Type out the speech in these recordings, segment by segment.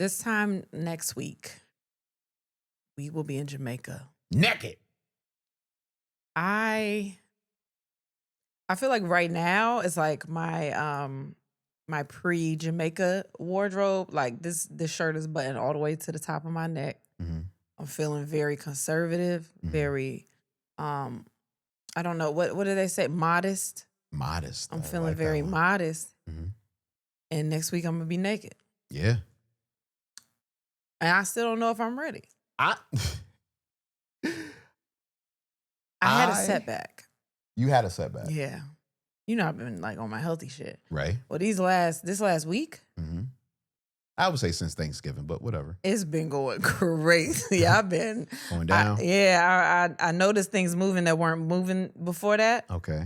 This time next week, we will be in Jamaica. Naked. I feel like right now it's like my my pre-Jamaica wardrobe. Like this shirt is buttoned all the way to the top of my neck. Mm-hmm. I'm feeling very conservative, very I don't know what do they say? Modest. Modest. I'm feeling like very modest. Mm-hmm. And next week I'm gonna be naked. Yeah. And I still don't know if I'm ready. I had a setback. You had a setback. Yeah. You know I've been like on my healthy shit. Right. Well, this last week, I would say since Thanksgiving, but whatever. it's been going crazy. I've been going down. I noticed things moving that weren't moving before that. Okay.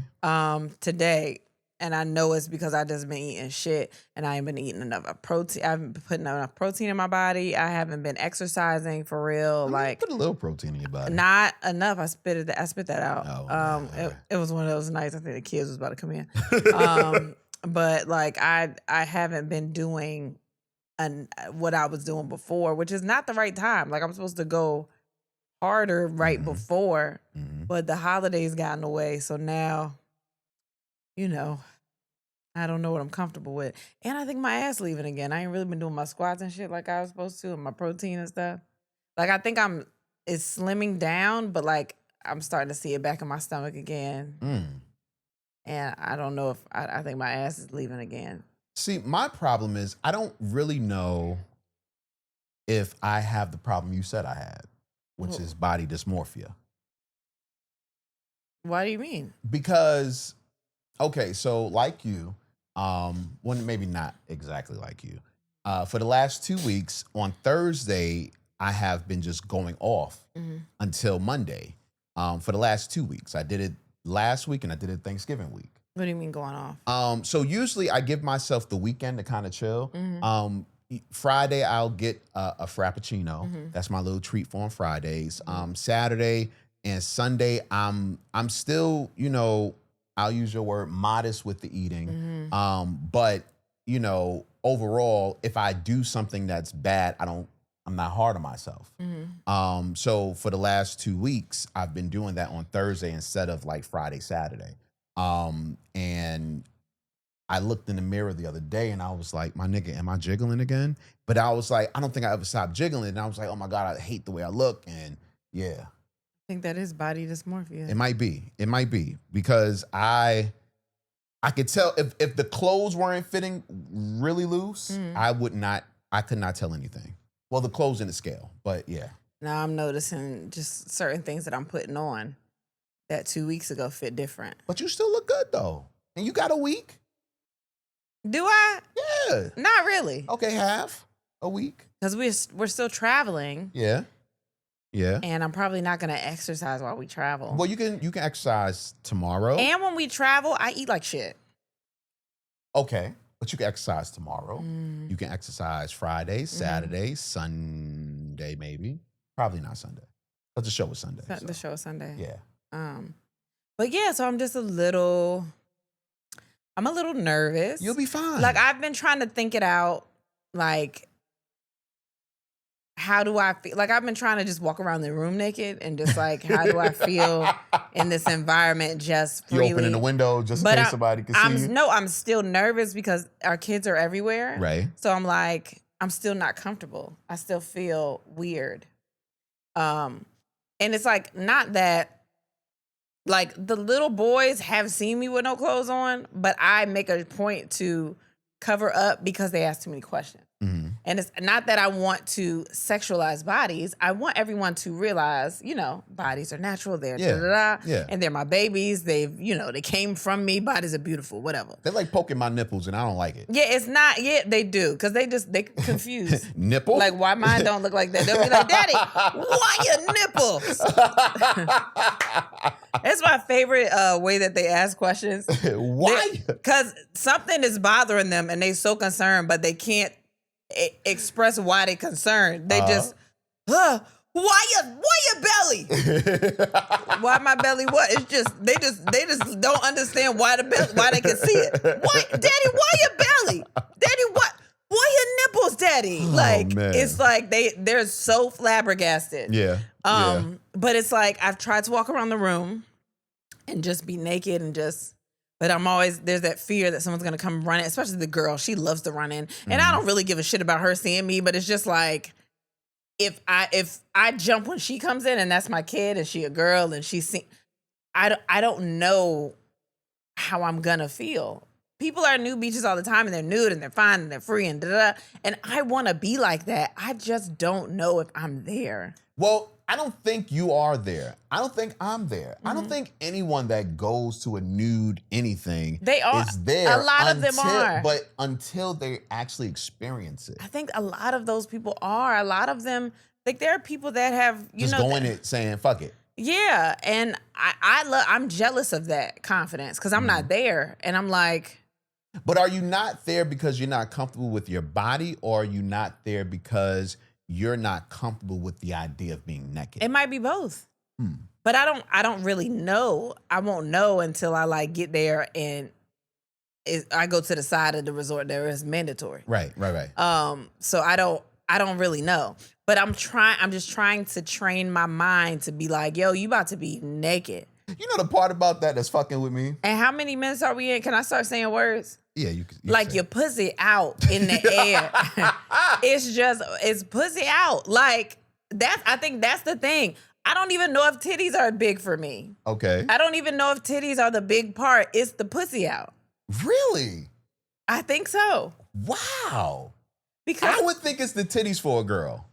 Today, and I know it's because I just been eating shit, and I ain't been eating enough protein. I haven't been putting enough protein in my body. I haven't been exercising for real. Put a little protein in your body. Not enough. I spit that out. Oh, it was one of those nights. I think the kids was about to come in. But like I haven't been doing what I was doing before, which is not the right time. Like I'm supposed to go harder right before, but the holidays got in the way. So now, I don't know what I'm comfortable with. And I think my ass leaving again. I ain't really been doing my squats and shit like I was supposed to, and my protein and stuff. Like I think it's slimming down, but like I'm starting to see it back in my stomach again. And I don't know if I think my ass is leaving again. See, my problem is I don't really know if I have the problem you said I had, which is body dysmorphia. What do you mean? Because, okay, so like you, maybe not exactly like you. For the last 2 weeks, on Thursday, I have been just going off until Monday. For the last 2 weeks, I did it last week and I did it Thanksgiving week. What do you mean going off? So usually I give myself the weekend to kind of chill. Friday I'll get a Frappuccino. That's my little treat for on Fridays. Saturday and Sunday I'm still, I'll use your word, modest with the eating. But overall, if I do something that's bad, I'm not hard on myself. So for the last 2 weeks, I've been doing that on Thursday instead of like Friday, Saturday. And I looked in the mirror the other day and I was like, my nigga, am I jiggling again? But I was like, I don't think I ever stopped jiggling. And I was like, oh my God, I hate the way I look. And yeah. I think that is body dysmorphia. It might be because I could tell if the clothes weren't fitting really loose, I could not tell anything. Well, the clothes in the scale, but yeah. Now I'm noticing just certain things that I'm putting on that 2 weeks ago fit different. But you still look good though. And you got a week. Do I? Yeah. Not really. Okay, half a week. Because we're still traveling. Yeah. Yeah. And I'm probably not gonna exercise while we travel. Well, you can exercise tomorrow. And when we travel, I eat like shit. Okay. But you can exercise tomorrow. You can exercise Friday, Saturday, Sunday, maybe. Probably not Sunday. But the show was Sunday. The show was Sunday. Yeah. But yeah, so I'm just a little nervous. You'll be fine. Like I've been trying to think it out. Like, how do I feel? Like I've been trying to just walk around the room naked and just like, how do I feel in this environment just freely? You opening the window just in case somebody can see you? No, I'm still nervous because our kids are everywhere. Right. So I'm like, I'm still not comfortable. I still feel weird. And it's like, not that, like the little boys have seen me with no clothes on, but I make a point to cover up because they ask too many questions. And it's not that I want to sexualize bodies. I want everyone to realize, bodies are natural. They're and they're my babies. They came from me. Bodies are beautiful, whatever. They're like poking my nipples and I don't like it. Yeah, it's not. Yeah, they do. Because they confuse. Nipple? Like, why mine don't look like that? They'll be like, Daddy, why your nipples? That's my favorite way that they ask questions. Why? Because something is bothering them and they so concerned, but they can't express why they concerned. They just, why your belly? Why my belly? What? It's just they just don't understand why the belly, why they can see it. Why, Daddy? Why your belly? Daddy, what? Why your nipples, daddy. Oh, Like, man. it's like they're so flabbergasted. Yeah. But it's like I've tried to walk around the room and just be naked and just, but I'm always, there's that fear that someone's gonna come running, especially the girl. She loves to run in. And I don't really give a shit about her seeing me, but it's just like, if I jump when she comes in and that's my kid and she a girl and I don't know how I'm gonna feel. People are nude beaches all the time and they're nude and they're fine and they're free and da-da-da. And I want to be like that. I just don't know if I'm there. Well, I don't think you are there. I don't think I'm there. I don't think anyone that goes to a nude anything is there. A lot of them are. But until they actually experience it. I think a lot of those people are. A lot of them, like there are people that have, Just going it saying, fuck it. Yeah. And I'm jealous of that confidence because I'm not there. And I'm like. But are you not there because you're not comfortable with your body, or are you not there because you're not comfortable with the idea of being naked? It might be both. But I don't really know. I won't know until I like get there and I go to the side of the resort there. It's mandatory. Right. So I don't really know. But I'm just trying to train my mind to be like, yo, you about to be naked. You know the part about that that's fucking with me? And how many minutes are we in? Can I start saying words? Yeah, you like your pussy out in the air. It's pussy out. Like I think that's the thing. I don't even know if titties are big for me. Okay. I don't even know if titties are the big part. It's the pussy out. Really? I think so. Wow. Because I would think it's the titties for a girl.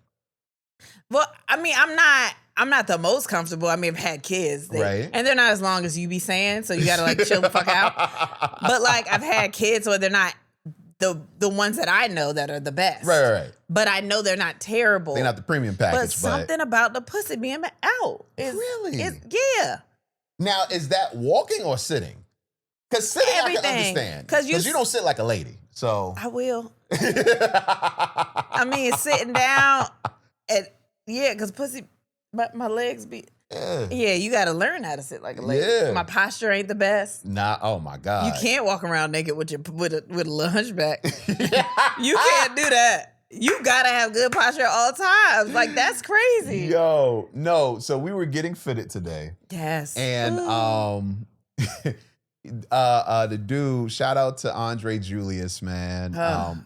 Well, I mean, I'm not the most comfortable. I mean, I've had kids. Right. And they're not as long as you be saying, so you gotta like chill the fuck out. But like I've had kids where they're not the ones that I know that are the best. Right. But I know they're not terrible. They're not the premium package. But something about the pussy being out. Really? Yeah. Now, is that walking or sitting? Because sitting Everything. I can understand. Because you don't sit like a lady. So I will. I mean, sitting down because pussy, my legs be. Yeah, you got to learn how to sit like a lady. Yeah. My posture ain't the best. Nah, oh my God. You can't walk around naked with a little hunchback. You can't do that. You gotta have good posture at all times. Like that's crazy. Yo, no. So we were getting fitted today. Yes. And the dude, shout out to Andre Julius, man.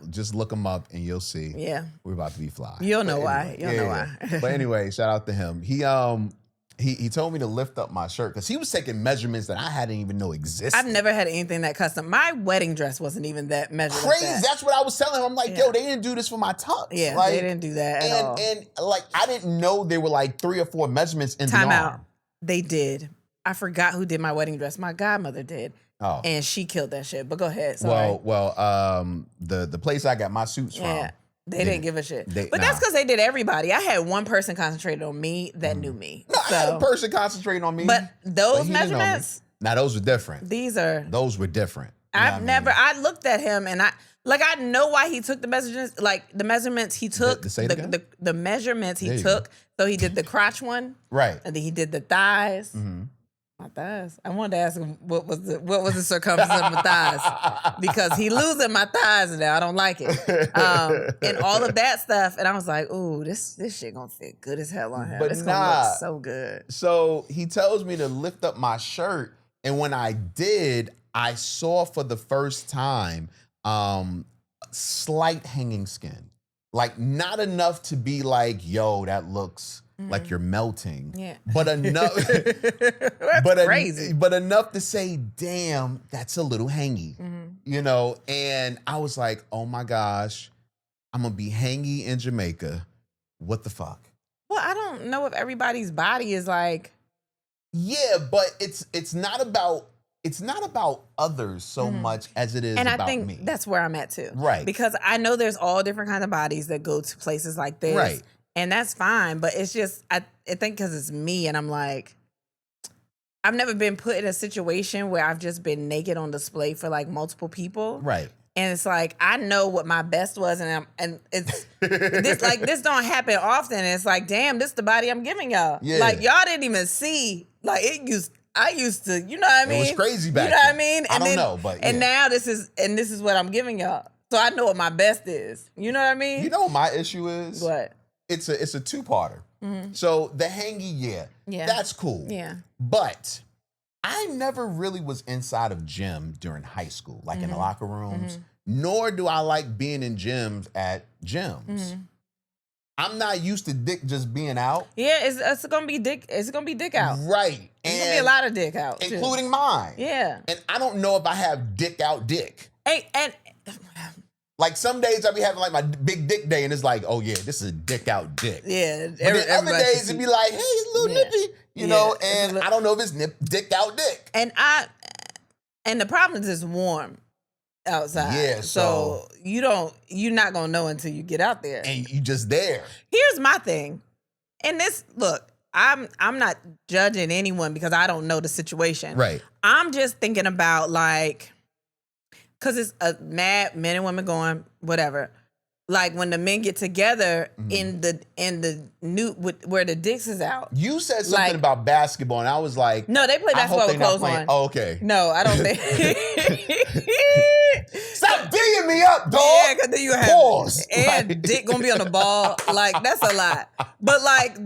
Just look him up and you'll see. Yeah. We're about to be fly. You'll know why. You'll know why. But anyway, shout out to him. He told me to lift up my shirt because he was taking measurements that I hadn't even know existed. I've never had anything that custom. My wedding dress wasn't even that measured. Crazy. Like that. That's what I was telling him. I'm like, yo, they didn't do this for my tux. Yeah, like, they didn't do that at all. And like, I didn't know there were like 3 or 4 measurements in Time the out. arm. They did. I forgot who did my wedding dress. My godmother did. Oh. And she killed that shit. But go ahead. Sorry. Well, the place I got my suits from. They didn't give a shit. But nah. that's because they did everybody. I had one person concentrated on me that knew me. No, I had a person concentrating on me. But those he didn't know me. measurements. Now those were different. Those were different. I looked at him and I know why he took the measurements. Like the measurements he took. The measurements he took. So he did the crotch one. Right. And then he did the thighs. Mm-hmm. My thighs. I wanted to ask him what was the circumference of my thighs because he losing my thighs now. I don't like it. And all of that stuff. And I was like, ooh, this shit gonna fit good as hell on him. It's gonna look so good. So he tells me to lift up my shirt, and when I did, I saw for the first time slight hanging skin. Like not enough to be like, yo, that looks like you're melting. Yeah. But enough crazy. But enough to say, damn, that's a little hangy. Mm-hmm. You know, and I was like, oh my gosh, I'm gonna be hangy in Jamaica. What the fuck? Well, I don't know if everybody's body is like. Yeah, but it's not about others so much as it is about me. And I think that's where I'm at too. Right. Because I know there's all different kinds of bodies that go to places like this. Right. And that's fine. But it's just, I think because it's me and I'm like, I've never been put in a situation where I've just been naked on display for like multiple people. Right. And it's like, I know what my best was and it's, this don't happen often. And it's like, damn, this is the body I'm giving y'all. Yeah. Like y'all didn't even see, like I used to, you know what I mean? It was crazy back then. You know what I then. mean? I don't know, but and now this is what I'm giving y'all. So I know what my best is. You know what I mean? You know what my issue is? What? It's a two-parter. So the hangy, Yeah. that's cool. Yeah. But I never really was inside of gym during high school, like in the locker rooms, nor do I like being in gyms at gyms. I'm not used to dick just being out. Yeah, it's gonna be dick. It's gonna be dick out. Right. It's gonna be a lot of dick out, too. Including mine. Yeah. And I don't know if I have dick out dick. Hey, and Like some days I'll be having like my big dick day and it's like, oh yeah, this is a dick out dick. yeah. But then other days it'd be like, hey, it's a little nippy, you know, and I don't know if it's dick out dick. And the problem is it's warm outside. Yeah, so you're not gonna know until you get out there. And you just there. Here's my thing. And this, look, I'm not judging anyone because I don't know the situation. Right. I'm just thinking about like, because it's a mad men and women going, whatever. Like when the men get together in the new where the dicks is out. You said something Like- about basketball, and I was like, No, they play I hope basketball they with not clothes playing. on. Oh, okay. No, I don't think. Stop digging me up, dog. Yeah, because then you have Pause. and Like- dick gonna be on the ball. Like that's a lot. But like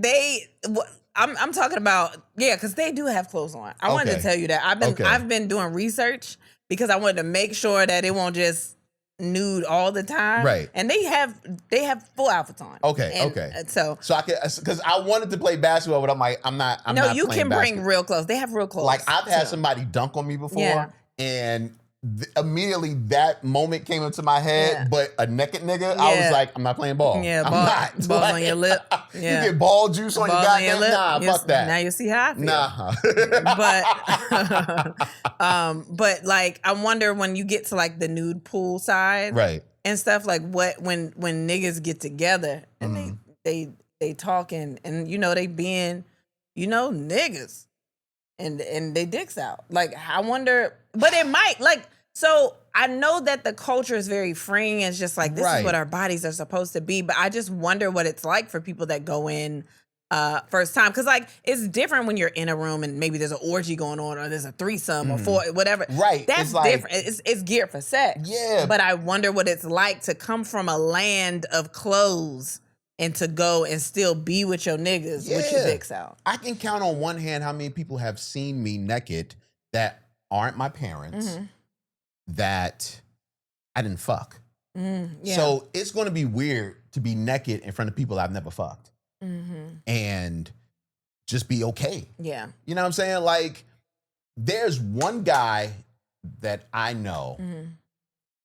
I'm talking about because they do have clothes on. I wanted to Okay. tell you that I've been doing research because I wanted to make sure that it won't just nude all the time. Right. And they have full outfits on. Okay, And, okay. So So I could, because I wanted to play basketball, but I'm like, I'm not you playing can bring basketball. real clothes. They have real clothes. Like I've had too. somebody dunk on me before, Yeah. and immediately that moment came into my head. Yeah. But a naked nigga, I was Yeah. like, I'm not playing ball. Yeah, I'm ball- not. balls Like, on your lip. Yeah. You get ball juice on your Balls on your goddamn. lip. Nah, Yes, fuck that. Now you see how I feel. Nah. But like I wonder when you get to like the nude pool side Right. and stuff, like what when niggas get together and they talking and they being niggas and they dicks out. Like I wonder, but it might like so I know that the culture is very freeing. It's just like this is what our bodies are supposed to be, but I just wonder what it's like for people that go in first time, because like it's different when you're in a room and maybe there's an orgy going on or there's a threesome or four whatever. Right. That's It's like- different. It's geared for sex. Yeah. But I wonder what it's like to come from a land of clothes and to go and still be with your niggas with your Yeah. dicks out. I can count on one hand how many people have seen me naked that aren't my parents that I didn't fuck. Yeah. So it's going to be weird to be naked in front of people I've never fucked and just be okay. Yeah. You know what I'm saying? Like, there's one guy that I know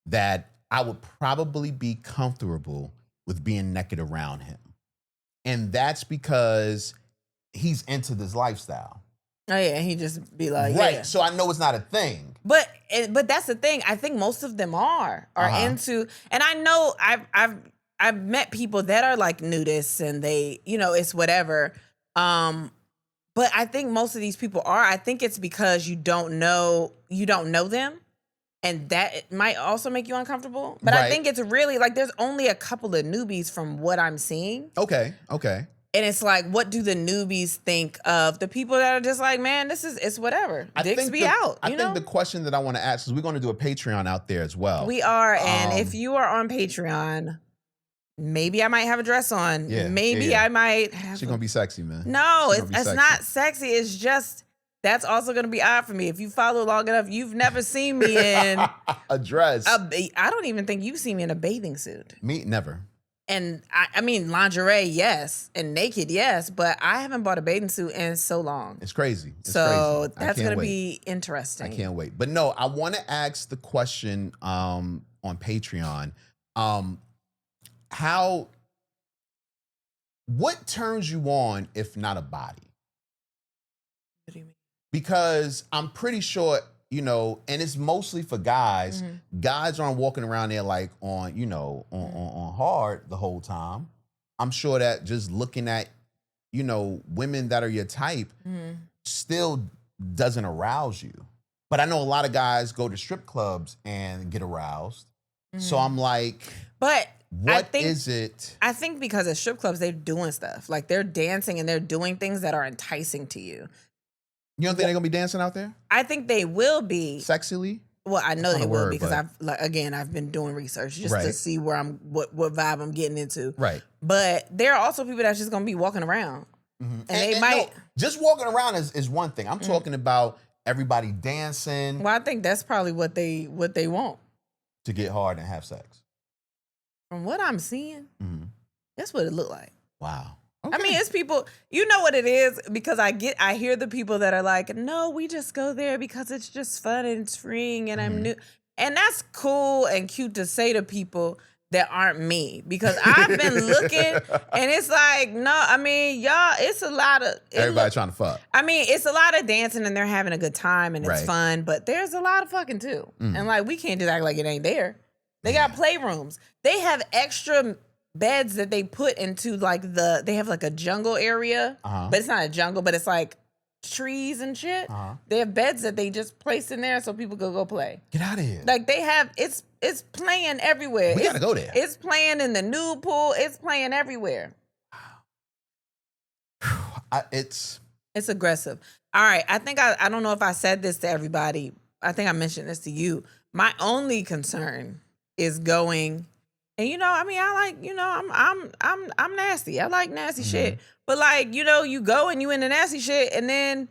that I would probably be comfortable with being naked around him. And that's because he's into this lifestyle. Oh yeah, and he just be like, Right. yeah. So I know it's not a thing. But that's the thing. I think most of them are into, and I know I've met people that are like nudists and they, it's whatever. But I think most of these people are. I think it's because you don't know them, and that might also make you uncomfortable. But I Right. think it's really like there's only a couple of newbies from what I'm seeing. Okay. And it's like, what do the newbies think of the people that are just like, man, it's whatever. Dicks be out. I think the question that I want to ask is we're going to do a Patreon out there as well. We are, and if you are on Patreon, maybe I might have a dress on. Yeah, Maybe yeah. I might have. She's going to be sexy, man. No, She gonna be it's sexy. not sexy. It's just that's also going to be odd for me. If you follow long enough, you've never seen me in A dress. I don't even think you've seen me in a bathing suit. Me, never. And I mean lingerie, yes, and naked, yes, but I haven't bought a bathing suit in so long. It's crazy. It's So crazy. I that's can't going to wait. be interesting. I can't wait. But no, I want to ask the question on Patreon. What turns you on if not a body? What do you mean? Because I'm pretty sure, and it's mostly for guys. Guys aren't walking around there like on hard the whole time. I'm sure that just looking at, women that are your type still doesn't arouse you. But I know a lot of guys go to strip clubs and get aroused. So I'm like, But what is it? I think because at strip clubs, they're doing stuff. Like they're dancing and they're doing things that are enticing to you. You don't think they're going to be dancing out there? I think they will be. Sexily? Well, I know Not they a will word, because but- I've been doing research just to Right. see where what vibe I'm getting into. Right. But there are also people that's just gonna be walking around, and they might. No, just walking around is one thing. I'm talking about everybody dancing Well, I think that's probably what they want. to get hard and have sex. From what I'm seeing, that's what it looked like. Wow. I mean, it's people. You know what it is because I hear the people that are like, no, we just go there because it's just fun and it's freeing and I'm new, and that's cool and cute to say to people that aren't me because I've been looking and it's like, no, I mean, y'all, it's a lot of everybody trying to fuck. I mean, it's a lot of dancing and they're having a good time and it's Right. fun, but there's a lot of fucking too, and like we can't just act like it ain't there. They got playrooms. They have extra beds that they put into like they have like a jungle area, but it's not a jungle, but it's like trees and shit. They have beds that they just place in there so people could go play. Get out of here. Like they have, it's playing everywhere. We gotta go there. It's playing in the nude pool. It's playing everywhere. It's aggressive. All right, I think I don't know if I said this to everybody. I think I mentioned this to you. My only concern is going. And I mean, I like, I'm nasty. I like nasty shit. But like, you go and you in the nasty shit, and then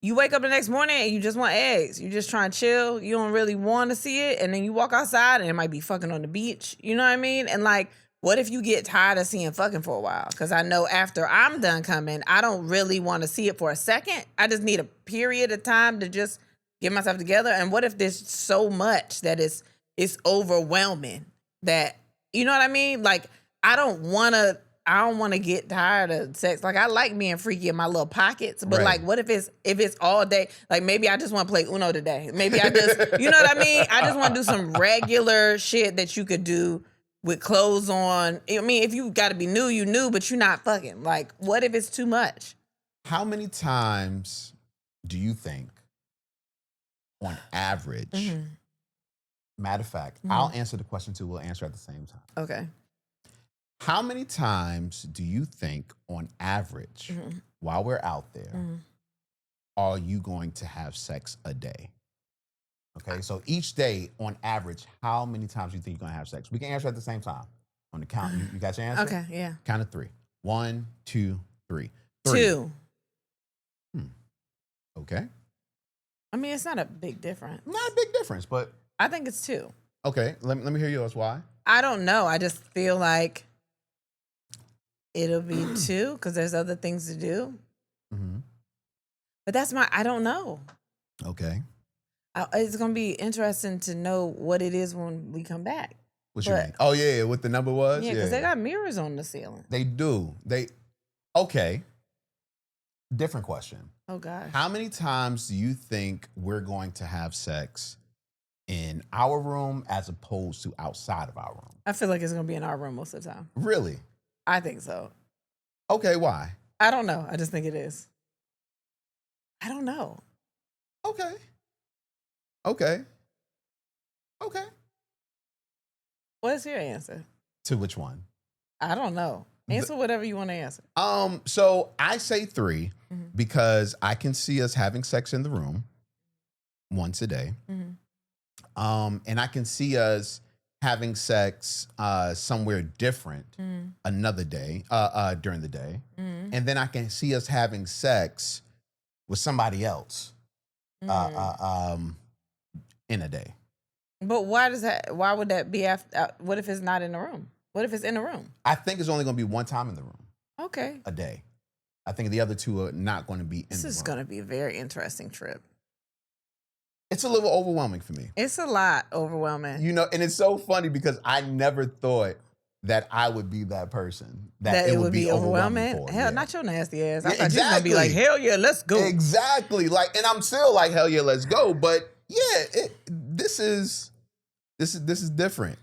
you wake up the next morning and you just want eggs. You just trying to chill. You don't really want to see it, and then you walk outside and it might be fucking on the beach. You know what I mean? And like, what if you get tired of seeing fucking for a while? Because I know after I'm done coming, I don't really want to see it for a second. I just need a period of time to just get myself together. And what if there's so much that it's overwhelming that. You know what I mean? Like, I don't want to get tired of sex. Like, I like being freaky in my little pockets, but like, what if it's all day? Like, maybe I just want to play Uno today. Maybe I just, you know what I mean? I just want to do some regular shit that you could do with clothes on. I mean, if you got to be new, you new, but you're not fucking. Like, what if it's too much? How many times do you think, on average, matter of fact, I'll answer the question too. We'll answer at the same time. Okay. How many times do you think, on average, while we're out there, are you going to have sex a day? Okay, so each day, on average, how many times do you think you're going to have sex? We can answer at the same time. On the count, you got your answer? Okay, yeah. Count of 3. 1, 2, 3. 2. Okay. I mean, it's not a big difference. Not a big difference, but... I think it's 2. Okay, let me hear yours. Why? I don't know. I just feel like it'll be 2 because there's other things to do. But I don't know. Okay. It's going to be interesting to know what it is when we come back. What you mean? Oh, yeah, what the number was? Yeah, because they got mirrors on the ceiling. They do. Okay. Different question. Oh, gosh. How many times do you think we're going to have sex in our room as opposed to outside of our room? I feel like it's going to be in our room most of the time. Really? I think so. Okay, why? I don't know. I just think it is. I don't know. Okay. What's your answer? To which one? I don't know. Answer whatever you want to answer. So I say 3 because I can see us having sex in the room once a day. And I can see us having sex somewhere different another day, during the day. And then I can see us having sex with somebody else in a day. But why would that be after? What if it's not in the room? What if it's in the room? I think it's only going to be one time in the room. Okay. A day. I think the other 2 are not going to be in the room. This is going to be a very interesting trip. It's a little overwhelming for me. It's a lot overwhelming. And it's so funny because I never thought that I would be that person. That it would be overwhelming for. Hell, Yeah. not your nasty ass. I Yeah, thought you were going to be like, hell yeah, let's go. Exactly. Like, and I'm still like, hell yeah, let's go. But yeah, this is different.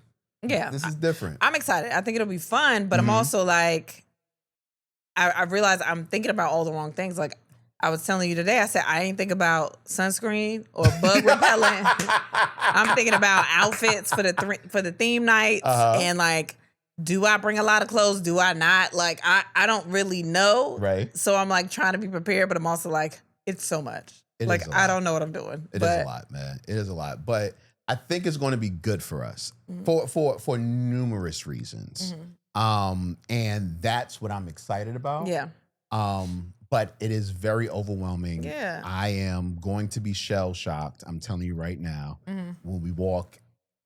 Yeah. This is different. I'm excited. I think it'll be fun, but I'm also like, I realize I'm thinking about all the wrong things. Like, I was telling you today, I said, I ain't think about sunscreen or bug repellent. I'm thinking about outfits for the theme nights. And like, do I bring a lot of clothes? Do I not? Like, I don't really know. Right. So I'm like trying to be prepared, but I'm also like, it's so much. It like is a I lot. don't know what I'm doing. It is a lot, man. It is a lot. But I think it's going to be good for us for numerous reasons. And that's what I'm excited about. Yeah. But it is very overwhelming. Yeah. I am going to be shell shocked. I'm telling you right now, when we walk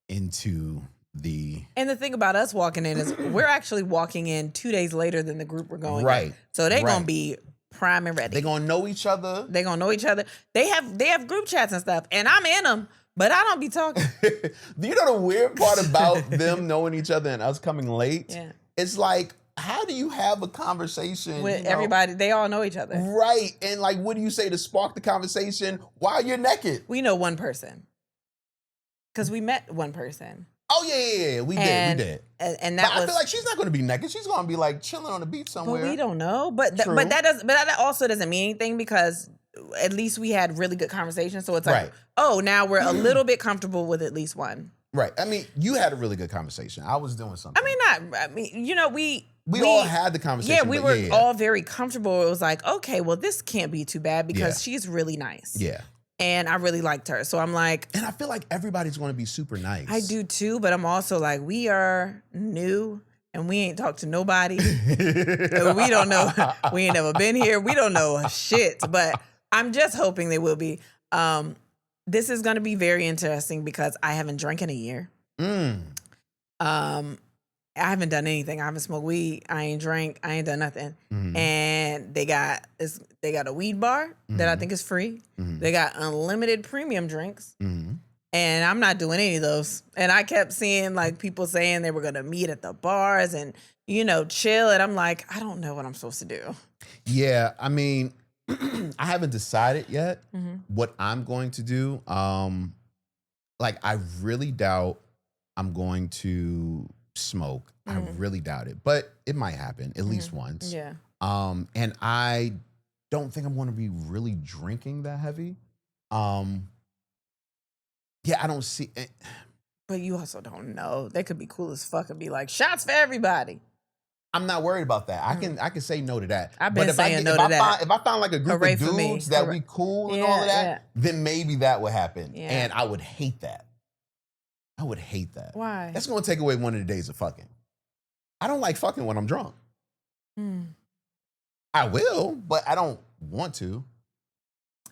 into the. And the thing about us walking in is we're actually walking in 2 days later than the group we're going. Right. In. So they're Right. gonna be prime and ready. They're gonna know each other. They're gonna know each other. They have group chats and stuff, and I'm in them, but I don't be talking. Do you know the weird part about them knowing each other and us coming late? Yeah. It's like, how do you have a conversation With everybody, they all know each other. Right. And like, what do you say to spark the conversation while you're naked? We know one person. Because we met one person. Oh, yeah. We did. And that but I feel like she's not going to be naked. She's going to be like chilling on the beach somewhere. But we don't know. But that also doesn't mean anything because at least we had really good conversations. So it's like, oh, now we're a little bit comfortable with at least one. Right. I mean, you had a really good conversation. I was doing something. We all had the conversation. Yeah, we were all very comfortable. It was like, okay, well, this can't be too bad because she's really nice. Yeah. And I really liked her. So I'm like. And I feel like everybody's going to be super nice. I do too, but I'm also like, we are new and we ain't talked to nobody. And we don't know. We ain't never been here. We don't know shit. But I'm just hoping they will be. This is going to be very interesting because I haven't drank in a year. I haven't done anything. I haven't smoked weed. I ain't drank. I ain't done nothing. And they got a weed bar that I think is free. They got unlimited premium drinks. And I'm not doing any of those. And I kept seeing like people saying they were going to meet at the bars and, chill. And I'm like, I don't know what I'm supposed to do. Yeah. I mean, I haven't decided yet what I'm going to do. Like, I really doubt I'm going to smoke. I really doubt it, but it might happen at least once. Yeah. And I don't think I'm going to be really drinking that heavy. Yeah, I don't see it. But you also don't know. They could be cool as fuck and be like, shots for everybody. I'm not worried about that. I can say no to that. I've been saying no to that. If I found like a group of dudes that we cool and all of that, then maybe that would happen. Yeah. And I would hate that. I would hate that. Why? That's going to take away one of the days of fucking. I don't like fucking when I'm drunk. I will, but I don't want to.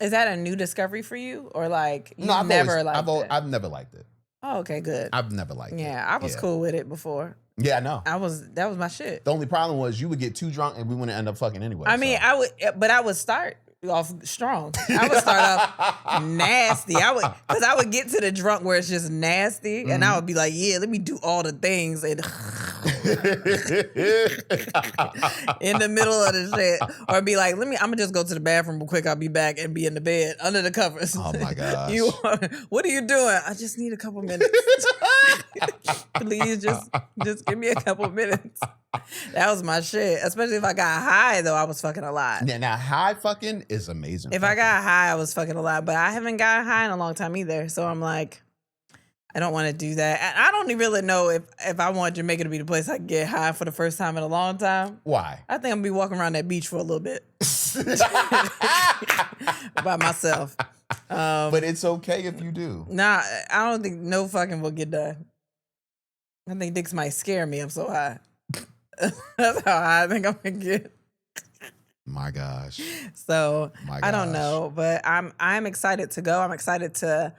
Is that a new discovery for you? Or like, I've never liked it. Oh, okay, good. I've never liked it. Yeah, I was cool with it before. Yeah, I know. That was my shit. The only problem was you would get too drunk and we wouldn't end up fucking anyway. I mean, I would start off strong. I would start off nasty. Because I would get to the drunk where it's just nasty, and I would be like, yeah, let me do all the things and in the middle of the shit, or be like, I'm gonna just go to the bathroom real quick. I'll be back and be in the bed under the covers. Oh my gosh! What are you doing? I just need a couple minutes. Please, just give me a couple minutes. That was my shit. Especially if I got high, though, I was fucking a lot. Yeah, now high fucking is amazing. If I got high, I was fucking a lot, but I haven't got high in a long time either. So I'm like, I don't want to do that. And I don't really know if I want Jamaica to be the place I get high for the first time in a long time. Why? I think I'm gonna be walking around that beach for a little bit by myself. But it's okay if you do. Nah, I don't think no fucking will get done. I think dicks might scare me. I'm so high. That's how high I think I'm gonna get. My gosh. So I don't know, but I'm excited to go. I'm excited to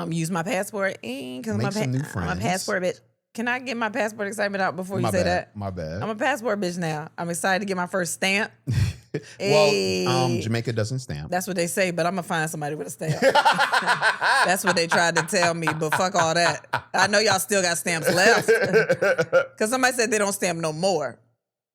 use my passport because Make some new friends. I'm a passport bitch. Can I get my passport excitement out before you say that? My bad. I'm a passport bitch now. I'm excited to get my first stamp. Well, Jamaica doesn't stamp. That's what they say, but I'm gonna find somebody with a stamp. That's what they tried to tell me, but fuck all that. I know y'all still got stamps left because somebody said they don't stamp no more.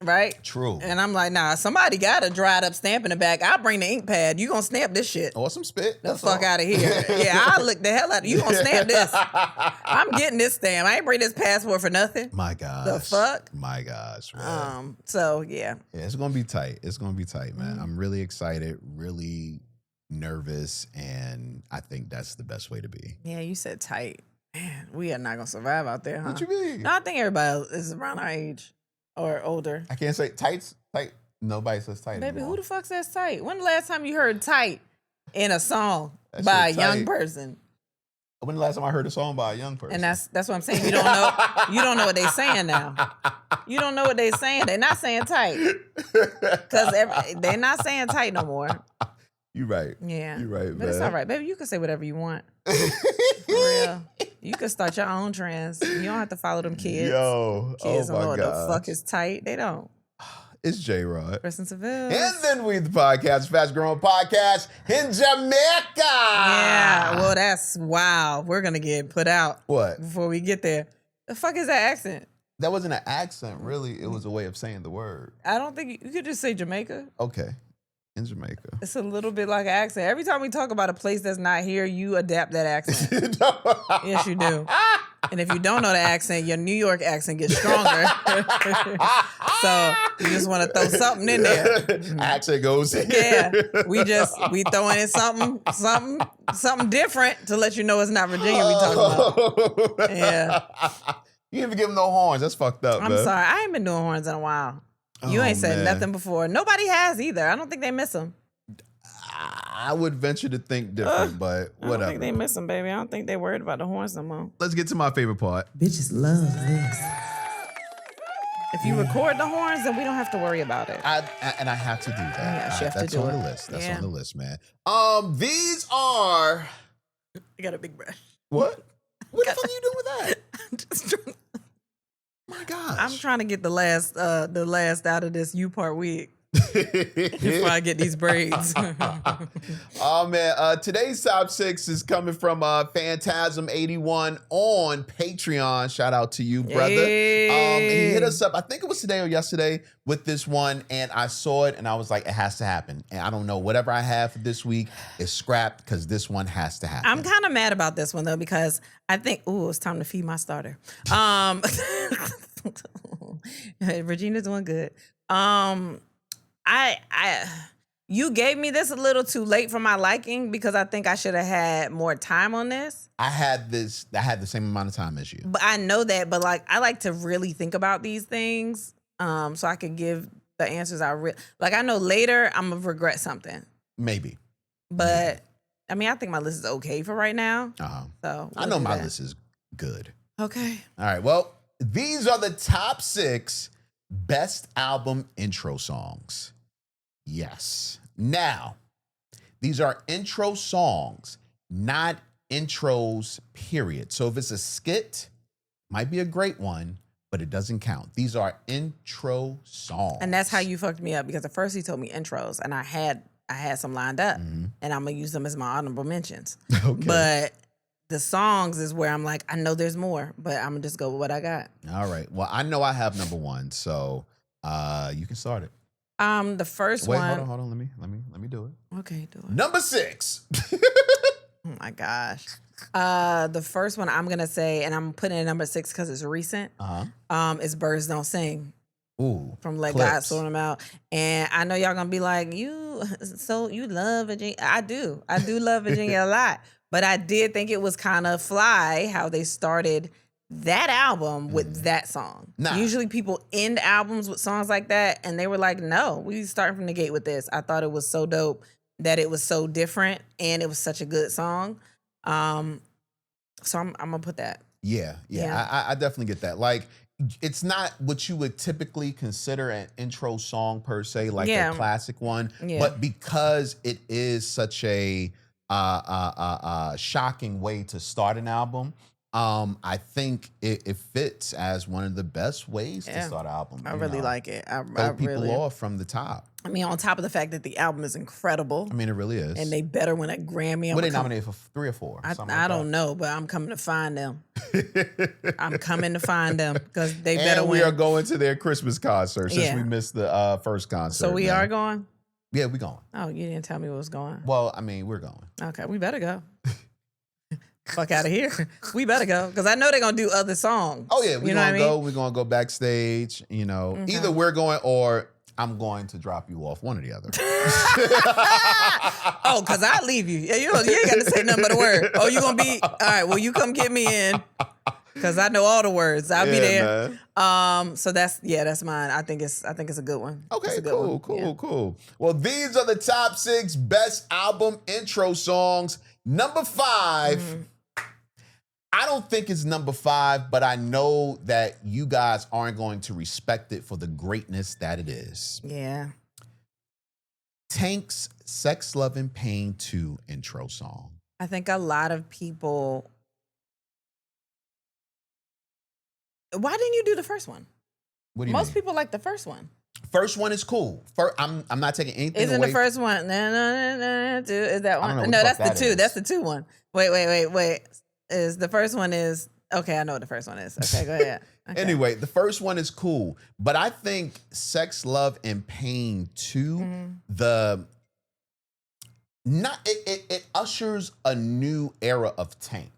Right? True. And I'm like, nah, somebody got a dried up stamp in the back. I'll bring the ink pad. You gonna stamp this shit. Or some spit. The fuck out of here. Yeah, I'll lick the hell out of you. You gonna stamp this. I'm getting this stamp. I ain't bring this passport for nothing. My gosh. The fuck? My gosh, man. So, yeah. Yeah, it's gonna be tight. It's gonna be tight, man. I'm really excited, really nervous, and I think that's the best way to be. Yeah, you said tight. Man, we are not gonna survive out there, huh? What you mean? No, I think everybody is around our age. Or older. I can't say tight. Nobody says tight Baby, anymore. who the fuck says tight? When the last time you heard tight? in a song That by a shit young tight. person. When the last time I heard a song by a young person? And that's what I'm saying. You don't know what they saying now. You don't know what they saying. They're not saying tight. Because they're not saying tight no more. You right. Yeah. You right, man. But it's all right. Baby, you can say whatever you want. For real. You can start your own trends. You don't have to follow them kids. Yo. Kids oh don't my know what God. the fuck is tight. They don't. It's J-Rod. Kristen Seville. And then we the podcast, fast growing podcast in Jamaica. Yeah. Well, that's wow. We're gonna get put out. What? Before we get there. The fuck is that accent? That wasn't an accent, really. It was a way of saying the word. I don't think you could just say Jamaica. Okay. In Jamaica. It's a little bit like an accent. Every time we talk about a place that's not here, you adapt that accent. Yes, you do. And if you don't know the accent, your New York accent gets stronger. So you just want to throw something in there. Accent goes. Yeah, we throwing in something different to let you know it's not Virginia we talking about. Yeah. You didn't even give them no horns. That's fucked up, I'm man. sorry. I ain't been doing horns in a while. You ain't said nothing before. Nobody has either. I don't think they miss them. I would venture to think different, but whatever. I don't think they miss them, baby. I don't think they worried about the horns no more. Let's get to my favorite part. Bitches love this. If you record the horns, then we don't have to worry about it. I have to do that. Yes, you have to That's do on it. the list. That's Yeah. on the list, man. These are I got a big brush. what? What the fuck are you doing with that? I'm just trying, My gosh. I'm trying to get the last out of this U-part wig before I get these braids. Oh man, today's top 6 is coming from Phantasm81 on Patreon. Shout out to you, brother. Hey. He hit us up, I think it was today or yesterday, with this one, and I saw it and I was like, it has to happen. And I don't know, whatever I have for this week is scrapped because this one has to happen. I'm kind of mad about this one though because I think it's time to feed my starter. Regina's doing good. You gave me this a little too late for my liking because I think I should have had more time on this. I had the same amount of time as you. But I know that, but like I like to really think about these things, so I can give the answers I know later I'm gonna regret something. Maybe. But I mean, I think my list is okay for right now. So I know my list is good. Okay. All right. Well, these are the top 6 best album intro songs. Yes. Now, these are intro songs, not intros, period. So if it's a skit, might be a great one, but it doesn't count. These are intro songs. And that's how you fucked me up because at first he told me intros and I had some lined up and I'm gonna use them as my honorable mentions. Okay. But the songs is where I'm like, I know there's more, but I'm gonna just go with what I got. All right. Well, I know I have number 1, so you can start it. The first Wait, one. hold on. Let me do it. Okay, do it. Number 6. Oh my gosh. The first one I'm gonna say, and I'm putting in number 6 because it's recent. Is "Birds Don't Sing" Ooh. from Let God Clips. Sort Them Out. And I know y'all gonna be like, you love Virginia. I do love Virginia a lot. But I did think it was kind of fly how they started that album with that song. Nah. Usually people end albums with songs like that, and they were like, no, we starting from the gate with this. I thought it was so dope that it was so different, and it was such a good song. So I'm gonna put that. Yeah. I definitely get that. Like, it's not what you would typically consider an intro song per se, like a classic one. Yeah. But because it is such a shocking way to start an album, I think it fits as one of the best ways to start an album. I really like it. Throw people off from the top. I mean, on top of the fact that the album is incredible. I mean, it really is. And they better win a Grammy. What they nominated for 3 or 4? I don't know, but I'm coming to find them. I'm coming to find them because they better and win. we are going to their Christmas concert since we missed the first concert. So we are going? Yeah, we going. Oh, you didn't tell me what was going. Well, I mean, we're going. Okay, we better go. Fuck out of here. We better go because I know they're gonna do other songs. Oh yeah, we're gonna go. We're gonna go backstage. You know, either we're going or I'm going to drop you off. One or the other. Oh, because I leave you. You ain't got to say nothing but a word. Oh, you gonna be all right? Well, you come get me in. because I know all the words. I'll be there. Man. So that's mine. I think it's a good one. Okay, It's a good cool, one. cool, Yeah. cool. Well, these are the top 6 best album intro songs. Number 5. I don't think it's number 5, but I know that you guys aren't going to respect it for the greatness that it is. Yeah. Tank's Sex, Love, and Pain 2 intro song. I think a lot of people. Why didn't you do the first one? What do you Most mean? people like the first one. First one is cool. I'm not taking anything Isn't away. the first one? Is that one? I don't know No, what that's the the fuck that two. is. That's the 2 one. Wait. Is the first one is okay? I know what the first one is. Okay, go ahead. Okay. Anyway, the first one is cool, but I think Sex, Love, and Pain 2, it ushers a new era of Tank.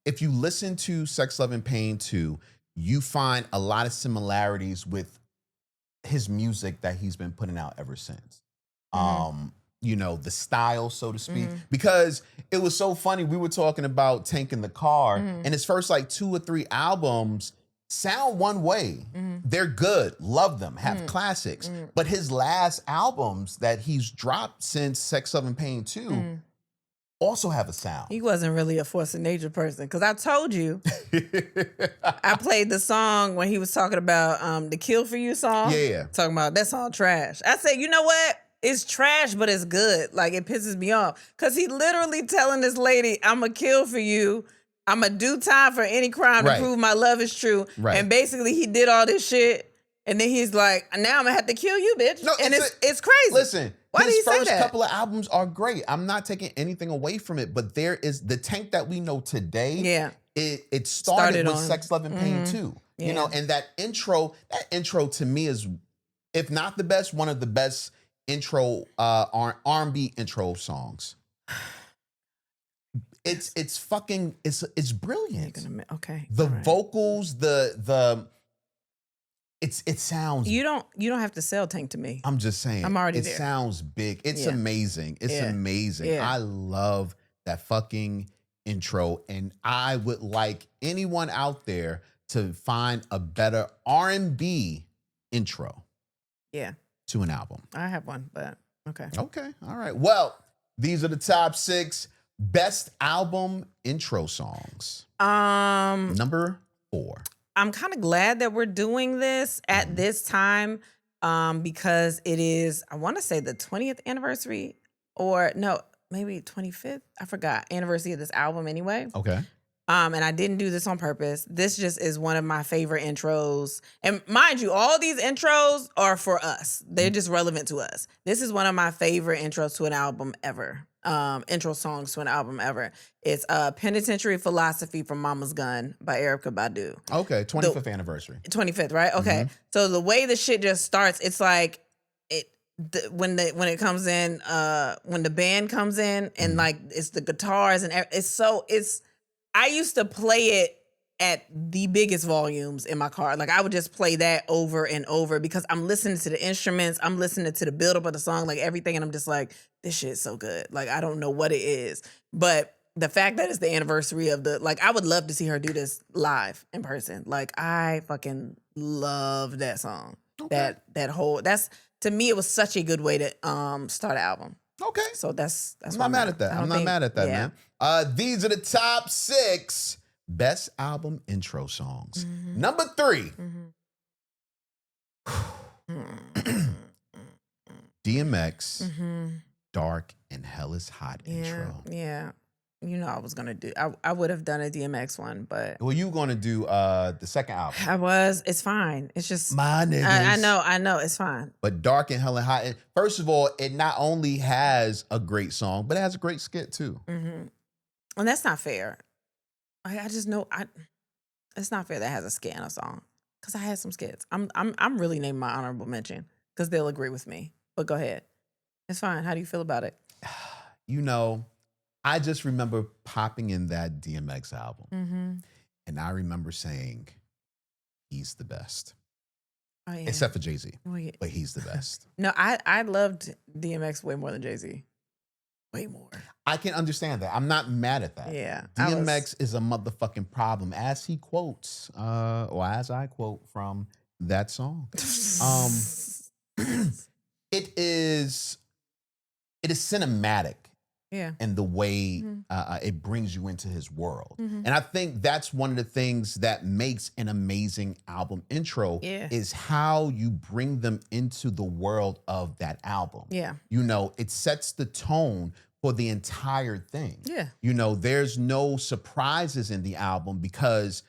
If you listen to Sex, Love, and Pain 2, you find a lot of similarities with his music that he's been putting out ever since. The style, so to speak, because it was so funny. We were talking about Tank in the car, and his first like 2 or 3 albums sound one way. They're good, love them, have classics. But his last albums that he's dropped since Sex, Love, and Pain 2 also have a sound. He wasn't really a force of nature person because I told you I played the song when he was talking about the Kill For You song. Yeah. Talking about that song trash. I said, you know what? It's trash, but it's good. Like, it pisses me off. Because he literally telling this lady, I'm going to kill for you. I'm going to do time for any crime to prove my love is true. Right. And basically, he did all this shit. And then he's like, now I'm going to have to kill you, bitch. No, and it's crazy. Listen, Why did he his say first that? couple of albums are great. I'm not taking anything away from it, but there is the Tank that we know today. Yeah. It started with on Sex, Love, and Pain 2. Yeah. You know, and that intro to me is, if not the best, one of the best intro R&B intro songs. It's brilliant. Okay. The vocals, it sounds. You don't have to sell Tank to me. I'm just saying. I'm already it there. It sounds big. It's amazing. It's amazing. Yeah. I love that fucking intro, and I would like anyone out there to find a better R&B intro. Yeah. To an album. I have one, but okay. Okay. All right. Well, these are the top 6 best album intro songs. Number 4. I'm kind of glad that we're doing this at this time because it is, I want to say the 20th anniversary or no, maybe 25th. I forgot. Anniversary of this album anyway. Okay. And I didn't do this on purpose. This just is one of my favorite intros. And mind you, all these intros are for us. They're just relevant to us. This is one of my favorite intros to an album ever. Intro songs to an album ever. It's Penitentiary Philosophy from Mama's Gun by Erykah Badu. Okay, 25th anniversary. 25th, right? Okay. So the way the shit just starts, it's like when it comes in, when the band comes in and like it's the guitars and I used to play it at the biggest volumes in my car. Like, I would just play that over and over because I'm listening to the instruments. I'm listening to the buildup of the song, like everything. And I'm just like, this shit is so good. Like, I don't know what it is. But the fact that it's the anniversary of I would love to see her do this live in person. Like, I fucking love that song. Okay. To me, it was such a good way to start an album. Okay. So that's I'm not mad at that. I'm not mad at that, man. These are the top 6 best album intro songs. Number 3. DMX, Dark and Hell is Hot intro. Yeah. You know I was going to do, I would have done a DMX one, but. Well, you were going to do the second album. I was. It's fine. It's just. My niggas. I know. It's fine. But Dark and Hell is Hot. First of all, it not only has a great song, but it has a great skit too. And that's not fair. I just know it's not fair that it has a skit in a song. Because I had some skits. I'm really naming my honorable mention because they'll agree with me. But go ahead. It's fine. How do you feel about it? You know, I just remember popping in that DMX album. And I remember saying, he's the best. Oh, yeah. Except for Jay-Z. Oh, yeah. But he's the best. No, I loved DMX way more than Jay-Z. way more. I can understand that. I'm not mad at that. Yeah, DMX is a motherfucking problem, as he quotes, or as I quote from that song. It is cinematic. Yeah. And the way it brings you into his world. Mm-hmm. And I think that's one of the things that makes an amazing album intro is how you bring them into the world of that album. Yeah. You know, it sets the tone for the entire thing. Yeah. You know, there's no surprises in the album because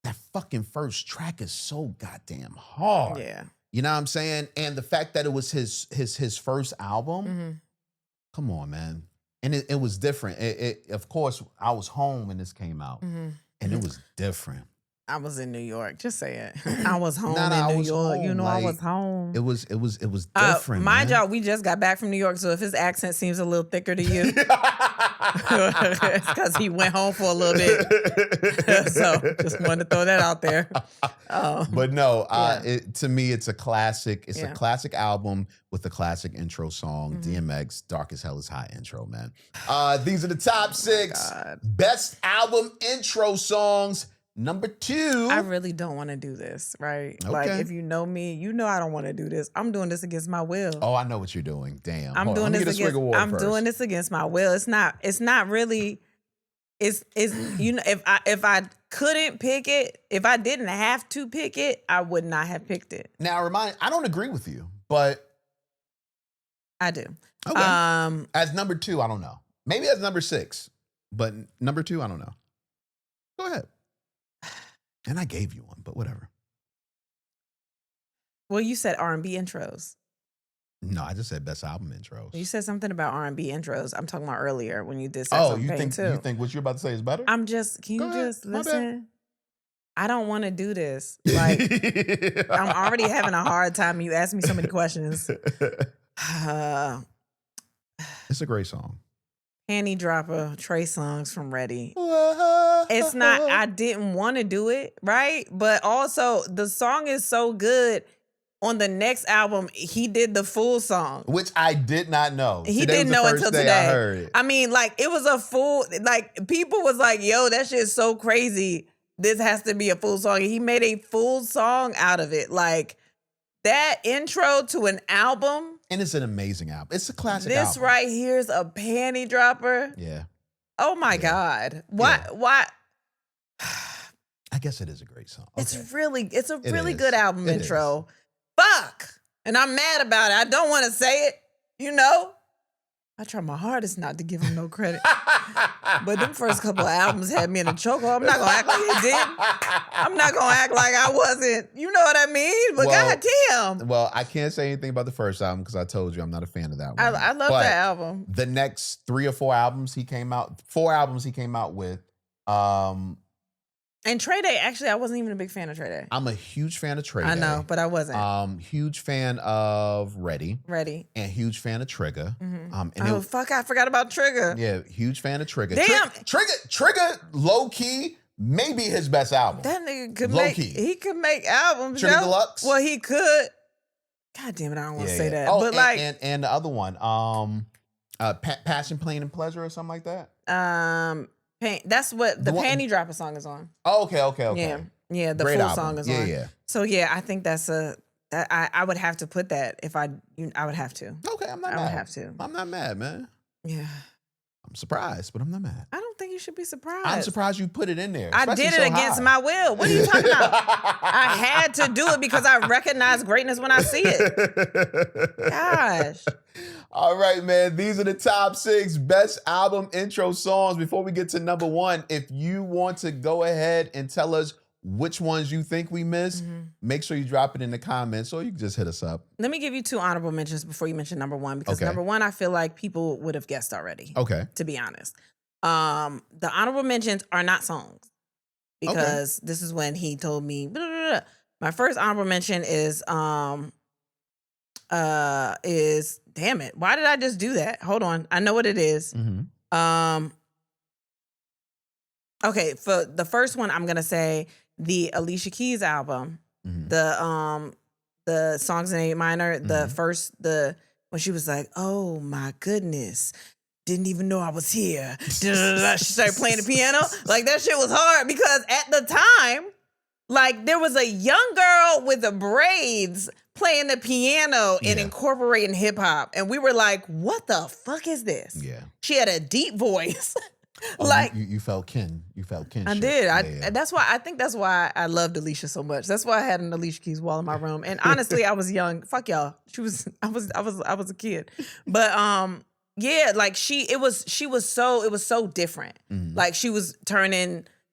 that fucking first track is so goddamn hard. Yeah. You know what I'm saying? And the fact that it was his first album, come on, man. And it was different. Of course, I was home when this came out, and it was different. I was in New York. Just say it. I was home I in New was York. home. You know, Like, I was home. It was different. Mind man. y'all, we just got back from New York, so if his accent seems a little thicker to you, it's because he went home for a little bit. So just wanted to throw that out there. But no, to me, it's a classic. It's a classic album with a classic intro song. DMX, Dark as Hell is High intro, man. These are the top 6 best album intro songs. Number 2. I really don't want to do this, right? Okay. Like, if you know me, you know I don't want to do this. I'm doing this against my will. Oh, I know what you're doing. Damn. I'm doing this against my will. It's not really. It's you know, if I couldn't pick it, if I didn't have to pick it, I would not have picked it. Now, I don't agree with you, but I do. Okay. As number 2, I don't know. Maybe as number 6, but number 2, I don't know. Go ahead. And I gave you one, but whatever. Well, you said R&B intros. No, I just said best album intros. You said something about R&B intros. I'm talking about earlier when you did. You think what you're about to say is better? Can you just listen? I don't want to do this. Like, I'm already having a hard time. You asked me so many questions. It's a great song. Panty Dropper, Trey Songz from Ready. It's not, I didn't want to do it, right? But also, the song is so good. On the next album, he did the full song. Which I did not know. He didn't know until today. I heard it. I mean, like, it was a full, like, people was like, yo, that shit is so crazy. This has to be a full song. And he made a full song out of it. Like, that intro to an album. And it's an amazing album. It's a classic album. This right here is a panty dropper. Yeah. Oh my God. Why? I guess it is a great song. Okay. It's a really good album intro. Fuck. And I'm mad about it. I don't want to say it, you know? I try my hardest not to give him no credit. But them first couple of albums had me in a chokehold. I'm not going to act like it did. I'm not going to act like I wasn't. You know what I mean? But goddamn. Well, I can't say anything about the first album because I told you I'm not a fan of that one. I love that album. The next 3 or 4 albums he came out with. And Trey Day, actually, I wasn't even a big fan of Trey Day. I'm a huge fan of Trey Day. I know, but I wasn't. Huge fan of Ready. And huge fan of Trigger. Mm-hmm. Fuck, I forgot about Trigger. Yeah, huge fan of Trigger. Damn. Trigger, low key, maybe his best album. That nigga could he could make albums. Trigger Deluxe? Well, he could. God damn it, I don't want to say that. Oh, but and the other one, Passion, Pain, and Pleasure or something like that. That's what the Panty Dropper song is on. Oh, okay. Yeah, the Great full album. song is on. Yeah. So yeah, I think I would have to put that if I would have to. Okay, I'm not mad. I would have to. I'm not mad, man. Yeah. I'm surprised, but I'm not mad. I don't think you should be surprised. I'm surprised you put it in there. I did it against my will. What are you talking about? I had to do it because I recognize greatness when I see it. Gosh. All right, man. These are the top 6 best album intro songs. Before we get to number 1, if you want to go ahead and tell us which ones you think we missed, make sure you drop it in the comments or you can just hit us up. Let me give you 2 honorable mentions before you mention number 1 because number 1 I feel like people would have guessed already. Okay. To be honest. The honorable mentions are not songs because this is when he told me blah, blah, blah. My first honorable mention is damn it. Why did I just do that? Hold on. I know what it is. Okay, for the first one I'm going to say the Alicia Keys album, the songs in A minor, the first when she was like, "Oh my goodness, didn't even know I was here. She started playing the piano. Like, that shit was hard because at the time, like, there was a young girl with the braids playing the piano and incorporating hip hop. And we were like, what the fuck is this? Yeah. She had a deep voice. Oh, like you felt kin. You felt kinship. I did. That's why I loved Alicia so much. That's why I had an Alicia Keys wall in my room. And honestly, I was young. Fuck y'all. I was a kid. But yeah, like it was so different. Mm-hmm. Like she was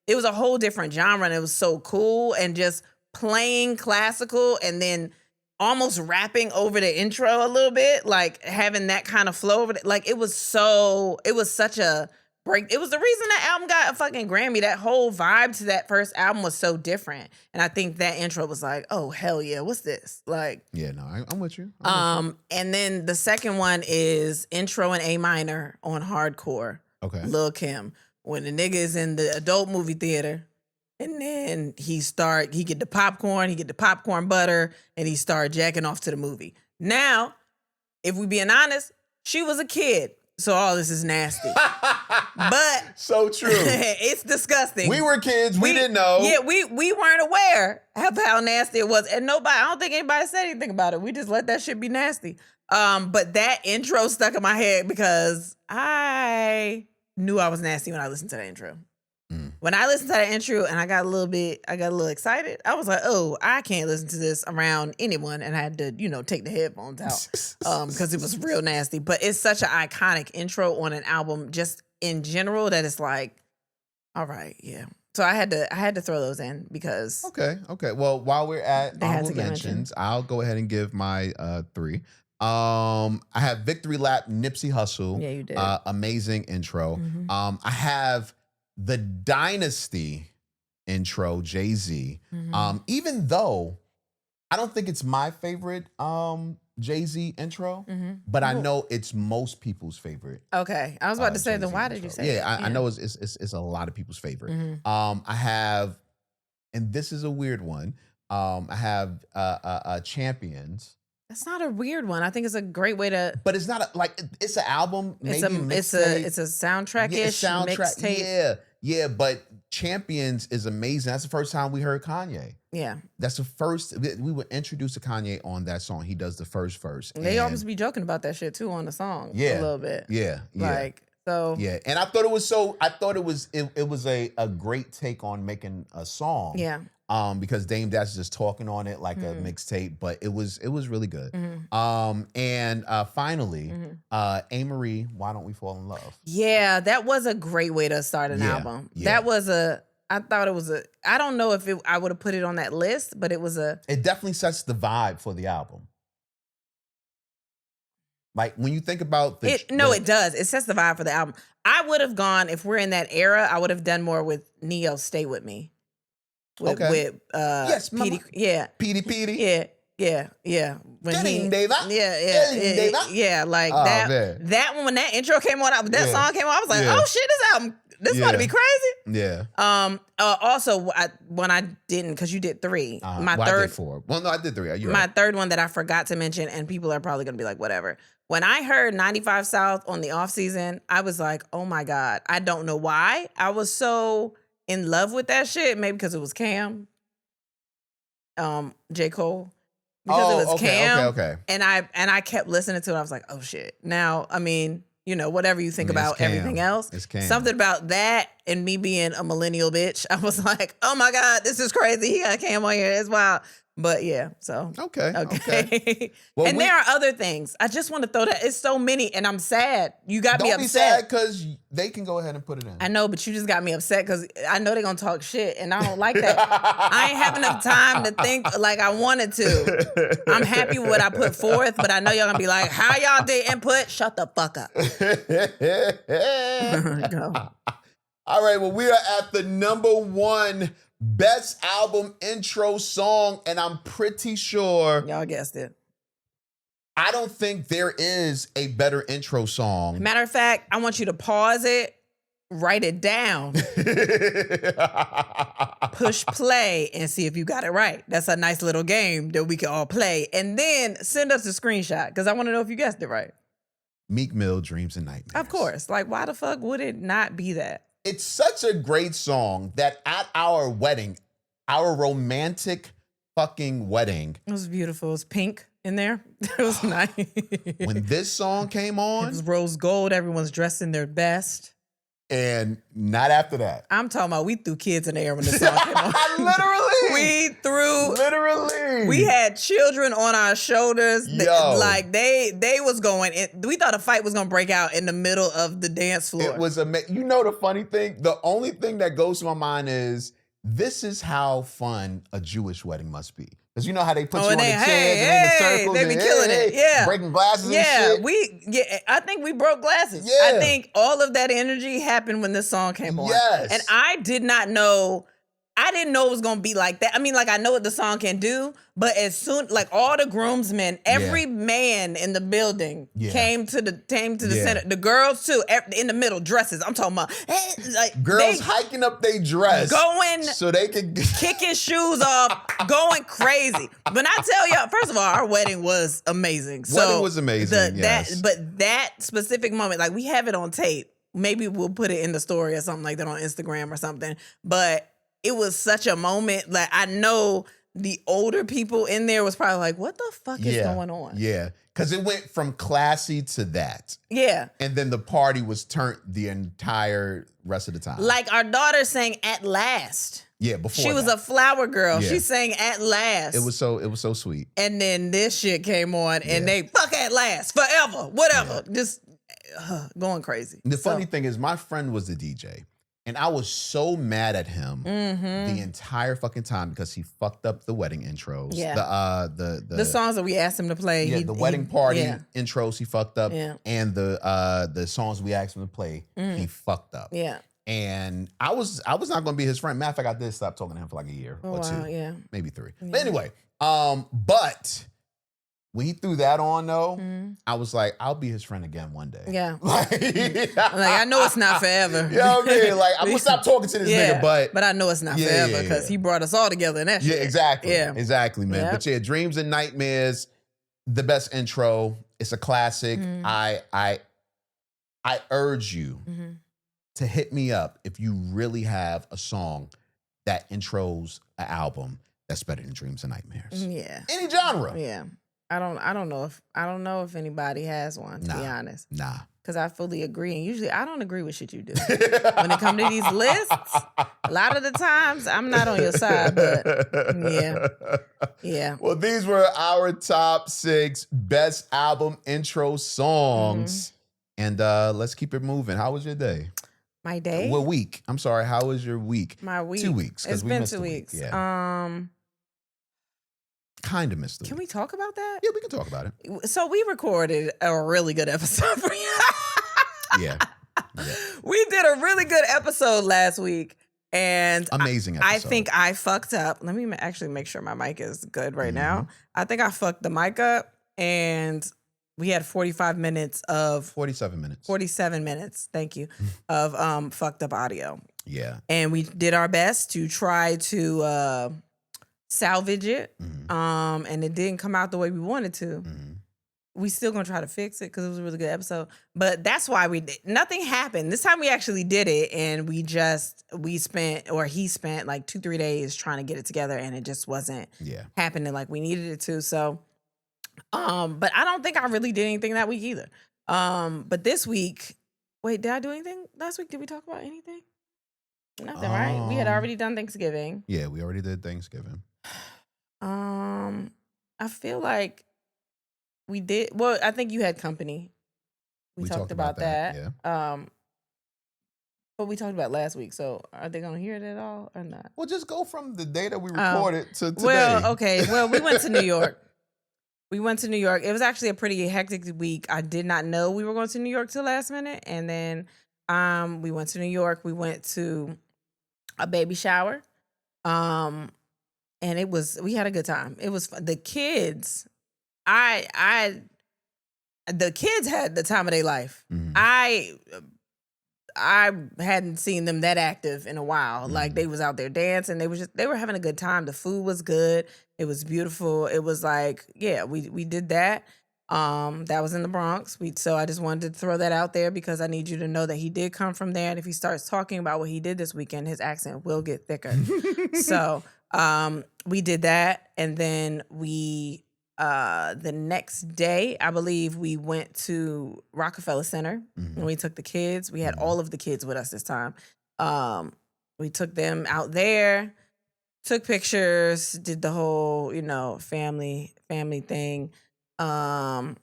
it was a whole different genre and it was so cool, and just playing classical and then almost rapping over the intro a little bit, like having that kind of flow over it. Like it was such a break. It was the reason that album got a fucking Grammy. That whole vibe to that first album was so different. And I think that intro was like, oh hell yeah, what's this? Like, yeah, no, I'm with you. And then the second one is intro in A minor on Hardcore. Okay. Lil Kim. When the nigga is in the adult movie theater, and then he get the popcorn butter, and he start jacking off to the movie. Now, if we being honest, she was a kid, so all this is nasty. But so true. It's disgusting. We were kids. We didn't know. Yeah, we weren't aware of how nasty it was, and I don't think anybody said anything about it. We just let that shit be nasty. But that intro stuck in my head because I knew I was nasty when I listened to that intro. When I listened to that intro and I got a little excited, I was like, oh, I can't listen to this around anyone. And I had to, take the headphones out because it was real nasty. But it's such an iconic intro on an album just in general that it's like, all right, yeah. So I had to throw those in because. Okay. Well, while we're at honorable mentions, I'll go ahead and give my 3. I have Victory Lap, Nipsey Hussle. Yeah, you did. Amazing intro. Mm-hmm. I have the Dynasty intro, Jay-Z. Mm-hmm. Even though I don't think it's my favorite Jay-Z intro, but I know it's most people's favorite. Okay. I was about to say, then why did you say that? I know it's a lot of people's favorite. I have, and this is a weird one, I have Champions. That's not a weird one. I think it's a great way to. But it's not it's an album. Maybe it's a soundtrack-ish mixtape. Yeah. But Champions is amazing. That's the first time we heard Kanye. Yeah. That's the first we were introduced to Kanye on that song. He does the first verse. They always be joking about that shit too on the song. Yeah, a little bit. Yeah. Like so. Yeah, and I thought it was it was a great take on making a song. Yeah. Because Dame Dash is just talking on it like a mixtape, but it was really good. And finally, A-Marie, Why Don't We Fall in Love? Yeah, that was a great way to start an album. Yeah. I thought it was I don't know if I would have put it on that list, but it was it definitely sets the vibe for the album. Like when you think about it does. It sets the vibe for the album. I would have gone, if we're in that era, I would have done more with Neo, Stay With Me. With yes, Petey, Petey. Yeah. When like that. Man. That one, when that intro came on, that song came on, I was like, oh shit, this album, this about to be crazy. Yeah. Also, when I didn't, because you did 3. My third, I did 4. Well, no, I did 3. My third one that I forgot to mention, and people are probably gonna be like, whatever. When I heard 95 South on the off season, I was like, oh my God, I don't know why I was so in love with that shit. Maybe because it was Cam, J. Cole, because it was Cam. Okay. And I kept listening to it. I was like, oh shit. Now, I mean, whatever you think about everything else, something about that and me being a millennial bitch, I was like, oh my God, this is crazy. He got Cam on here. It's wild. But yeah, so. Okay. Well, and there are other things. I just want to throw that. It's so many, and I'm sad. You got me upset. Don't be sad because they can go ahead and put it in. I know, but you just got me upset because I know they're going to talk shit, and I don't like that. I ain't have enough time to think like I wanted to. I'm happy with what I put forth, but I know y'all going to be like, how y'all did input? Shut the fuck up. All right, well, we are at the number 1 best album intro song, and I'm pretty sure y'all guessed it. I don't think there is a better intro song. Matter of fact, I want you to pause it, write it down, push play, and see if you got it right. That's a nice little game that we can all play, and then send us a screenshot because I want to know if you guessed it right. Meek Mill, Dreams and Nightmares. Of course. Like, why the fuck would it not be that? It's such a great song that at our wedding, our romantic fucking wedding. It was beautiful. It was pink in there. It was nice. When this song came on. It was rose gold. Everyone's dressed in their best. And not after that. I'm talking about we threw kids in the air when this song came on. Literally. We had children on our shoulders. Yo. Like they was going. We thought a fight was gonna break out in the middle of the dance floor. It was amazing. You know the funny thing? The only thing that goes to my mind is this is how fun a Jewish wedding must be. Because you know how they put you on the chairs and in the circles. They be killing it. Yeah. Breaking glasses and shit. I think we broke glasses. Yeah. I think all of that energy happened when this song came on. Yes. And I didn't know it was going to be like that. I mean, like, I know what the song can do, but as soon, like, all the groomsmen, every man in the building came to the center. The girls, too, in the middle, dresses. I'm talking about, like, girls hiking up their dress. Going, so they could kicking shoes off, going crazy. But I tell y'all, first of all, our wedding was amazing. Wedding was amazing, But that specific moment, like, we have it on tape. Maybe we'll put it in the story or something like that on Instagram or something. But it was such a moment. Like, I know the older people in there was probably like, what the fuck is going on? Yeah. Because it went from classy to that. Yeah. And then the party was turned the entire rest of the time. Like, our daughter sang At Last. Yeah, before she was a flower girl. Yeah. She sang At Last. It was so sweet. And then this shit came on and they fuck At Last forever, whatever. Just going crazy. The funny thing is, my friend was the DJ. And I was so mad at him the entire fucking time because he fucked up the wedding intros. Yeah. The songs that we asked him to play. Yeah, the wedding party intros he fucked up. Yeah. And the songs we asked him to play, he fucked up. Yeah. And I was not gonna be his friend. Matter of fact, I did stop talking to him for like a year or two. Yeah. Maybe 3. Yeah. But anyway, but when he threw that on though, I was like, I'll be his friend again one day. Yeah. like I know it's not forever. You know what I mean? Like, I'm gonna stop talking to this nigga, but I know it's not forever because he brought us all together in that shit. Yeah, exactly. Yeah. Exactly, man. Yep. But yeah, Dreams and Nightmares, the best intro. It's a classic. I urge you to hit me up if you really have a song that intros an album that's better than Dreams and Nightmares. Yeah. Any genre. Yeah. I don't know if anybody has one, to be honest. Nah. Because I fully agree. And usually I don't agree with shit you do. When it comes to these lists, a lot of the times I'm not on your side, but yeah. Yeah. Well, these were our top 6 best album intro songs. And let's keep it moving. How was your day? My day? Well, week. I'm sorry. How was your week? My week. 2 weeks. It's been 2 weeks. Yeah. Kind of missed it. Can we talk about that? Yeah, we can talk about it. So we recorded a really good episode for you. Yeah. We did a really good episode last week. And amazing episode. I think I fucked up. Let me actually make sure my mic is good right now. I think I fucked the mic up and we had 47 minutes. 47 minutes, thank you, of fucked up audio. Yeah. And we did our best to try to salvage it. And it didn't come out the way we wanted to. We still gonna try to fix it because it was a really good episode. But that's why nothing happened. This time we actually did it and he spent like 2-3 days trying to get it together and it just wasn't happening like we needed it to. So but I don't think I really did anything that week either. But this week, wait, did I do anything last week? Did we talk about anything? Nothing, right? We had already done Thanksgiving. Yeah, we already did Thanksgiving. I feel like we did. Well, I think you had company. We talked about that. Yeah. But we talked about last week. So are they going to hear it at all or not? Well, just go from the day that we recorded to today. Well, okay. Well, we went to New York. It was actually a pretty hectic week. I did not know we were going to New York till last minute. And then we went to New York. We went to a baby shower. And we had a good time. It was fun. The kids, the kids had the time of their life. I hadn't seen them that active in a while. Like they was out there dancing. They were having a good time. The food was good. It was beautiful. It was like, yeah, we did that. That was in the Bronx. So I just wanted to throw that out there because I need you to know that he did come from there. And if he starts talking about what he did this weekend, his accent will get thicker. So we did that. And then the next day, I believe we went to Rockefeller Center and we took the kids. We had all of the kids with us this time. We took them out there, took pictures, did the whole, family thing. And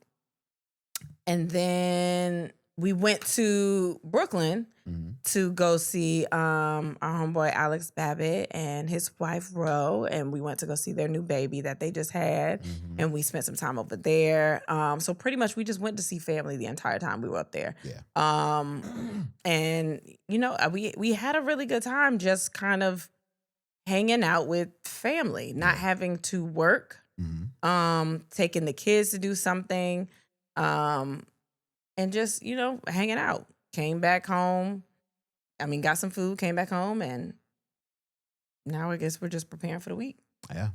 then we went to Brooklyn to go see our homeboy Alex Babbitt and his wife Ro, and we went to go see their new baby that they just had, and we spent some time over there. So pretty much we just went to see family the entire time we were up there. Yeah. And we had a really good time just kind of hanging out with family, not having to work. Taking the kids to do something, and just, hanging out. Came back home. Got some food, came back home, and now I guess we're just preparing for the week. Yeah.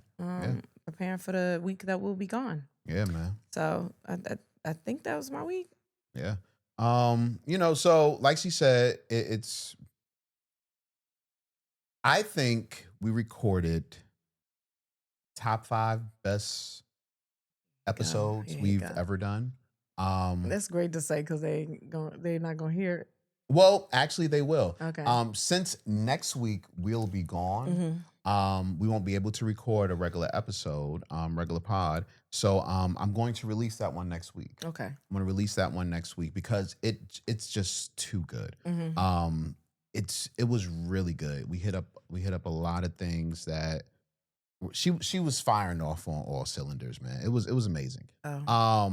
Preparing for the week that we'll be gone. Yeah, man. So I think that was my week. Yeah. So like she said, I think we recorded top 5 best episodes we've ever done. That's great to say because they're not gonna hear it. Well, actually, they will. Okay. Since next week we'll be gone, we won't be able to record a regular episode, regular pod. So I'm going to release that one next week. Okay. I'm going to release that one next week because it's just too good. It was really good. We hit up a lot of things that she was firing off on all cylinders, man. It was amazing. Oh.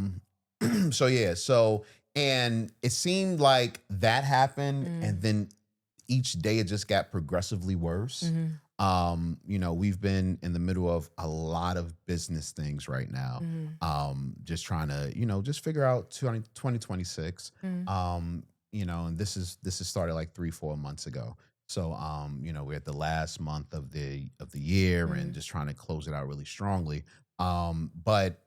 And it seemed like that happened, and then each day it just got progressively worse. We've been in the middle of a lot of business things right now. Just trying to, just figure out 2026. And this is started like 3-4 months ago. So we're at the last month of the year and just trying to close it out really strongly. But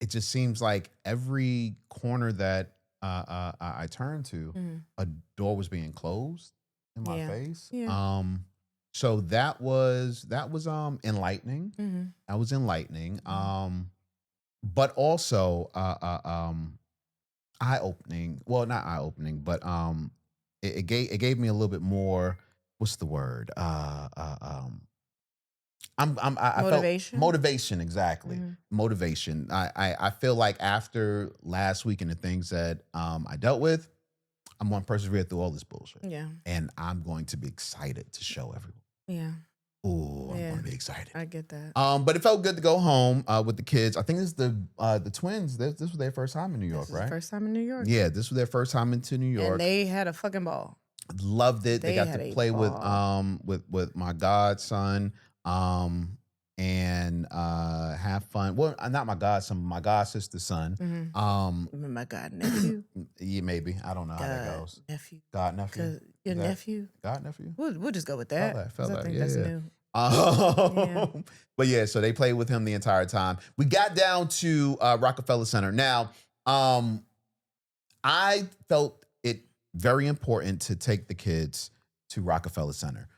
it just seems like every corner that I turned to, a door was being closed in my face. Yeah. So that was enlightening. That was enlightening. But also eye-opening. Well, not eye-opening, but it gave me a little bit more. What's the word? I Motivation? felt motivation, exactly. Motivation. I feel like after last week and the things that I dealt with, I'm going to persevere through all this bullshit. Yeah. And I'm going to be excited to show everyone. Yeah. Ooh, I'm going to be excited. I get that. But it felt good to go home with the kids. I think this is the twins. This was their first time in New York, right? First time in New York. Yeah, this was their first time into New York. And they had a fucking ball. Loved it. They got had to a play ball. with my godson, and have fun. Well, not my godson, my godsister's son. My god nephew. Yeah, maybe. I don't know how that goes. Nephew. God nephew. Your nephew. God nephew. We'll just go with that. Felt that. I think Yeah, that's yeah. new. But yeah, so they played with him the entire time. We got down to Rockefeller Center. Now, I felt it very important to take the kids to Rockefeller Center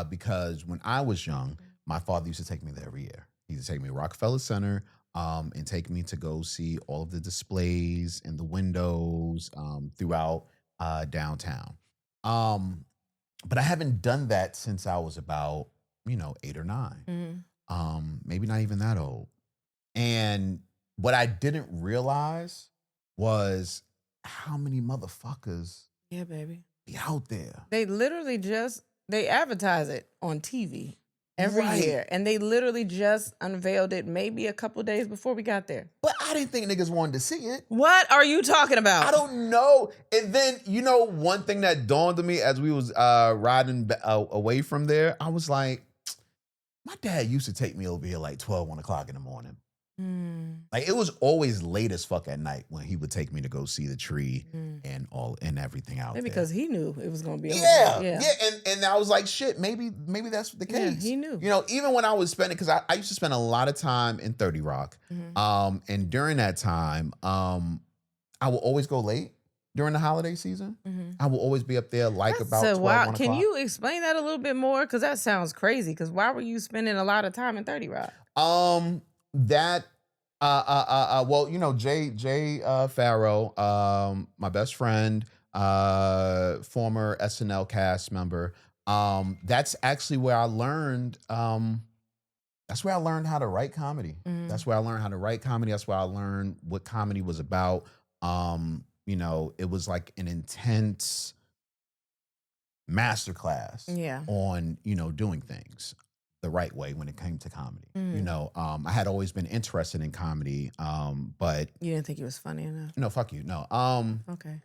because when I was young, my father used to take me there every year. He used to take me to Rockefeller Center and take me to go see all of the displays and the windows throughout downtown. But I haven't done that since I was about 8 or 9, maybe not even that old. And what I didn't realize was how many motherfuckers Yeah, baby. be out there. They literally they advertise it on TV every Right. year. And they literally just unveiled it maybe a couple days before we got there. But I didn't think niggas wanted to see it. What are you talking about? I don't know. And then, one thing that dawned on me as we was riding away from there, I was like, my dad used to take me over here like 12, 1 o'clock in the morning. Like it was always late as fuck at night when he would take me to go see the tree and everything out Maybe there. because he knew it was gonna be. Yeah. And I was like, shit, maybe that's the case. Yeah, he knew. You know, even when I was spending, because I used to spend a lot of time in 30 Rock, and during that time, I will always go late during the holiday season. I will always be up there about 12, 1 o'clock. Can you explain that a little bit more? Because that sounds crazy. Because why were you spending a lot of time in 30 Rock? Well, you know, Jay Farrow, my best friend, former SNL cast member. That's actually where I learned. That's where I learned how to write comedy. That's where I learned how to write comedy. That's where I learned what comedy was about. You know, it was like an intense masterclass on, you know, doing things the right way when it came to comedy. You know, I had always been interested in comedy, but you didn't think it was funny enough? No, fuck you. No. Okay.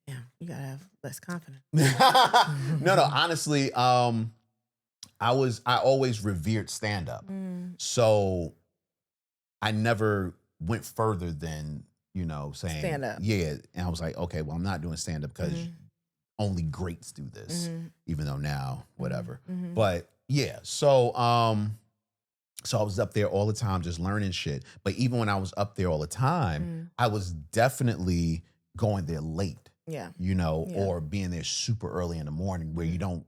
Yeah, you gotta have less confidence. No, honestly, I always revered stand-up. So I never went further than, you know, saying stand-up. Yeah. And I was like, okay, well, I'm not doing stand-up because only greats do this, even though now, whatever. But yeah, so so I was up there all the time just learning shit. But even when I was up there all the time, I was definitely going there late. Yeah. You know, or being there super early in the morning where you don't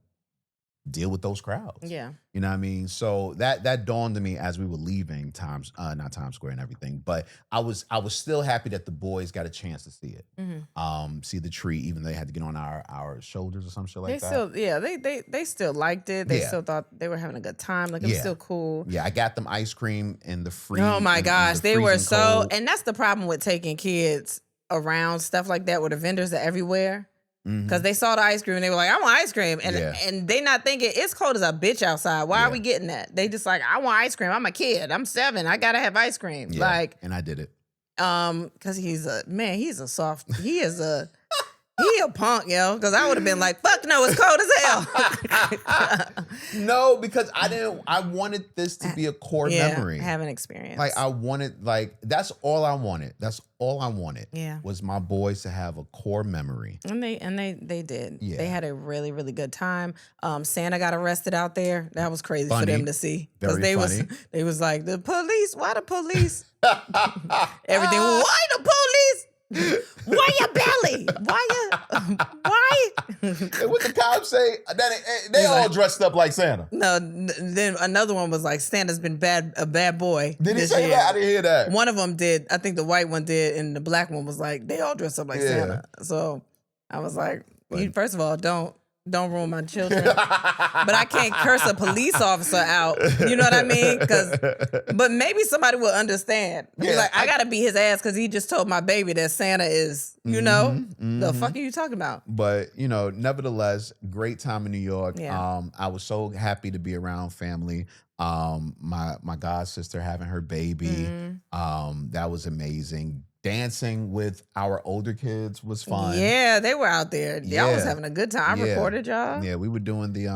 deal with those crowds. Yeah. You know what I mean? So that dawned on me as we were leaving not Times Square and everything, but I was still happy that the boys got a chance to see it. See the tree, even though they had to get on our shoulders or some shit like that. They still liked it. They still thought they were having a good time. Like it was still cool. Yeah, I got them ice cream in the free. Oh my gosh, they were so cold. And that's the problem with taking kids around stuff like that where the vendors are everywhere. Because they saw the ice cream and they were like, I want ice cream. And they not thinking, it's cold as a bitch outside. Why are we getting that? They just like, I want ice cream. I'm a kid. I'm 7. I gotta have ice cream. Yeah, like, and I did it. Because he is a punk, yo. Because I would have been like, fuck no, it's cold as hell. No, because I wanted this to be a core memory. Have an experience. Like I wanted, like, that's all I wanted. That's all I wanted. Yeah. Was my boys to have a core memory. And they did. Yeah. They had a really, really good time. Santa got arrested out there. That was crazy for them to see. Because they was like, the police, why the police? Everything, why the police? Why your belly? Why? And what the cops say? They all dressed up like Santa. No, then another one was like, Santa's been a bad boy. Did he say that? I didn't hear that. One of them did. I think the white one did, and the black one was like, they all dressed up like Santa. So I was like, first of all, don't ruin my children. But I can't curse a police officer out. You know what I mean? But maybe somebody will understand. Be like, I gotta beat his ass because he just told my baby that Santa is, you know? The fuck are you talking about? But, you know, nevertheless, great time in New York. Yeah. I was so happy to be around family. My god sister having her baby. That was amazing. Dancing with our older kids was fun. Yeah, they were out there. Y'all was having a good time. I recorded y'all. Yeah, we were doing the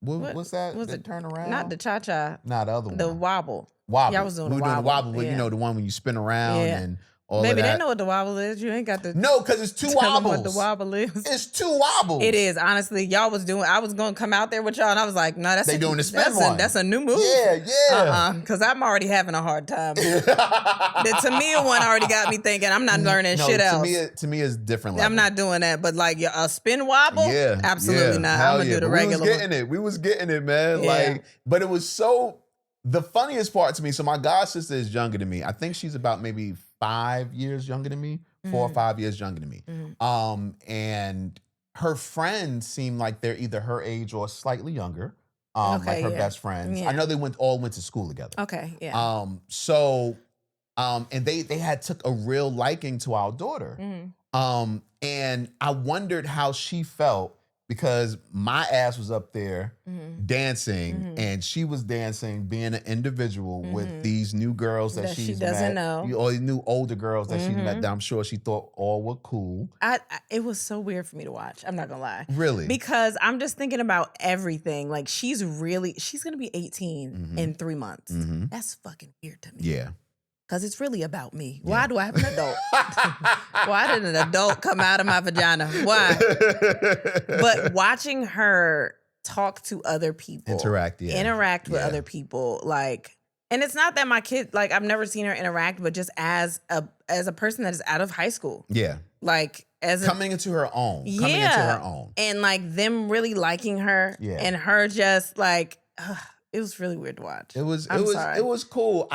what's that? Was it turn around? Not the cha-cha. Not the other one. The wobble. Wobble. Y'all was doing we were the doing the wobble, wobble. but you know, the one when you spin around and all Baby, of that. they know what the wobble is. You ain't got to. No, because it's 2 tell them wobbles. what the wobble is. It's 2 wobbles. It is, honestly. Y'all was doing, I was going to come out there with y'all, and I was like, no, that's doing the spin one. That's a new move. Yeah. Because I'm already having a hard time. The Tamia one already got me thinking, I'm not learning shit else. To me, it's different level. I'm not doing that. But like a spin wobble? Yeah. Absolutely not. I'm going to do the regular one. We was getting it, man. Yeah. Like, but it was so, the funniest part to me, so my god sister is younger than me. I think she's about maybe 5 years younger than me, 4 or 5 years younger than me. And her friends seem like they're either her age or slightly younger. Like her best friends. Yeah. I know they all went to school together. Okay, yeah. And they had took a real liking to our daughter. And I wondered how she felt because my ass was up there dancing and she was dancing, being an individual with these new girls that she doesn't met, know. or new older girls that she met that I'm sure she thought all were cool. It was so weird for me to watch. I'm not gonna lie. Really? Because I'm just thinking about everything. Like she's gonna be 18 in 3 months. That's fucking weird to me. Yeah. because it's really about me. Yeah. Why do I have an adult? Why did an adult come out of my vagina? Why? But watching her talk to other people, interact with other people, like, and it's not that my kid, like, I've never seen her interact, but just as a person that is out of high school, like, as coming into her own, and like them really liking her, and her just like, it was really weird to watch. It was cool.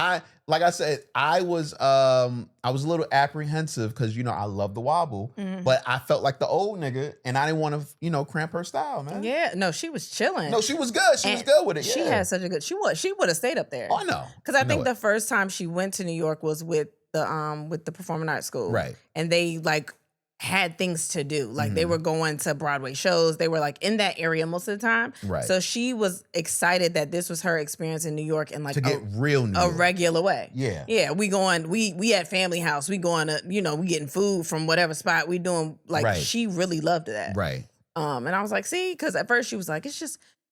Like I said, I was a little apprehensive because, you know, I love the wobble, but I felt like the old nigga and I didn't want to, you know, cramp her style, man. Yeah, no, she was chilling. No, she was good. She was good with it. She had such a good, she would have stayed up there. Oh, I know. Because I think the first time she went to New York was with the Performing Arts School. Right. And they like had things to do. Like they were going to Broadway shows. They were like in that area most of the time. Right. So she was excited that this was her experience in New York and like to get real New York. Regular way. Yeah. Yeah. We at Family House. We going to, you know, we getting food from whatever spot we doing. Like she really loved that. Right. And I was like, see, because at first she was like, it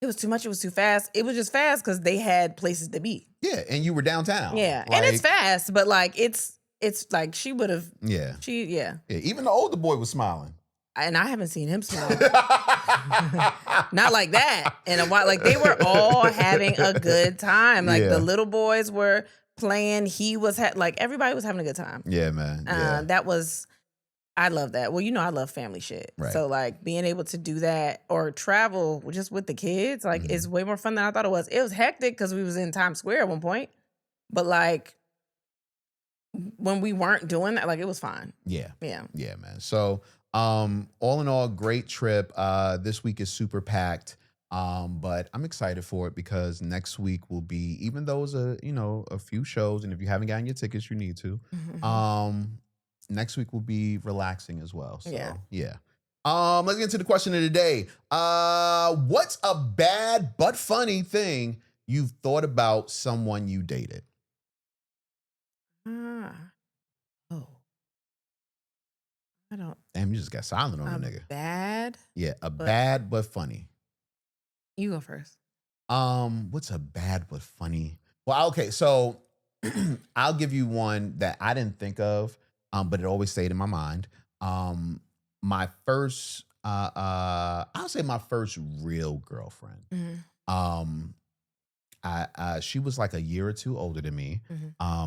was too much. It was too fast. It was just fast because they had places to be. Yeah. And you were downtown. Yeah. Like, and it's fast, but like it's like she would have. Yeah. Even the older boy was smiling. And I haven't seen him smile. Not like that in a while. Like they were all having a good time. Like the little boys were playing. He was like everybody was having a good time. Yeah, man. I love that. Well, you know, I love family shit. Right. So like being able to do that or travel just with the kids, like is way more fun than I thought it was. It was hectic because we was in Times Square at one point, but like when we weren't doing that, like it was fine. Yeah, man. So all in all, great trip. This week is super packed. But I'm excited for it because next week will be, even though it's a few shows, and if you haven't gotten your tickets, you need to. Next week will be relaxing as well. So yeah. Let's get into the question of the day. What's a bad but funny thing you've thought about someone you dated? I don't. Damn, you just got silent on the nigga. Bad? Yeah, bad but funny. You go first. What's a bad but funny? Well, okay, so I'll give you one that I didn't think of, but it always stayed in my mind. My first, I'll say my first real girlfriend. She was like a year or two older than me.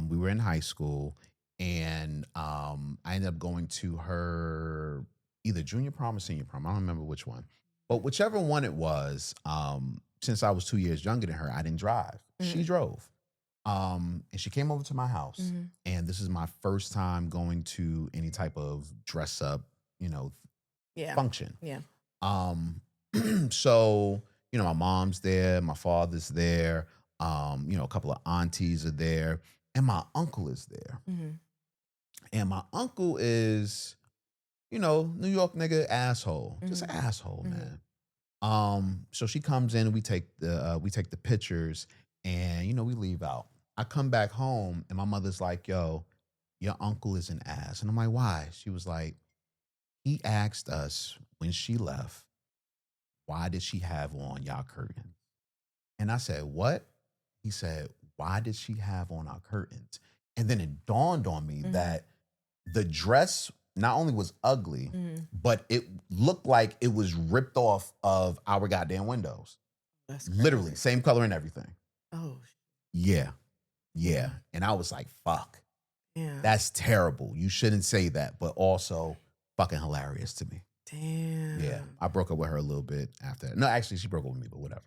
We were in high school, and I ended up going to her either junior prom or senior prom. I don't remember which one, but whichever one it was. Since I was 2 years younger than her, I didn't drive. She drove. And she came over to my house, and this is my first time going to any type of dress up, function. Yeah. So, my mom's there, my father's there, a couple of aunties are there, and my uncle is there. And my uncle is, New York nigga asshole. Just an asshole, man. So she comes in and we take the pictures, and we leave out. I come back home and my mother's like, yo, your uncle is an ass. And I'm like, why? She was like, he asked us when she left, why did she have on y'all curtains? And I said, what? He said, why did she have on our curtains? And then it dawned on me that the dress not only was ugly, but it looked like it was ripped off of our goddamn windows. That's crazy. Literally, same color and everything. Oh. Yeah. And I was like, fuck. Yeah. That's terrible. You shouldn't say that, but also fucking hilarious to me. Damn. Yeah. I broke up with her a little bit after that. No, actually, she broke up with me, but whatever.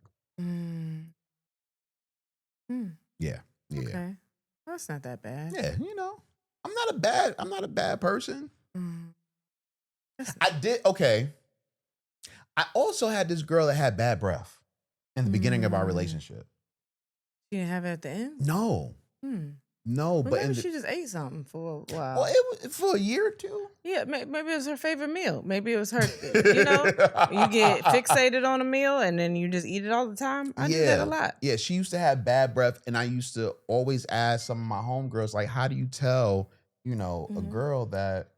Yeah. Okay. That's not that bad. Yeah, I'm not a bad person. Okay. I also had this girl that had bad breath in the beginning of our relationship. You didn't have it at the end? No. No, well, but maybe she just ate something for a while. Well, it was for a year or two. Yeah, maybe it was her favorite meal. Maybe it was her, you get fixated on a meal and then you just eat it all the time. I do that a lot. Yeah, she used to have bad breath, and I used to always ask some of my homegirls, like, how do you tell, a girl that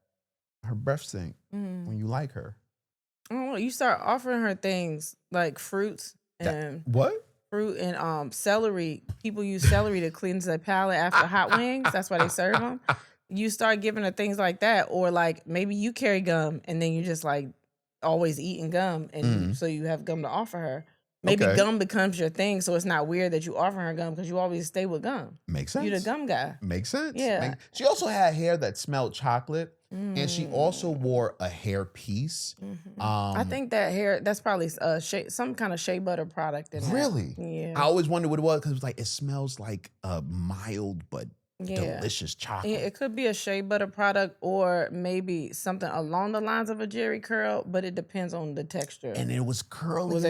her breath stink when you like her? Oh, you start offering her things like fruits and what? fruit and celery. People use celery to cleanse their palate after hot wings. That's why they serve them. You start giving her things like that, or like maybe you carry gum and then you just like always eating gum, and so you have gum to offer her. Maybe gum becomes your thing, so it's not weird that you offer her gum because you always stay with gum. Makes sense. You're the gum guy. Makes sense. Yeah. She also had hair that smelled chocolate, and she also wore a hair piece. I think that hair, that's probably some kind of shea butter product in there. Really? Yeah. I always wondered what it was because it was like, it smells like a mild but delicious chocolate. It could be a shea butter product or maybe something along the lines of a Jerry curl, but it depends on the texture. And it was curly Was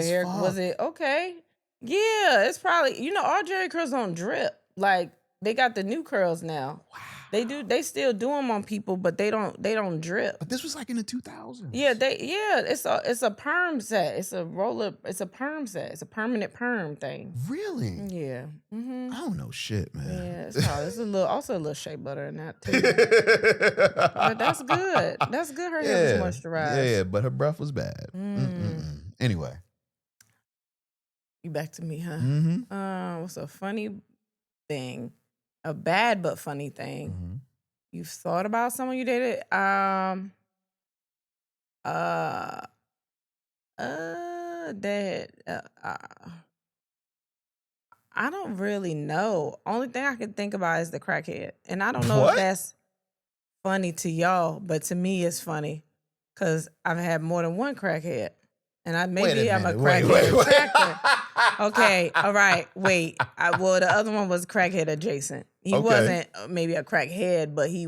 it okay? Yeah, it's probably, all Jerry curls don't drip. Like, they got the new curls now. Wow. They still do them on people, but they don't drip. But this was like in the 2000s. Yeah, it's a perm set. It's a perm set. It's a permanent perm thing. Really? Yeah. Mm-hmm. I don't know shit, man. Yeah, it's also a little shea butter in that too. But that's good. That's good. Her hair was moisturized. Yeah, but her breath was bad. Anyway. You back to me, huh? Mm-hmm. What's a funny thing? A bad but funny thing. You've thought about someone you dated? I don't really know. Only thing I can think about is the crackhead. And I don't know if that's funny to y'all, but to me it's funny because I've had more than one crackhead. And I'm a crackhead attractor. Okay, all right, wait. Well, the other one was crackhead adjacent. He wasn't maybe a crackhead, but he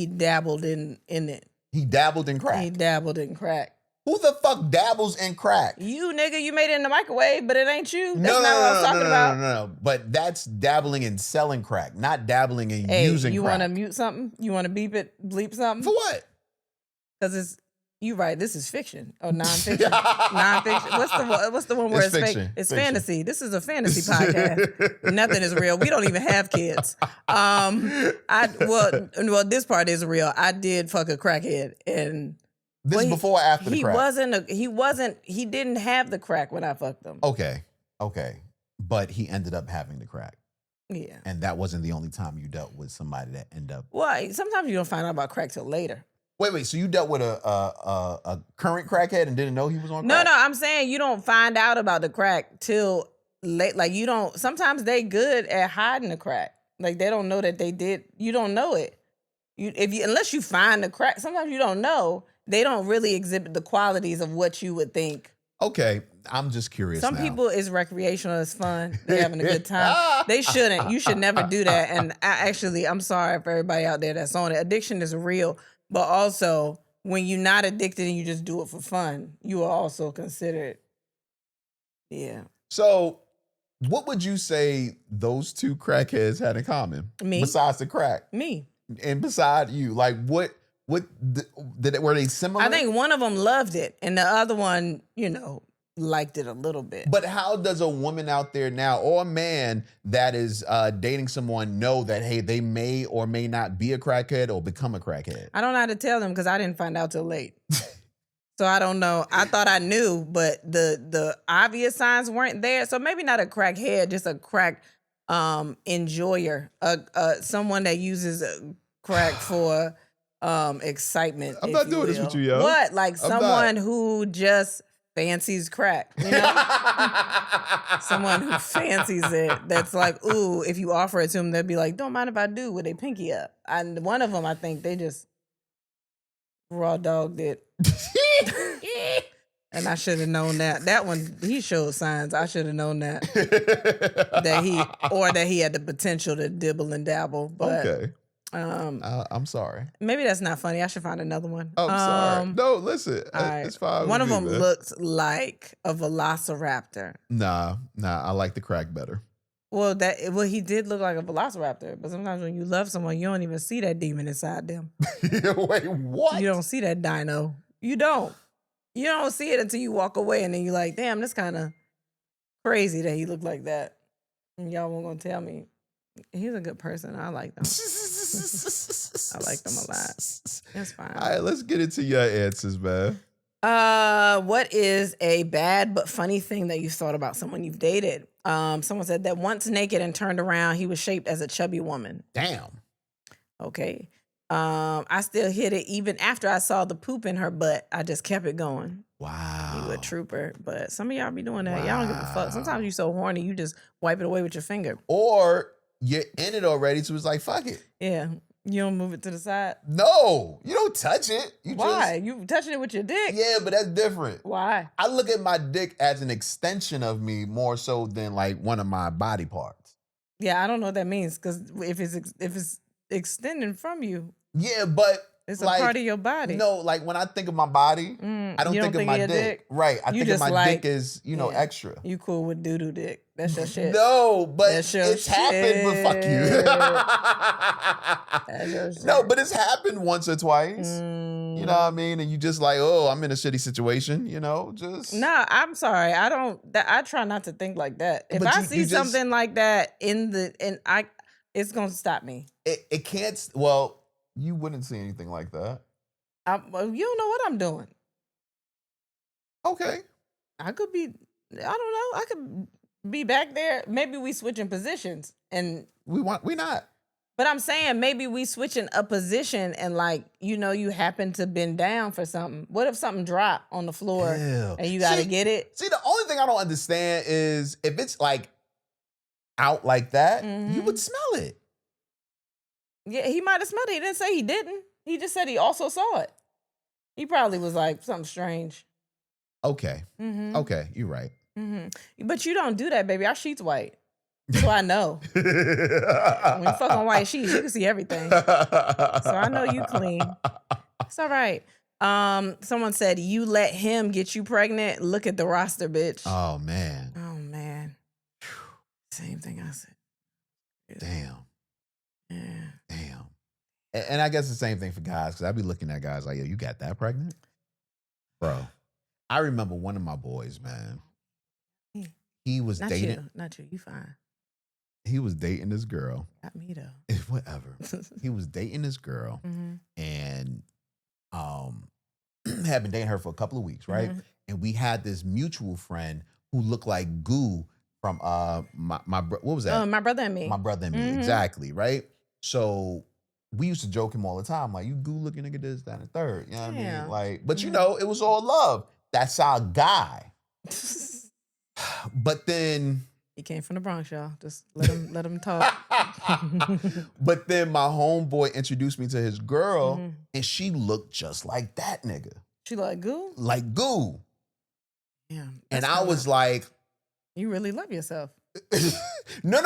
dabbled in it. He dabbled in crack. He dabbled in crack. Who the fuck dabbles in crack? You, nigga, you made it in the microwave, but it ain't you. That's not what I was talking about. No. But that's dabbling in selling crack, not dabbling in using crack. You want to mute something? You want to bleep something? For what? Because you right. This is fiction or nonfiction. Nonfiction. What's the one where it's fiction. Fake? It's fiction. Fantasy. This is a fantasy podcast. Nothing is real. We don't even have kids. Well, this part is real. I did fuck a crackhead, and this is before or after the crack? He didn't have the crack when I fucked him. Okay. But he ended up having the crack. Yeah. And that wasn't the only time you dealt with somebody that ended up. Well, sometimes you don't find out about crack till later. Wait. So you dealt with a current crackhead and didn't know he was on crack? No. I'm saying you don't find out about the crack till late. Like you don't. Sometimes they good at hiding the crack. Like they don't know that they did. You don't know it. Unless you find the crack. Sometimes you don't know. They don't really exhibit the qualities of what you would think. Okay, I'm just curious. Some people is recreational, it's fun. They're having a good time. They shouldn't. You should never do that. And I'm sorry for everybody out there that's on it. Addiction is real, but also when you're not addicted and you just do it for fun, you are also considered. Yeah. So, what would you say those two crackheads had in common? Me. Besides the crack. Me. And beside you, like what were they similar? I think one of them loved it, and the other one, liked it a little bit. But how does a woman out there now, or a man that is dating someone, know that, hey, they may or may not be a crackhead or become a crackhead? I don't know how to tell them because I didn't find out till late. So I don't know. I thought I knew, but the obvious signs weren't there. So maybe not a crackhead, just a crack enjoyer, someone that uses crack for excitement. I'm not doing this with you, yo. What? Like someone who just fancies crack, someone who fancies it. That's like, ooh, if you offer it to them, they'll be like, don't mind if I do, with a pinky up. And one of them, I think they just raw dogged it. And I should have known that. That one, he showed signs. I should have known that. that he had the potential to dibble and dabble. But, okay. I'm sorry. Maybe that's not funny. I should find another one. I'm sorry. No, listen. It's fine. One of them man. looked like a velociraptor. Nah. I like the crack better. Well, he did look like a velociraptor, but sometimes when you love someone, you don't even see that demon inside them. Wait, what? You don't see that dino. You don't. You don't see it until you walk away, and then you're like, damn, that's kind of crazy that he looked like that. And y'all weren't gonna tell me. He's a good person. I like them. I like them a lot. That's fine. All right, let's get into your answers, man. What is a bad but funny thing that you thought about someone you've dated? Someone said that once naked and turned around, he was shaped as a chubby woman. Damn. Okay. I still hit it even after I saw the poop in her butt. I just kept it going. Wow. You a trooper. But some of y'all be doing that. Y'all don't give a fuck. Sometimes you so horny, you just wipe it away with your finger. Or you're in it already, so it's like, fuck it. Yeah. You don't move it to the side? No, you don't touch it. Why? You touching it with your dick? Yeah, but that's different. Why? I look at my dick as an extension of me more so than like one of my body parts. Yeah, I don't know what that means because if it's extending from you, yeah, but it's like, a part of your body. No, like when I think of my body, I don't think of my dick. Right. I think of my dick as, extra. You cool with doo-doo dick. That's your shit. No, but That's your it's shit. happened, but fuck you. That's your shit. No, but it's happened once or twice. You know what I mean? And you just like, oh, I'm in a shitty situation, just. Nah, I'm sorry. I try not to think like that. If I see something like that it's gonna stop me. It can't, well, you wouldn't see anything like that. You don't know what I'm doing. Okay. I could be, I don't know. I could be back there. Maybe we switching positions and we not. But I'm saying maybe we switching a position and like, you happen to bend down for something. What if something dropped on the floor and you got to get it? See, the only thing I don't understand is if it's like out like that, you would smell it. Yeah, he might have smelled it. He didn't say he didn't. He just said he also saw it. He probably was like, something strange. Okay. Okay, you're right. But you don't do that, baby. Our sheet's white. So I know. When you fuck on white sheets, you can see everything. So I know you clean. It's all right. Someone said, you let him get you pregnant? Look at the roster, bitch. Oh, man. Oh, man. Same thing I said. Damn. Yeah. Damn. And I guess the same thing for guys, because I'd be looking at guys like, yo, you got that pregnant? Bro, I remember one of my boys, man. He was dating. Not you. You fine. He was dating this girl. Not me, though. Whatever. He was dating this girl and had been dating her for a couple of weeks, right? And we had this mutual friend who looked like Goo from my what was that? My Brother and Me. My Brother and Me, exactly, right? So we used to joke him all the time, like, you Goo looking nigga this, that, and the third. You know what I mean? Like, but it was all love. That's our guy. But then he came from the Bronx, y'all. Just let him talk. But then my homeboy introduced me to his girl, and she looked just like that nigga. She like Goo? Like Goo. Yeah. And I was like, you really love yourself. No.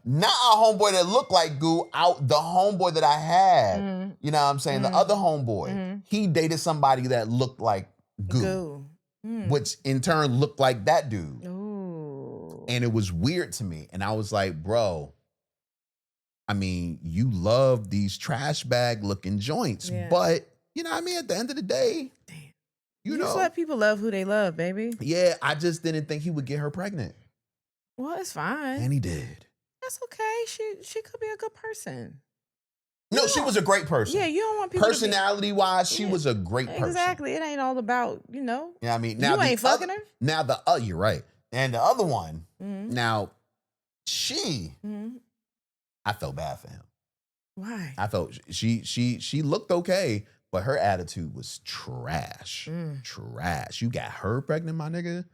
Not a homeboy that looked like Goo. The homeboy that I had, you know what I'm saying? The other homeboy, he dated somebody that looked like Goo. Which in turn looked like that dude. Ooh. And it was weird to me. And I was like, bro, I mean, you love these trash bag looking joints, but you know what I mean? At the end of the day, you know. Just let people love who they love, baby. Yeah, I just didn't think he would get her pregnant. Well, it's fine. And he did. That's okay. She could be a good person. No, she was a great person. Yeah, you don't want people personality-wise, she was a great person. Exactly. It ain't all about, Yeah, I mean, now you ain't fucking her. Now you're right. And the other one, now I felt bad for him. Why? I felt she looked okay, but her attitude was trash. Trash. You got her pregnant, my nigga?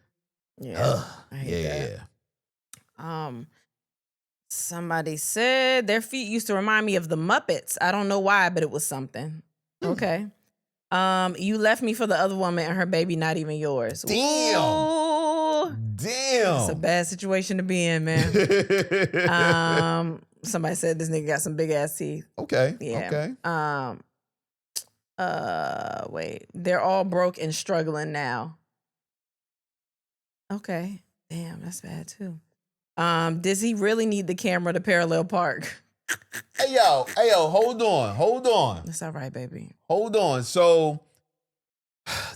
Yeah. Ugh. I hate that. Somebody said their feet used to remind me of the Muppets. I don't know why, but it was something. Okay. You left me for the other woman and her baby not even yours. Damn. Ooh. Damn. It's a bad situation to be in, man. Somebody said this nigga got some big ass teeth. Okay. Yeah. Okay. Wait. They're all broke and struggling now. Okay. Damn, that's bad too. Does he really need the camera to parallel park? Hey yo, hold on. That's all right, baby. Hold on. So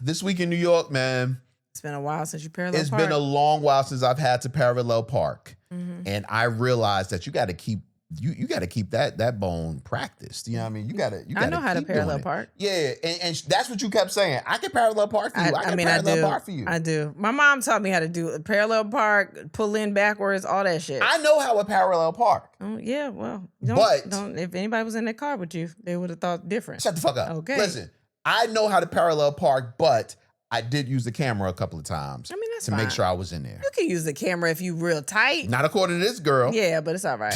this week in New York, man. It's been a while since you parallel parked. park. It's been a long while since I've had to parallel park. And I realized that you got to keep you got to keep that bone practiced. You know what I mean? You got to. I know how to parallel park. Yeah, and that's what you kept saying. I can parallel park for you. I can parallel park for you. I do. My mom taught me how to do a parallel park, pull in backwards, all that shit. I know how a parallel park. Oh yeah, well, don't. If anybody was in that car with you, they would have thought different. Shut the fuck up. Okay. Listen, I know how to parallel park, but I did use the camera a couple of times. I mean, that's to fine. Make sure I was in there. You can use the camera if you real tight. Not according to this girl. Yeah, but it's all right.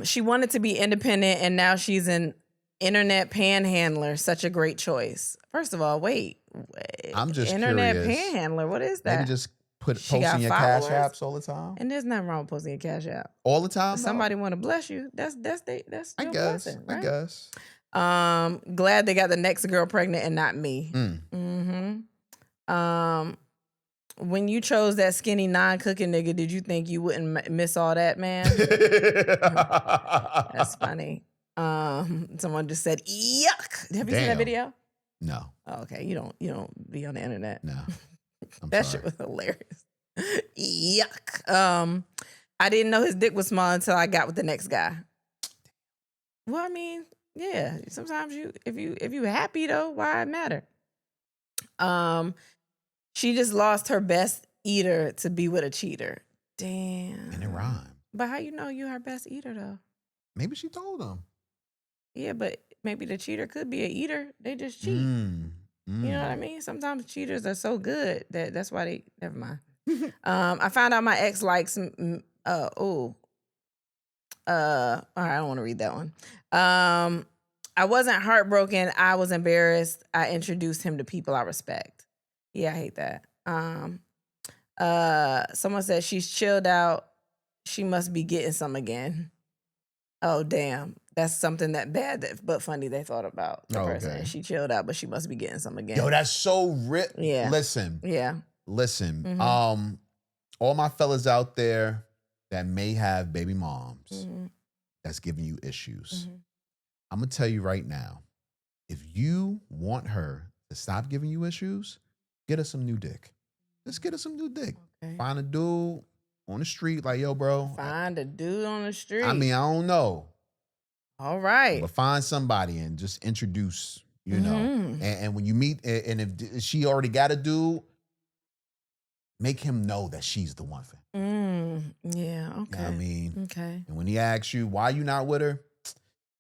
She wanted to be independent, and now she's an internet panhandler. Such a great choice. First of all, wait. I'm just internet curious. Panhandler. What is that? Maybe just posting your cash apps all the time. And there's nothing wrong with posting your cash app all the time. If somebody want to bless you. That's I guess. blessing, right? I guess. Glad they got the next girl pregnant and not me. When you chose that skinny non-cooking nigga, did you think you wouldn't miss all that, man? That's funny. Someone just said, yuck. Have you seen that video? No. Oh, okay. You don't be on the internet. No. That shit was hilarious. Yuck. I didn't know his dick was small until I got with the next guy. Well, I mean, yeah. Sometimes if you happy though, why it matter? She just lost her best eater to be with a cheater. Damn. And it rhymed. But how you know you her best eater though? Maybe she told him. Yeah, but maybe the cheater could be a eater. They just cheat. You know what I mean? Sometimes cheaters are so good that's why they. Never mind. I found out my ex likes. All right, I don't want to read that one. I wasn't heartbroken. I was embarrassed. I introduced him to people I respect. Yeah, I hate that. Someone said she's chilled out. She must be getting some again. Oh, damn. That's something but funny they thought about the person. Okay. She chilled out, but she must be getting some again. Yo, that's so rich. Yeah. Listen. Yeah. Listen. Mm-hmm. All my fellas out there that may have baby moms that's giving you issues. I'm going to tell you right now, if you want her to stop giving you issues, get her some new dick. Just get her some new dick. Okay. Find a dude on the street like, yo, bro. Find a dude on the street. I mean, I don't know. All right. But find somebody and just introduce, you know. And when you meet, and if she already got a dude, make him know that she's the one for him. Yeah, okay. You know what I mean? Okay. And when he asks you, why you not with her?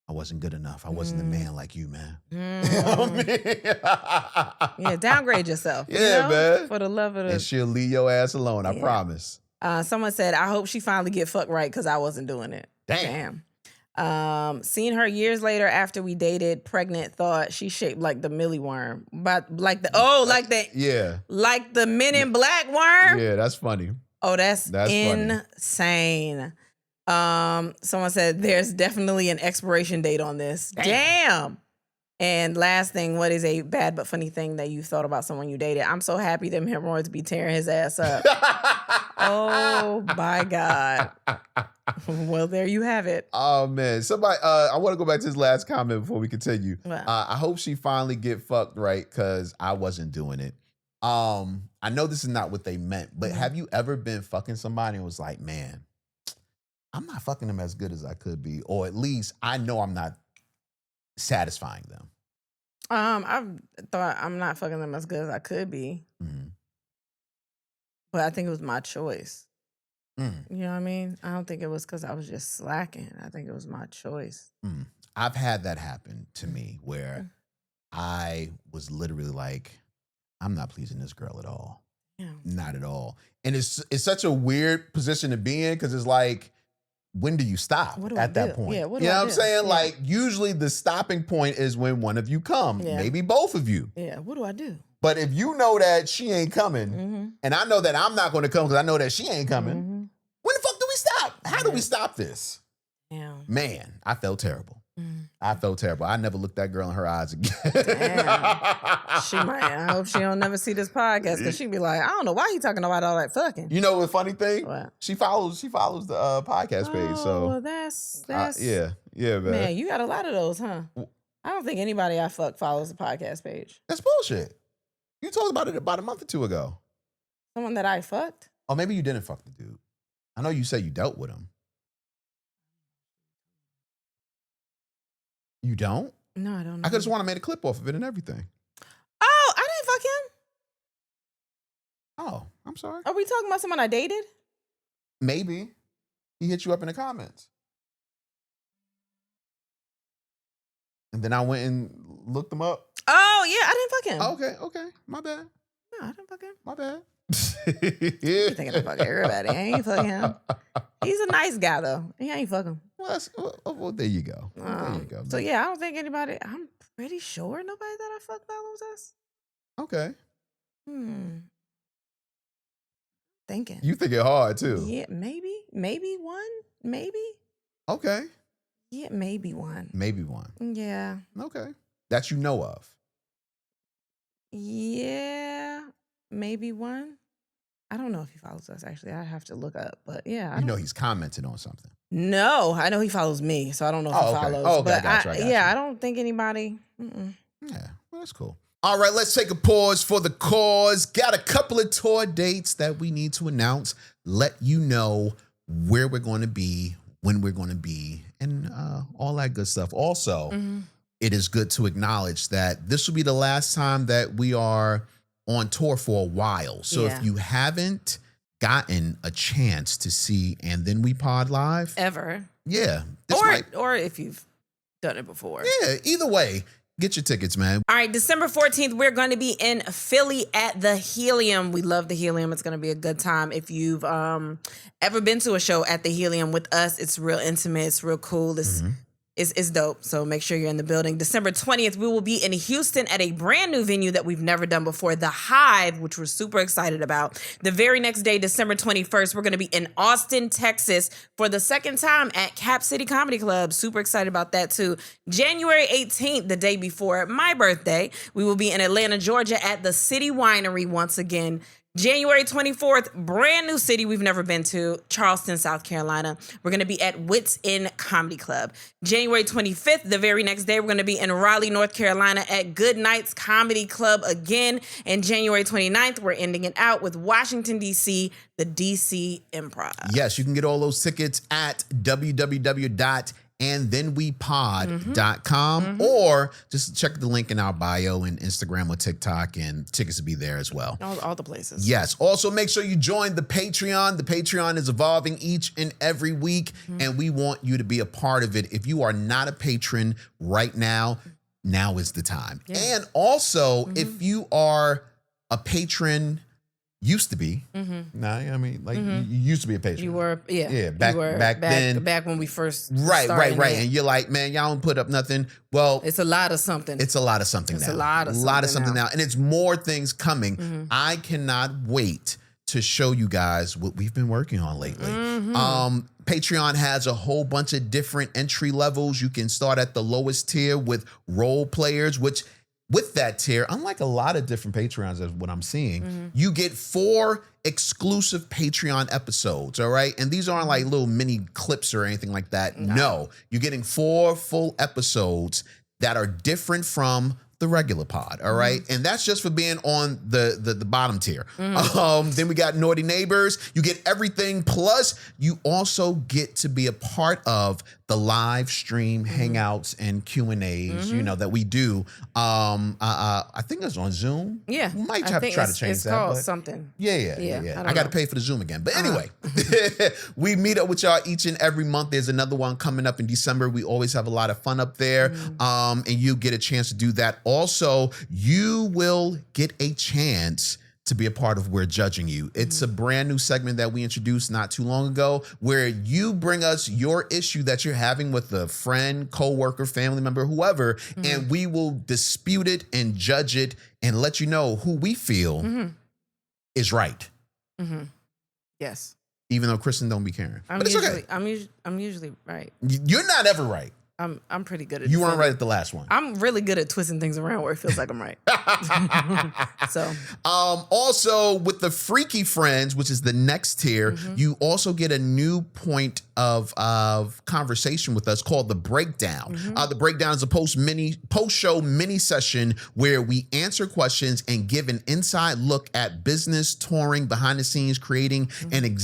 I wasn't good enough. I wasn't a man like you, man. You know what I mean? Yeah, downgrade yourself. Yeah, man. For the love of the... And she'll leave your ass alone, I promise. Someone said, I hope she finally get fucked right because I wasn't doing it. Damn. Seen her years later after we dated, pregnant, thought she shaped like the Millie worm. But like the Men in Black worm? Yeah, that's funny. Oh, that's Funny. insane. Someone said there's definitely an expiration date on this. Damn. And last thing, what is a bad but funny thing that you thought about someone you dated? I'm so happy them hemorrhoids be tearing his ass up. Oh my God. Well, there you have it. Oh man. Somebody I want to go back to this last comment before we continue. Wow. I hope she finally get fucked right because I wasn't doing it. I know this is not what they meant, but have you ever been fucking somebody and was like, man, I'm not fucking them as good as I could be, or at least I know I'm not satisfying them? I've thought I'm not fucking them as good as I could be, but I think it was my choice. You know what I mean? I don't think it was because I was just slacking. I think it was my choice. I've had that happen to me where I was literally like, I'm not pleasing this girl at all. Yeah. Not at all. And it's such a weird position to be in because it's like, when do you stop at that point? Yeah, you know what I'm saying? Yeah. Like, usually the stopping point is when one of you come, maybe both of you. Yeah, what do I do? But if you know that she ain't coming, and I know that I'm not going to come because I know that she ain't coming, when the fuck do we stop? How do we stop this? Yeah. Man, I felt terrible. I felt terrible. I never looked that girl in her eyes again. Damn. She might. I hope she don't never see this podcast because she'd be like, I don't know why he talking about all that fucking. You know the funny thing? What? She follows the podcast page. So well, that's yeah, man. Man, you got a lot of those, huh? I don't think anybody I fuck follows the podcast page. That's bullshit. You talked about it about a month or two ago. Someone that I fucked? Oh, maybe you didn't fuck the dude. I know you said you dealt with him. You don't? No, I don't know. I just want to make a clip off of it and everything. Oh, I didn't fuck him. Oh, I'm sorry. Are we talking about someone I dated? Maybe. He hit you up in the comments. And then I went and looked him up. Oh, yeah, I didn't fuck him. Okay. My bad. No, I didn't fuck him. My bad. You thinking I fuck everybody. I ain't fuck him. He's a nice guy, though. He ain't fuck him. Well, there you go. There you go. So, yeah, I don't think anybody, I'm pretty sure nobody that I fucked follows us. Okay. Thinking. You think it hard, too. Yeah, maybe one. Maybe. Okay. Yeah, maybe one. Maybe one. Yeah. Okay. That you know of. Yeah, maybe one. I don't know if he follows us, actually. I have to look up. But yeah. You know he's commented on something. No, I know he follows me, so I don't know if he follows. Oh, okay. But I got you. I don't think anybody. Yeah, well, that's cool. All right, let's take a pause for the cause. Got a couple of tour dates that we need to announce. Let you know where we're going to be, when we're going to be, and all that good stuff. Also, it is good to acknowledge that this will be the last time that we are on tour for a while. So if you haven't gotten a chance to see And Then We Pod live Ever. Yeah. Or if you've done it before. Yeah, either way, get your tickets, man. All right, December 14th, we're going to be in Philly at the Helium. We love the Helium. It's going to be a good time. If you've ever been to a show at the Helium with us, it's real intimate. It's real cool. It's dope. So make sure you're in the building. December 20th, we will be in Houston at a brand new venue that we've never done before, The Hive, which we're super excited about. The very next day, December 21st, we're going to be in Austin, Texas for the second time at Cap City Comedy Club. Super excited about that too. January 18th, the day before my birthday, we will be in Atlanta, Georgia at the City Winery once again. January 24th, brand new city we've never been to, Charleston, South Carolina. We're going to be at Wits End Comedy Club. January 25th, the very next day, we're going to be in Raleigh, North Carolina at Good Nights Comedy Club again. And January 29th, we're ending it out with Washington, D.C., the D.C. Improv. Yes, you can get all those tickets at www.andthenwepod.com or just check the link in our bio and Instagram or TikTok, and tickets will be there as well. All the places. Yes. Also, make sure you join the Patreon. The Patreon is evolving each and every week, and we want you to be a part of it. If you are not a patron right now, now is the time. Yeah. And also, if you are a patron, used to be. Nah, I mean, like you used to be a patron. You were, yeah. Back then. Back when we first right. started. And you're like, man, y'all don't put up nothing. Well, it's a lot of something. It's a lot of something now. It's a lot of something now. And it's more things coming. I cannot wait to show you guys what we've been working on lately. Patreon has a whole bunch of different entry levels. You can start at the lowest tier with role players, which with that tier, unlike a lot of different Patreons of what I'm seeing, you get 4 exclusive Patreon episodes, all right? And these aren't like little mini clips or anything like that. No, you're getting 4 full episodes that are different from the regular pod, all right? And that's just for being on the bottom tier. Then we got Naughty Neighbors. You get everything, plus you also get to be a part of the live stream hangouts and Q&As, you know, that we do. I think it's on Zoom. Yeah. We might have to try to change it's that. It's called but something. Yeah. I got to pay for the Zoom again. But anyway, we meet up with y'all each and every month. There's another one coming up in December. We always have a lot of fun up there. And you get a chance to do that. Also, you will get a chance to be a part of We're Judging You. It's a brand new segment that we introduced not too long ago where you bring us your issue that you're having with a friend, coworker, family member, whoever, and we will dispute it and judge it and let you know who we feel is right. Yes. Even though Kristen don't be caring. But it's okay. I'm usually right. You're not ever right. I'm pretty good at You weren't right at the last one. I'm really good at twisting things around where it feels like I'm right. So also with the Freaky Friends, which is the next tier, you also get a new point of conversation with us called The Breakdown. The Breakdown is a post-show mini session where we answer questions and give an inside look at business, touring, behind the scenes, creating and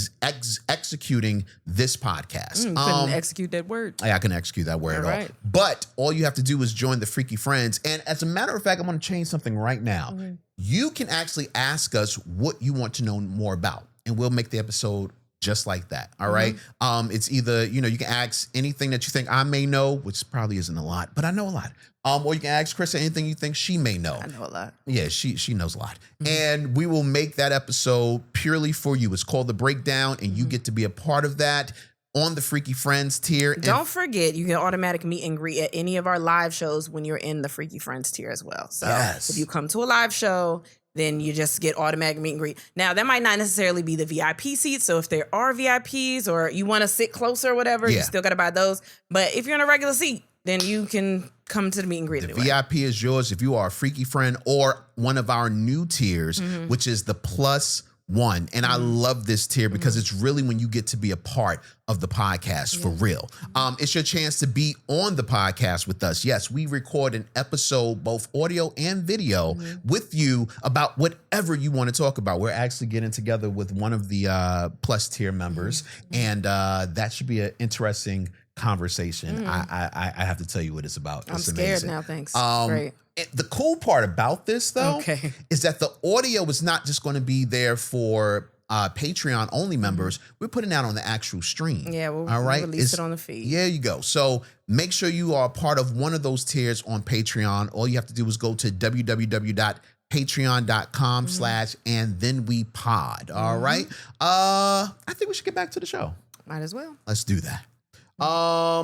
executing this podcast. Couldn't execute that word. I can execute that word. at all. But all you have to do is join the Freaky Friends. And as a matter of fact, I'm going to change something right now. You can actually ask us what you want to know more about, and we'll make the episode just like that. All right. It's either, you can ask anything that you think I may know, which probably isn't a lot, but I know a lot. Or you can ask Chris anything you think she may know. I know a lot. Yeah, she knows a lot. And we will make that episode purely for you. It's called The Breakdown, and you get to be a part of that on the Freaky Friends tier. Don't forget, you get automatic meet and greet at any of our live shows when you're in the Freaky Friends tier as well. So if you come to a live show, then you just get automatic meet and greet. Now, that might not necessarily be the VIP seats. So if there are VIPs or you want to sit closer or whatever, you still got to buy those. But if you're in a regular seat, then you can come to the meet and greet anyway. VIP is yours if you are a Freaky Friend or one of our new tiers, which is the +1. And I love this tier because it's really when you get to be a part of the podcast for real. It's your chance to be on the podcast with us. Yes, we record an episode, both audio and video, with you about whatever you want to talk about. We're actually getting together with one of the plus tier members, and that should be an interesting conversation. I have to tell you what it's about. I'm it's scared amazing. now, thanks. Great. The cool part about this, though, is that the audio is not just going to be there for Patreon only members. We're putting that on the actual stream. Yeah, we'll release it on the feed. There you go. So make sure you are part of one of those tiers on Patreon. All you have to do is go to www.patreon.com/andthenwepod. All right. I think we should get back to the show. Might as well. Let's do that.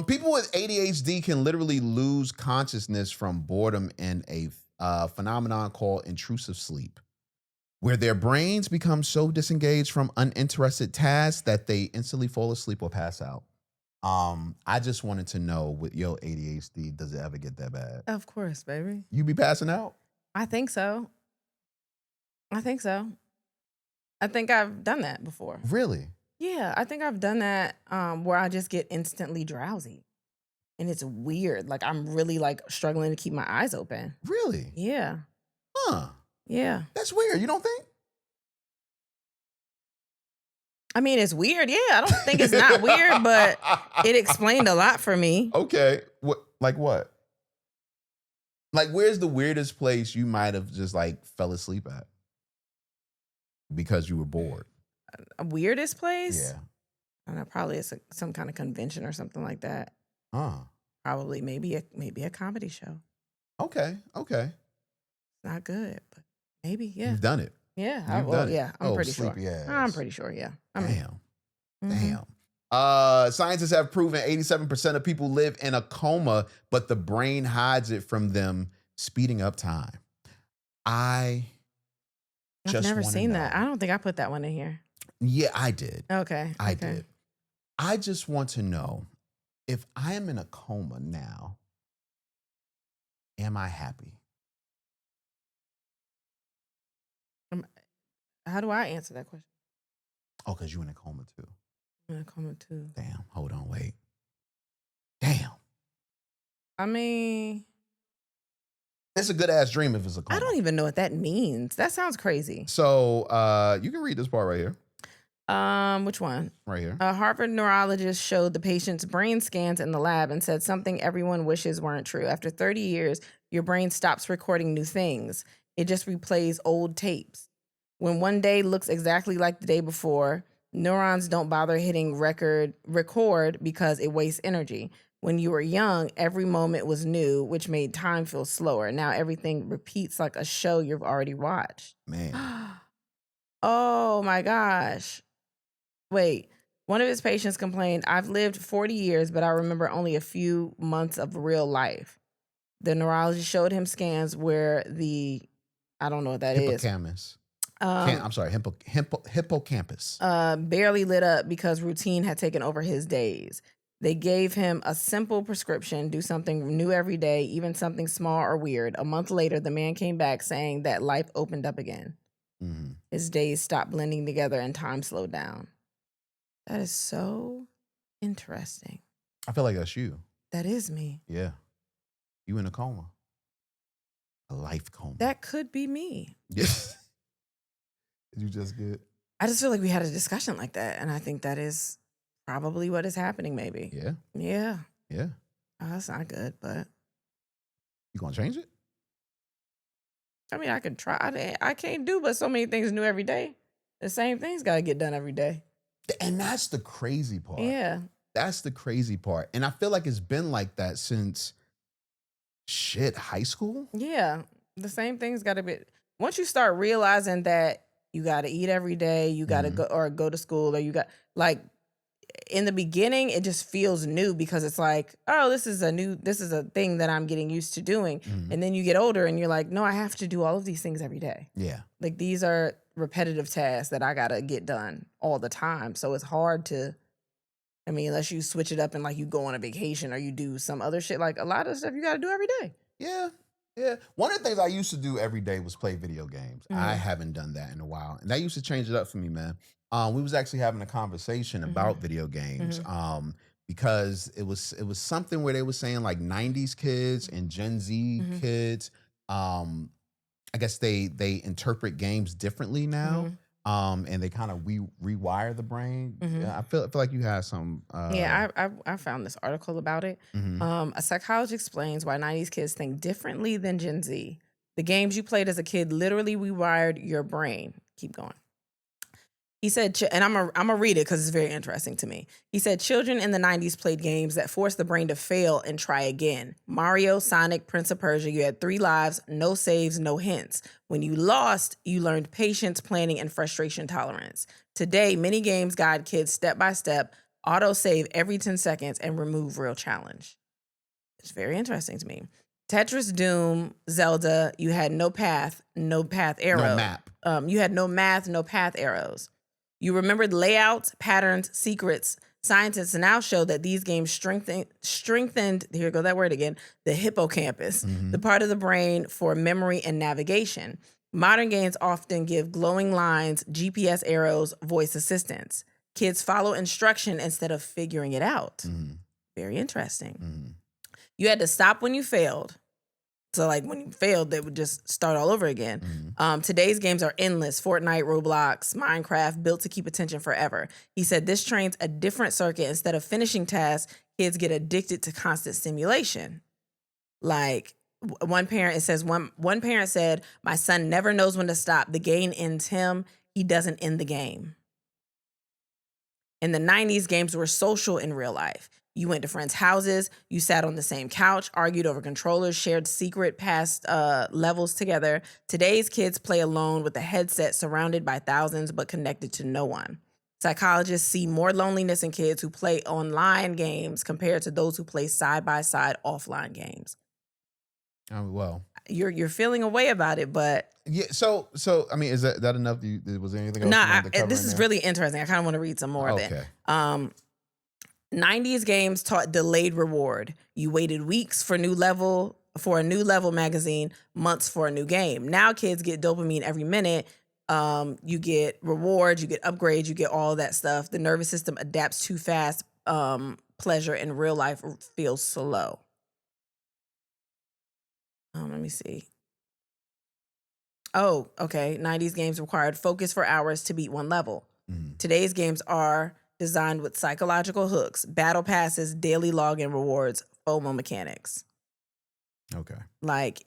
People with ADHD can literally lose consciousness from boredom in a phenomenon called intrusive sleep, where their brains become so disengaged from uninterested tasks that they instantly fall asleep or pass out. I just wanted to know, with your ADHD, does it ever get that bad? Of course, baby. You be passing out? I think so. I think I've done that before. Really? Yeah, I think I've done that where I just get instantly drowsy. And it's weird. Like, I'm really, struggling to keep my eyes open. Really? Yeah. Huh. Yeah. That's weird. You don't think? I mean, it's weird. Yeah, I don't think it's not weird, but it explained a lot for me. Okay. What? Like what? Like, where's the weirdest place you might have just, fell asleep at? Because you were bored. Weirdest place? Yeah. I don't know, probably it's some kind of convention or something like that. Probably maybe a comedy show. Okay. Not good, but maybe, yeah. You've done it. Yeah. I'm pretty sure. I'm pretty sure, yeah. Damn. Scientists have proven 87% of people live in a coma, but the brain hides it from them, speeding up time. I've never seen that. I don't think I put that one in here. Yeah, I did. Okay. I did. I just want to know, if I am in a coma now, am I happy? How do I answer that question? Oh, because you're in a coma too. I'm in a coma too. Damn. Hold on. Wait. Damn. I mean, it's a good ass dream if it's a coma. I don't even know what that means. That sounds crazy. So you can read this part right here. Which one? Right here. A Harvard neurologist showed the patient's brain scans in the lab and said something everyone wishes weren't true. After 30 years, your brain stops recording new things. It just replays old tapes. When one day looks exactly like the day before, neurons don't bother hitting record because it wastes energy. When you were young, every moment was new, which made time feel slower. Now everything repeats like a show you've already watched. Man. Oh my gosh. Wait, one of his patients complained, I've lived 40 years, but I remember only a few months of real life. The neurologist showed him scans where I don't know what that is. Hippocampus. Barely lit up because routine had taken over his days. They gave him a simple prescription, do something new every day, even something small or weird. A month later, the man came back saying that life opened up again. Mm-hmm. His days stopped blending together and time slowed down. That is so interesting. I feel like that's you. That is me. Yeah. You in a coma. A life coma. That could be me. Yes. Did you just get? I just feel like we had a discussion like that. And I think that is probably what is happening, maybe. Yeah. Yeah. Yeah. Oh, that's not good, but You gonna change it? I mean, I could try. I can't do but so many things new every day. The same things got to get done every day. And that's the crazy part. Yeah. That's the crazy part. And I feel like it's been like that since high school. Yeah. The same things got to be. Once you start realizing that you got to eat every day, you got to go to school, or you got like in the beginning, it just feels new because it's like, oh, this is a thing that I'm getting used to doing. And then you get older and you're like, no, I have to do all of these things every day. Yeah. Like these are repetitive tasks that I got to get done all the time. So it's hard to, I mean, unless you switch it up and like you go on a vacation or you do some other shit, like a lot of stuff you got to do every day. Yeah. Yeah. One of the things I used to do every day was play video games. I haven't done that in a while. And that used to change it up for me, man. We was actually having a conversation about video games. Because it was something where they were saying like 90s kids and Gen Z kids, I guess they interpret games differently now. And they kind of rewire the brain. Yeah, I feel like you had some. Yeah, I found this article about it. A psychologist explains why 90s kids think differently than Gen Z. The games you played as a kid literally rewired your brain. Keep going. He said, and I'm gonna read it because it's very interesting to me. He said, children in the 90s played games that forced the brain to fail and try again. Mario, Sonic, Prince of Persia, you had 3 lives, no saves, no hints. When you lost, you learned patience, planning, and frustration tolerance. Today, many games guide kids step by step, auto-save every 10 seconds, and remove real challenge. It's very interesting to me. Tetris, Doom, Zelda, you had no path arrow. No map. You had no math, no path arrows. You remembered layouts, patterns, secrets. Scientists now show that these games strengthened, here go that word again, the hippocampus, the part of the brain for memory and navigation. Modern games often give glowing lines, GPS arrows, voice assistance. Kids follow instruction instead of figuring it out. Very interesting. You had to stop when you failed. So like when you failed, they would just start all over again. Today's games are endless. Fortnite, Roblox, Minecraft, built to keep attention forever. He said this trains a different circuit. Instead of finishing tasks, kids get addicted to constant stimulation. Like one parent said, my son never knows when to stop. The game ends him. He doesn't end the game. In the 90s, games were social in real life. You went to friends' houses, you sat on the same couch, argued over controllers, shared secret past levels together. Today's kids play alone with a headset surrounded by thousands but connected to no one. Psychologists see more loneliness in kids who play online games compared to those who play side-by-side offline games. Oh, well. You're feeling a way about it, but... Yeah, so I mean, is that enough? Was there anything else? No, this is really interesting. I kind of want to read some more of it. 90s games taught delayed reward. You waited weeks for a new level magazine, months for a new game. Now kids get dopamine every minute. You get rewards, you get upgrades, you get all that stuff. The nervous system adapts too fast. Pleasure in real life feels slow. Let me see. Oh, okay. 90s games required focus for hours to beat one level. Today's games are designed with psychological hooks, battle passes, daily login rewards, FOMO mechanics. Okay. Like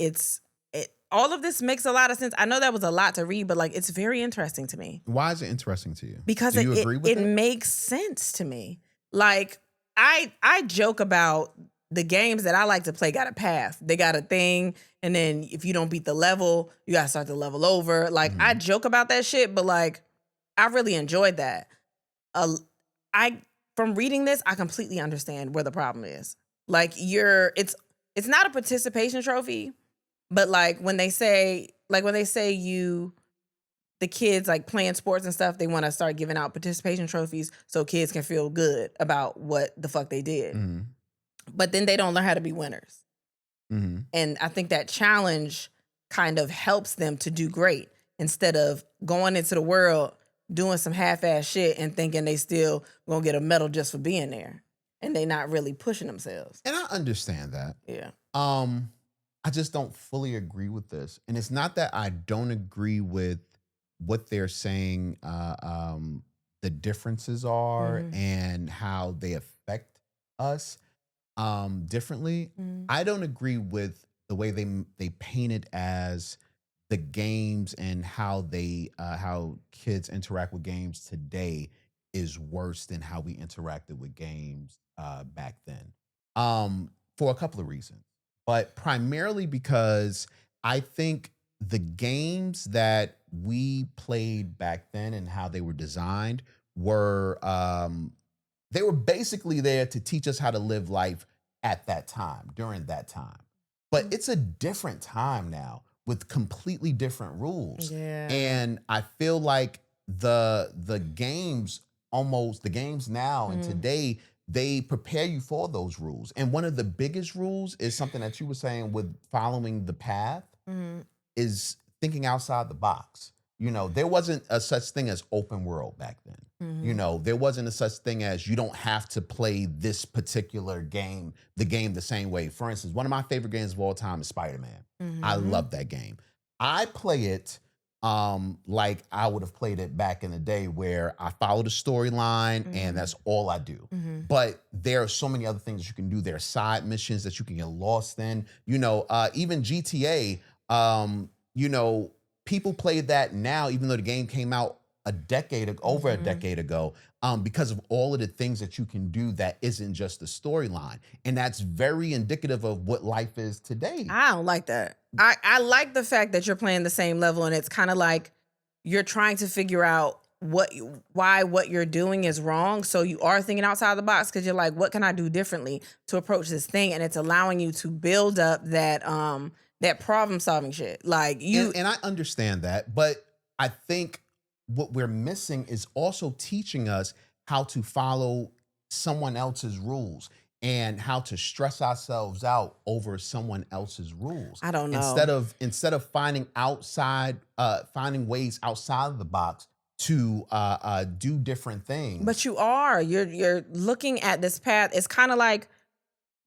all of this makes a lot of sense. I know that was a lot to read, but like it's very interesting to me. Why is it interesting to you? Because Do you agree with it? It makes sense to me. Like I joke about the games that I like to play got a path. They got a thing, and then if you don't beat the level, you gotta start the level over. Like I joke about that shit, but like I really enjoyed that. From reading this, I completely understand where the problem is. Like it's not a participation trophy, but like when they say the kids like playing sports and stuff, they want to start giving out participation trophies so kids can feel good about what the fuck they did. But then they don't learn how to be winners. And I think that challenge kind of helps them to do great instead of going into the world doing some half-ass shit and thinking they still gonna get a medal just for being there, and they not really pushing themselves. And I understand that. Yeah. I just don't fully agree with this, and it's not that I don't agree with what they're saying. The differences are and how they affect us. differently. I don't agree with the way they paint it as the games and how kids interact with games today is worse than how we interacted with games back then. For a couple of reasons, but primarily because I think the games that we played back then and how they were designed were they were basically there to teach us how to live life at that time, during that time. But it's a different time now with completely different rules. Yeah. And I feel like the games now and today, they prepare you for those rules. And one of the biggest rules is something that you were saying with following the path is thinking outside the box. There wasn't a such thing as open world back then. There wasn't a such thing as you don't have to play this particular game, the same way. For instance, one of my favorite games of all time is Spider-Man. I love that game. I play it like I would have played it back in the day where I follow the storyline and that's all I do. But there are so many other things that you can do. There are side missions that you can get lost in. Even GTA, people play that now, even though the game came out over a decade ago, because of all of the things that you can do that isn't just the storyline. And that's very indicative of what life is today. I don't like that. I like the fact that you're playing the same level and it's kind of like you're trying to figure out why what you're doing is wrong. So you are thinking outside the box because you're like, what can I do differently to approach this thing? And it's allowing you to build up that problem solving shit. Like and I understand that, but I think what we're missing is also teaching us how to follow someone else's rules and how to stress ourselves out over someone else's rules. I don't know. Instead of finding ways outside of the box to do different things. But you're looking at this path. It's kind of like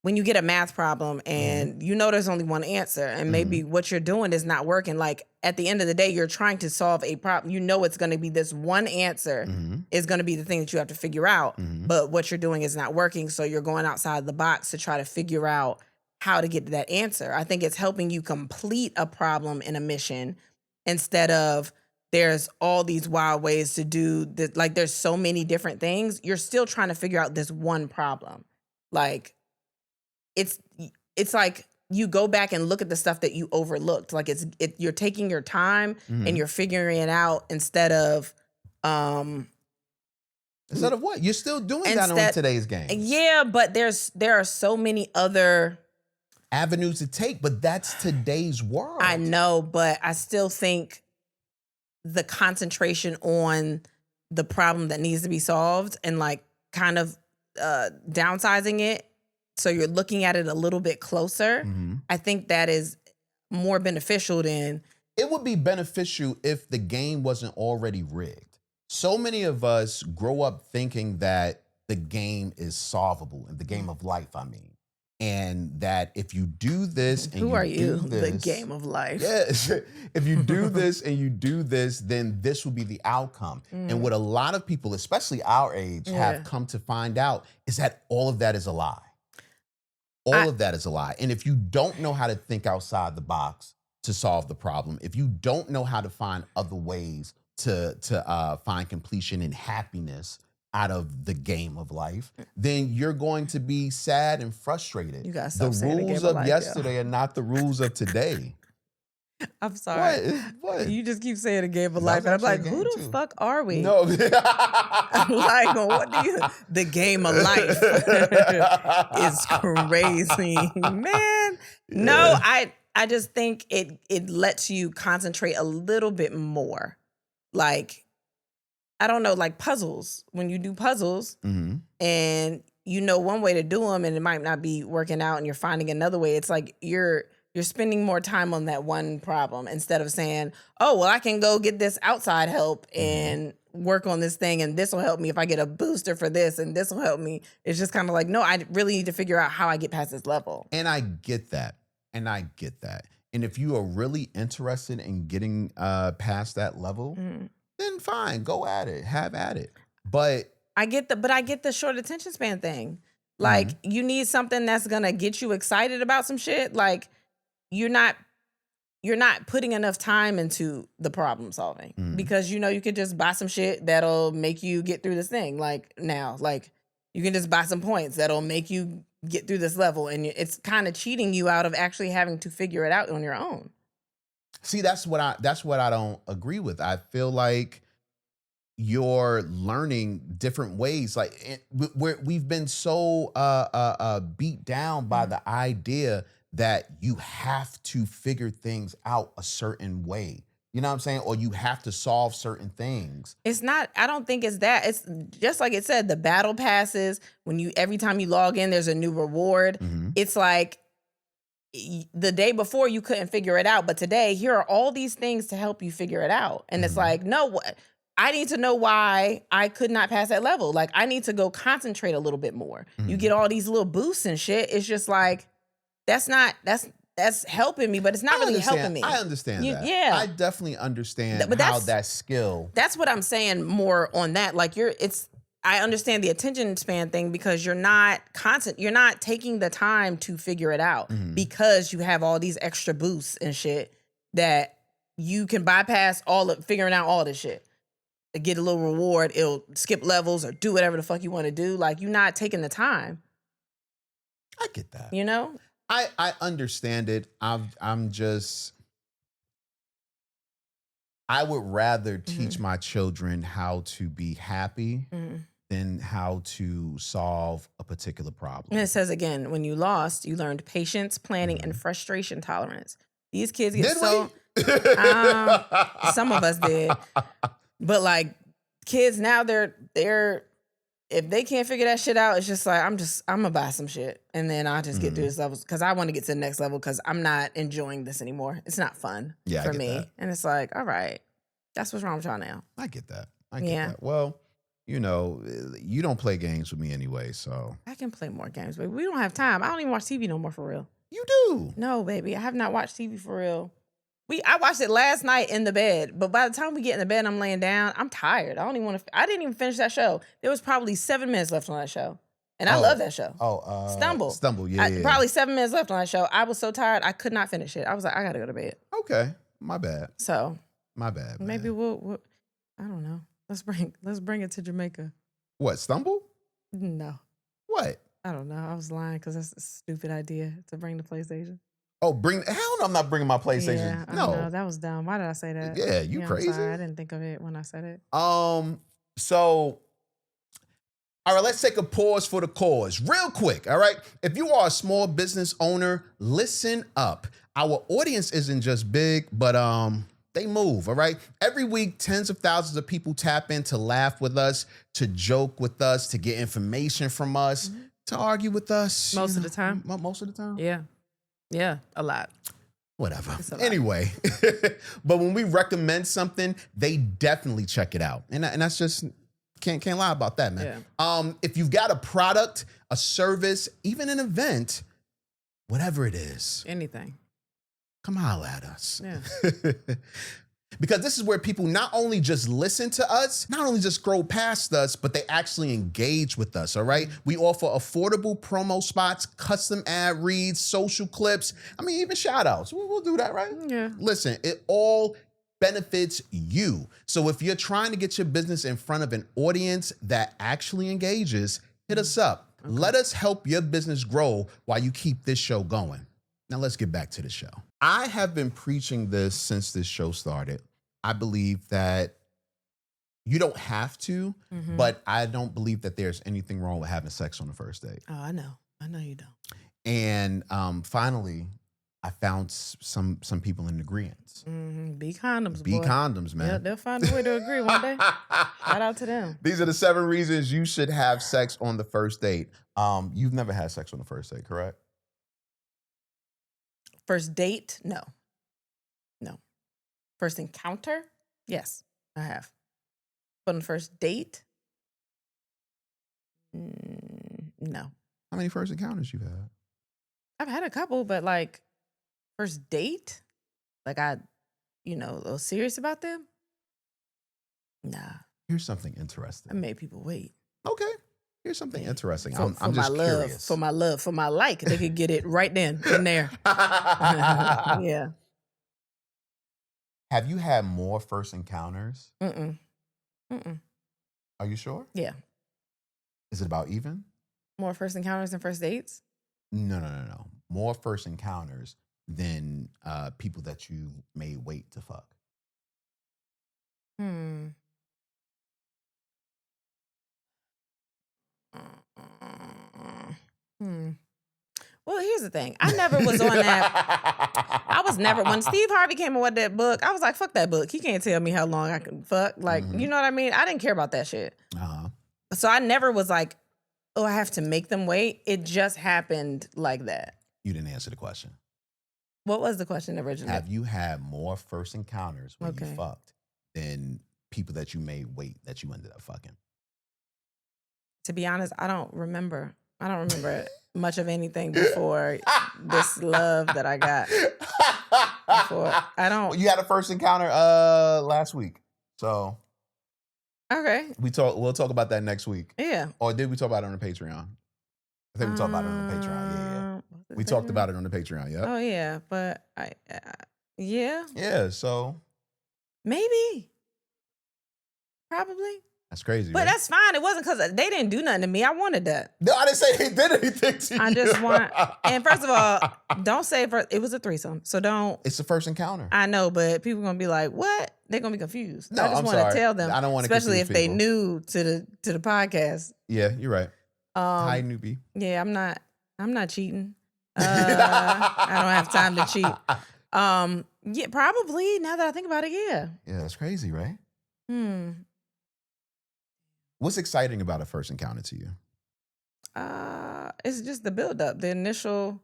when you get a math problem and there's only one answer and maybe what you're doing is not working. Like at the end of the day, you're trying to solve a problem. It's going to be this one answer is going to be the thing that you have to figure out. But what you're doing is not working. So you're going outside the box to try to figure out how to get to that answer. I think it's helping you complete a problem in a mission instead of there's all these wild ways to do this. Like there's so many different things. You're still trying to figure out this one problem. Like, it's like you go back and look at the stuff that you overlooked. Like you're taking your time and you're figuring it out instead of what? You're still doing that on today's game. Yeah, but there are so many other avenues to take, but that's today's world. I know, but I still think the concentration on the problem that needs to be solved and like kind of downsizing it so you're looking at it a little bit closer, I think that is more beneficial than... It would be beneficial if the game wasn't already rigged. So many of us grow up thinking that the game is solvable, and the game of life, I mean. And that if you do this and the game of life. Yes. If you do this and you do this, then this will be the outcome. And what a lot of people, especially our age, have come to find out is that all of that is a lie. All of that is a lie. And if you don't know how to think outside the box to solve the problem, if you don't know how to find other ways to find completion and happiness out of the game of life, then you're going to be sad and frustrated. You gotta stop saying the rules of of yesterday are not the rules of today. I'm sorry. What? You just keep saying a game of life. And I'm like, who the fuck are we? No. I'm like, what do you... The game of life is crazy, man. No, I just think it lets you concentrate a little bit more. Like, I don't know, like puzzles. When you do puzzles and you know one way to do them and it might not be working out and you're finding another way, it's like you're spending more time on that one problem instead of saying, oh, well, I can go get this outside help and work on this thing and this will help me if I get a booster for this and this will help me. It's just kind of like, no, I really need to figure out how I get past this level. And I get that. And if you are really interested in getting past that level, then fine, go at it, have at it. But I get the short attention span thing. Like, you need something that's gonna get you excited about some shit. Like, you're not putting enough time into the problem solving because you could just buy some shit that'll make you get through this thing. Like now, like you can just buy some points that'll make you get through this level, and it's kind of cheating you out of actually having to figure it out on your own. See, that's what I don't agree with. I feel like you're learning different ways. Like we've been so beat down by the idea that you have to figure things out a certain way. You know what I'm saying? Or you have to solve certain things. It's not, I don't think it's that. It's just like it said, the battle passes, every time you log in, there's a new reward. It's like the day before you couldn't figure it out, but today here are all these things to help you figure it out. And it's like, no, I need to know why I could not pass that level. Like I need to go concentrate a little bit more. You get all these little boosts and shit. It's just like, that's helping me, but it's not really helping me. I understand that. Yeah. I definitely understand how that skill. That's what I'm saying more on that. Like I understand the attention span thing because you're not taking the time to figure it out because you have all these extra boosts and shit that you can bypass figuring out all this shit. Get a little reward, it'll skip levels or do whatever the fuck you want to do. Like you're not taking the time. I get that. You know? I understand it. I'm just, I would rather teach my children how to be happy than how to solve a particular problem. And it says again, when you lost, you learned patience, planning, and frustration tolerance. These kids get some of us did. But like kids now, they're if they can't figure that shit out, it's just like I'm gonna buy some shit and then I'll just get through this level because I want to get to the next level because I'm not enjoying this anymore. It's not fun for me. That. And it's like, all right, that's what's wrong with y'all now. I get that. I get that. Well, you don't play games with me anyway, so I can play more games, but we don't have time. I don't even watch TV no more for real. You do? No, baby, I have not watched TV for real. I watched it last night in the bed, but by the time we get in the bed, I'm laying down. I'm tired. I didn't even finish that show. There was probably 7 minutes left on that show, and I love that show. Stumble. Yeah. Probably 7 minutes left on that show. I was so tired, I could not finish it. I was like, I gotta go to bed. Okay, my bad. So, my bad. Maybe we'll. I don't know. Let's bring it to Jamaica. What, Stumble? No. What? I don't know. I was lying because that's a stupid idea to bring the PlayStation. Oh, hell no, I'm not bringing my PlayStation. Yeah, no, that was dumb. Why did I say that? Yeah, you crazy. I'm sorry. I didn't think of it when I said it. So, all right, let's take a pause for the cause real quick, all right? If you are a small business owner, listen up. Our audience isn't just big, but they move, all right? Every week, tens of thousands of people tap in to laugh with us, to joke with us, to get information from us, to argue with us. Most of the time. Most of the time? Yeah. Yeah, a lot. Whatever. Anyway, but when we recommend something, they definitely check it out. And that's just, can't lie about that, man. Yeah. If you've got a product, a service, even an event, whatever it is. Anything. Come holler at us. Yeah. Because this is where people not only just listen to us, not only just scroll past us, but they actually engage with us, all right? We offer affordable promo spots, custom ad reads, social clips. I mean, even shout outs. We'll do that, right? Yeah. Listen, it all benefits you. So if you're trying to get your business in front of an audience that actually engages, hit us up. Okay. Let us help your business grow while you keep this show going. Now let's get back to the show. I have been preaching this since this show started. I believe that you don't have to, but I don't believe that there's anything wrong with having sex on the first date. Oh, I know. I know you don't. And finally, I found some people in agreement. Be condoms, Be condoms, man. Yeah, they'll find a way to agree one day. Shout out to them. These are the 7 reasons you should have sex on the first date. You've never had sex on the first date, correct? First date? No. First encounter? Yes, I have. But on the first date? No. How many first encounters you had? I've had a couple, but like first date? Like a little serious about them? Nah. Here's something interesting. I made people wait. Okay. Here's something interesting. For I'm my just love, curious. for my love, for my like. They could get it right then and there. Yeah. Have you had more first encounters? Mm-mm. Mm-mm. Are you sure? Yeah. Is it about even? More first encounters than first dates? No. More first encounters than people that you may wait to fuck. Hmm. Hmm. Well, here's the thing. I never was on that. I was never, when Steve Harvey came out with that book, I was like, fuck that book. He can't tell me how long I can fuck. Like, you know what I mean? I didn't care about that shit. Uh-huh. So I never was like, oh, I have to make them wait. It just happened like that. You didn't answer the question. What was the question originally? Have you had more first encounters when you Okay. fucked than people that you may wait that you ended up fucking? To be honest, I don't remember. I don't remember much of anything before this love that I got. Before I don't. Well, you had a first encounter last week, so Okay. we'll talk about that next week. Yeah. Or did we talk about it on the Patreon? I think we talked about it on the Patreon. Yeah. We talked about it on the Patreon. Yeah. Oh yeah, but yeah. Yeah. So Maybe. Probably. that's crazy. But right? that's fine. It wasn't because they didn't do nothing to me. I wanted that. No, I didn't say they did anything to you. I just want. And first of all, don't say it was a threesome. So don't. It's the first encounter. I know, but people are gonna be like, "What?" They're gonna be confused. No, I just I'm want sorry. to tell them. I don't want to, especially if they people. new to the podcast. Yeah, you're right. Hi, newbie. Yeah, I'm not cheating. I don't have time to cheat. Yeah, probably. Now that I think about it, yeah. Yeah, that's crazy, right? What's exciting about a first encounter to you? It's just the build up, the initial,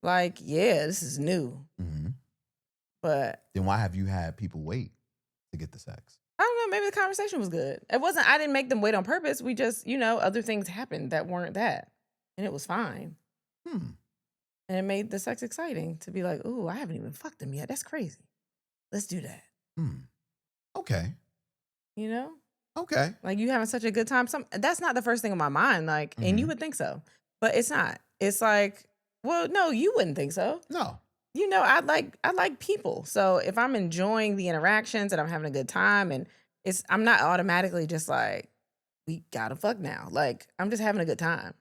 like, yeah, this is new. Mm-hmm. But then why have you had people wait to get the sex? I don't know. Maybe the conversation was good. It wasn't. I didn't make them wait on purpose. We just, other things happened that weren't that, and it was fine. And it made the sex exciting to be like, "Ooh, I haven't even fucked them yet. That's crazy. Let's do that." Okay. Okay. Like you having such a good time. That's not the first thing on my mind. Like, and you would think so, but it's not. It's like, well, no, you wouldn't think so. No. I like people. So if I'm enjoying the interactions and I'm having a good time, and I'm not automatically just like, we gotta fuck now. Like I'm just having a good time.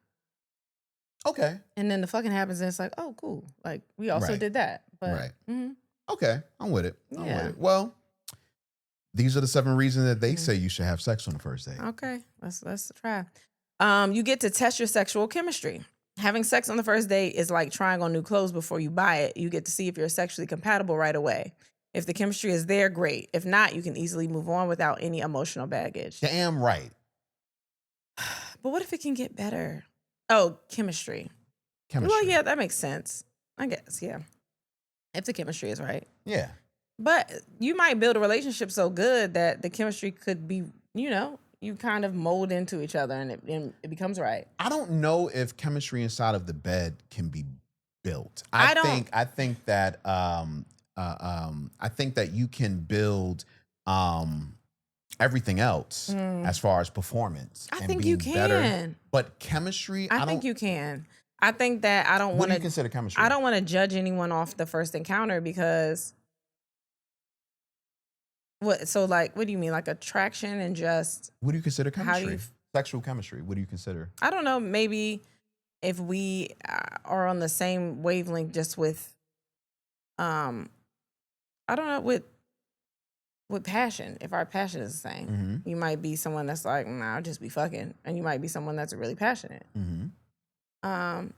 Okay. And then the fucking happens and it's like, oh, cool. Like we also did that. But Okay. I'm with it. I'm Yeah. with it. Well, these are the 7 reasons that they say you should have sex on the first date. Okay. Let's try. You get to test your sexual chemistry. Having sex on the first date is like trying on new clothes before you buy it. You get to see if you're sexually compatible right away. If the chemistry is there, great. If not, you can easily move on without any emotional baggage. Damn right. But what if it can get better? Oh, chemistry. Well, yeah, that makes sense. I guess, yeah. If the chemistry is right. Yeah. But you might build a relationship so good that the chemistry could be, you kind of mold into each other and it becomes right. I don't know if chemistry inside of the bed can be built. I think that you can build everything else as far as performance. I and think being you can. better. But chemistry, I think you can. I think that I don't want to. What do you consider chemistry? I don't want to judge anyone off the first encounter because. What? So, like, what do you mean? Like attraction and just. What do you consider chemistry? Sexual chemistry. What do you consider? I don't know. Maybe if we are on the same wavelength, just with, I don't know, with passion. If our passion is the same, you might be someone that's like, nah, I'll just be fucking, and you might be someone that's really passionate. Well,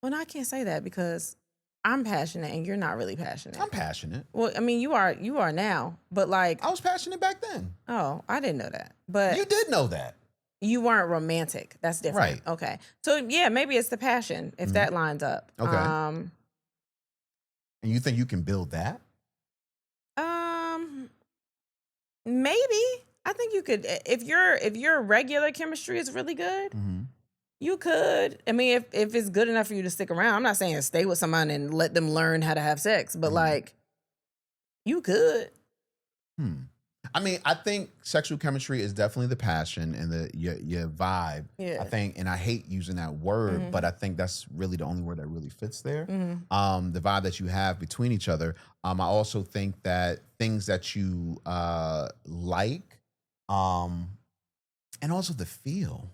no, I can't say that because I'm passionate and you're not really passionate. I'm passionate. Well, I mean, you are now, but like I was passionate back then. Oh, I didn't know that. But you did know that. You weren't romantic. That's different. Right. Okay. So yeah, maybe it's the passion if that lines up. Okay. And you think you can build that? Maybe. I think you could if your regular chemistry is really good. You could. I mean, if it's good enough for you to stick around. I'm not saying stay with someone and let them learn how to have sex, but like, you could. I mean, I think sexual chemistry is definitely the passion and your vibe. Yeah. I think, and I hate using that word, but I think that's really the only word that really fits there. The vibe that you have between each other. I also think that things that you like, and also the feel.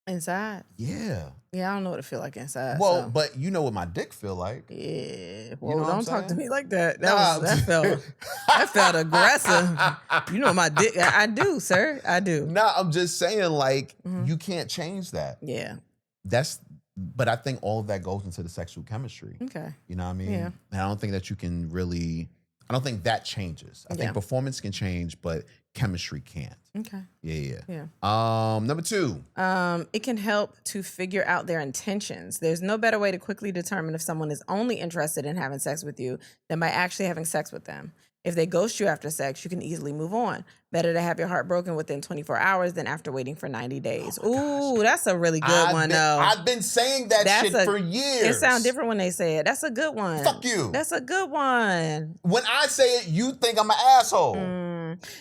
Inside. Yeah. Yeah, I don't know what it feel like inside. Well, so. but you know what my dick feel like. Yeah. You Well, know what I'm don't talk to saying? me like that. Nah. That felt aggressive. You know my dick. I do, sir. I do. Nah, I'm just saying, like, you can't change that. Yeah. But I think all of that goes into the sexual chemistry. Okay. You know what I mean? Yeah. And I don't think that you can really, I don't think that changes. I think performance can change, but chemistry can't. Okay. Yeah. Number 2. It can help to figure out their intentions. There's no better way to quickly determine if someone is only interested in having sex with you than by actually having sex with them. If they ghost you after sex, you can easily move on. Better to have your heart broken within 24 hours than after waiting for 90 days. Ooh, that's a really good one, though. I've been saying that shit for years. It sounds different when they say it. That's a good one. Fuck you. That's a good one. When I say it, you think I'm an asshole.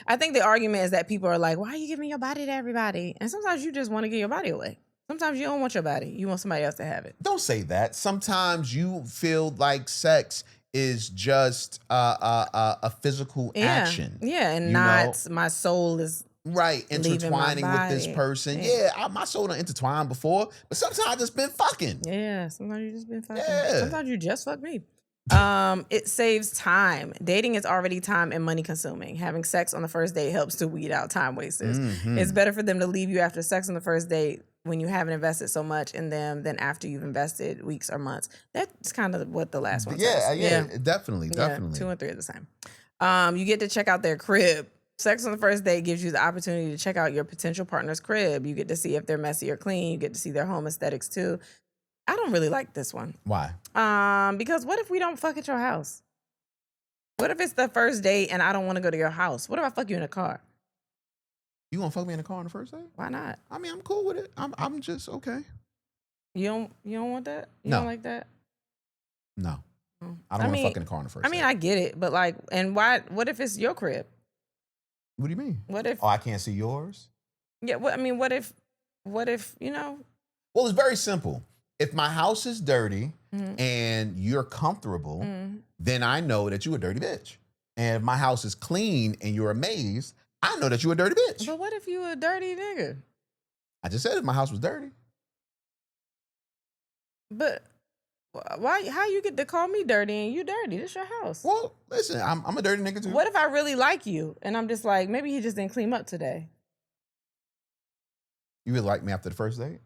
I think the argument is that people are like, why are you giving your body to everybody? And sometimes you just want to give your body away. Sometimes you don't want your body. You want somebody else to have it. Don't say that. Sometimes you feel like sex is just a physical action. Yeah, and not my soul is right intertwining with this person. Yeah, my soul done intertwined before, but sometimes I just been fucking. Yeah, sometimes you just been fucking. Yeah. Sometimes you just fuck me. It saves time. Dating is already time and money consuming. Having sex on the first date helps to weed out time wasters. It's better for them to leave you after sex on the first date when you haven't invested so much in them than after you've invested weeks or months. That's kind of what the last one says. Yeah, definitely. 2 and 3 are the same. You get to check out their crib. Sex on the first date gives you the opportunity to check out your potential partner's crib. You get to see if they're messy or clean. You get to see their home aesthetics too. I don't really like this one. Why? Because what if we don't fuck at your house? What if it's the first date and I don't want to go to your house? What if I fuck you in a car? You gonna fuck me in the car on the first date? Why not? I mean, I'm cool with it. I'm just okay. You don't want that? You No. don't like that? No. I don't want to fuck in the car on the first date. I mean, I get it, but like, and why? What if it's your crib? What do you mean? What if? Oh, I can't see yours? Yeah. What if? What if? Well, it's very simple. If my house is dirty and you're comfortable, then I know that you're a dirty bitch. And if my house is clean and you're amazed, I know that you're a dirty bitch. But what if you a dirty nigga? I just said if my house was dirty. But why? How you get to call me dirty and you dirty? This your house. Well, listen, I'm a dirty nigga too. What if I really like you and I'm just like, maybe he just didn't clean up today? You really like me after the first date?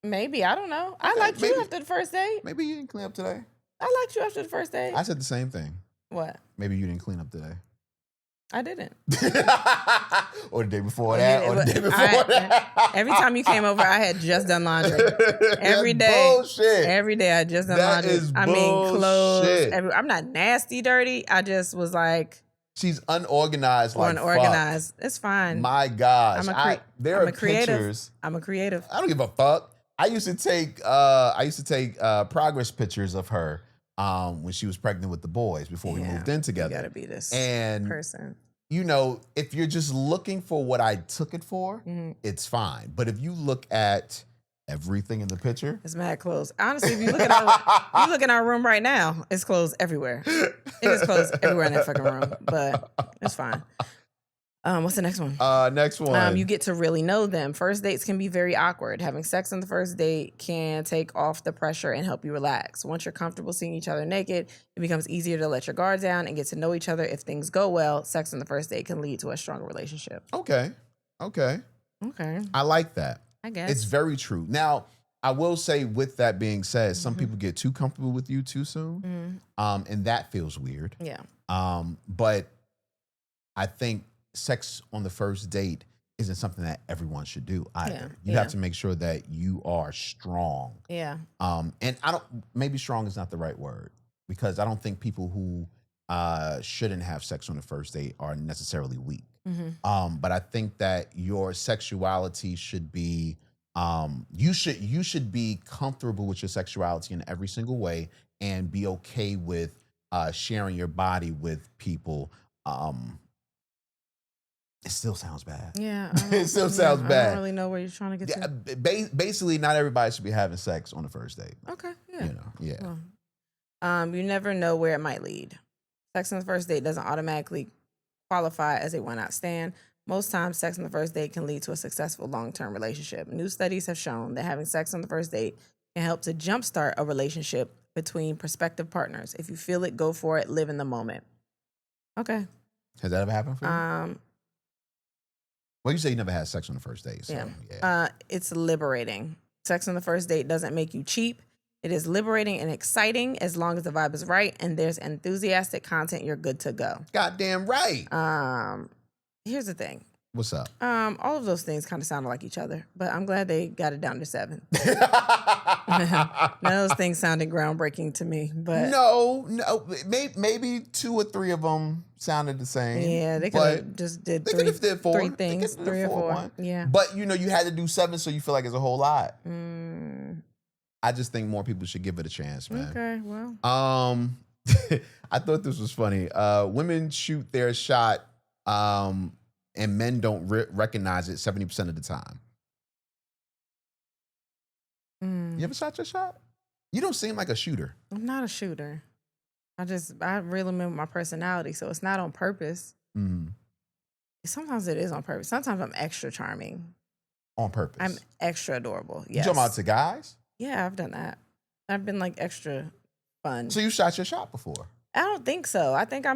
Maybe. I don't know. I liked you after the first date. Maybe you didn't clean up today. I liked you after the first date. I said the same thing. What? Maybe you didn't clean up today. I didn't. Or the day before that. Or the day before that. Every time you came over, I had just done laundry. Every day. Bullshit. Every day I just done that laundry. Is I mean, clothes. I'm not nasty dirty. I just was like. She's unorganized like unorganized. Fuck. It's fine. My gosh. I'm a creative. Pictures. I'm a creative. I don't give a fuck. I used to take progress pictures of her when she was pregnant with the boys before we moved in together. You gotta be this person. You know, if you're just looking for what I took it for, it's fine. But if you look at everything in the picture, it's mad clothes. Honestly, if you look in our room right now, it's clothes everywhere. It is clothes everywhere in that fucking room. But it's fine. What's the next one? Next one. You get to really know them. First dates can be very awkward. Having sex on the first date can take off the pressure and help you relax. Once you're comfortable seeing each other naked, it becomes easier to let your guard down and get to know each other. If things go well, sex on the first date can lead to a stronger relationship. Okay. I like that. I guess. It's very true. Now, I will say with that being said, some people get too comfortable with you too soon. And that feels weird. Yeah. But I think sex on the first date isn't something that everyone should do either. You have to make sure that you are strong. Yeah. And maybe strong is not the right word because I don't think people who shouldn't have sex on the first date are necessarily weak. But I think that your sexuality should be, you should be comfortable with your sexuality in every single way and be okay with sharing your body with people It still sounds bad. Yeah. It still sounds I bad. don't really know where you're trying to get Yeah, to. basically, not everybody should be having sex on the first date. Okay. Yeah. You know, yeah. Well, you never know where it might lead. Sex on the first date doesn't automatically qualify as a one-night stand. Most times, sex on the first date can lead to a successful long-term relationship. New studies have shown that having sex on the first date can help to jumpstart a relationship between prospective partners. If you feel it, go for it. Live in the moment. Okay. Has that ever happened for you? Well, you say you never had sex on the first date. So, yeah. It's liberating. Sex on the first date doesn't make you cheap. It is liberating and exciting as long as the vibe is right and there's enthusiastic content, you're good to go. Goddamn right. Here's the thing. What's up? All of those things kind of sounded like each other, but I'm glad they got it down to 7. None of those things sounded groundbreaking to me, but no, maybe 2 or 3 of them sounded the same. Yeah, they could have just did They could have did 4. 3 things, 3 or 4. Yeah, but you had to do 7, so you feel like it's a whole lot. I just think more people should give it a chance, man. Okay, well, I thought this was funny. Women shoot their shot, and men don't recognize it 70% of the time. You ever shot your shot? You don't seem like a shooter. I'm not a shooter. I really remember my personality, so it's not on purpose. Sometimes it is on purpose. Sometimes I'm extra charming. On purpose? I'm extra adorable. Yes. You talking about to guys? Yeah, I've done that. I've been like extra fun. So you shot your shot before? I don't think so. I think I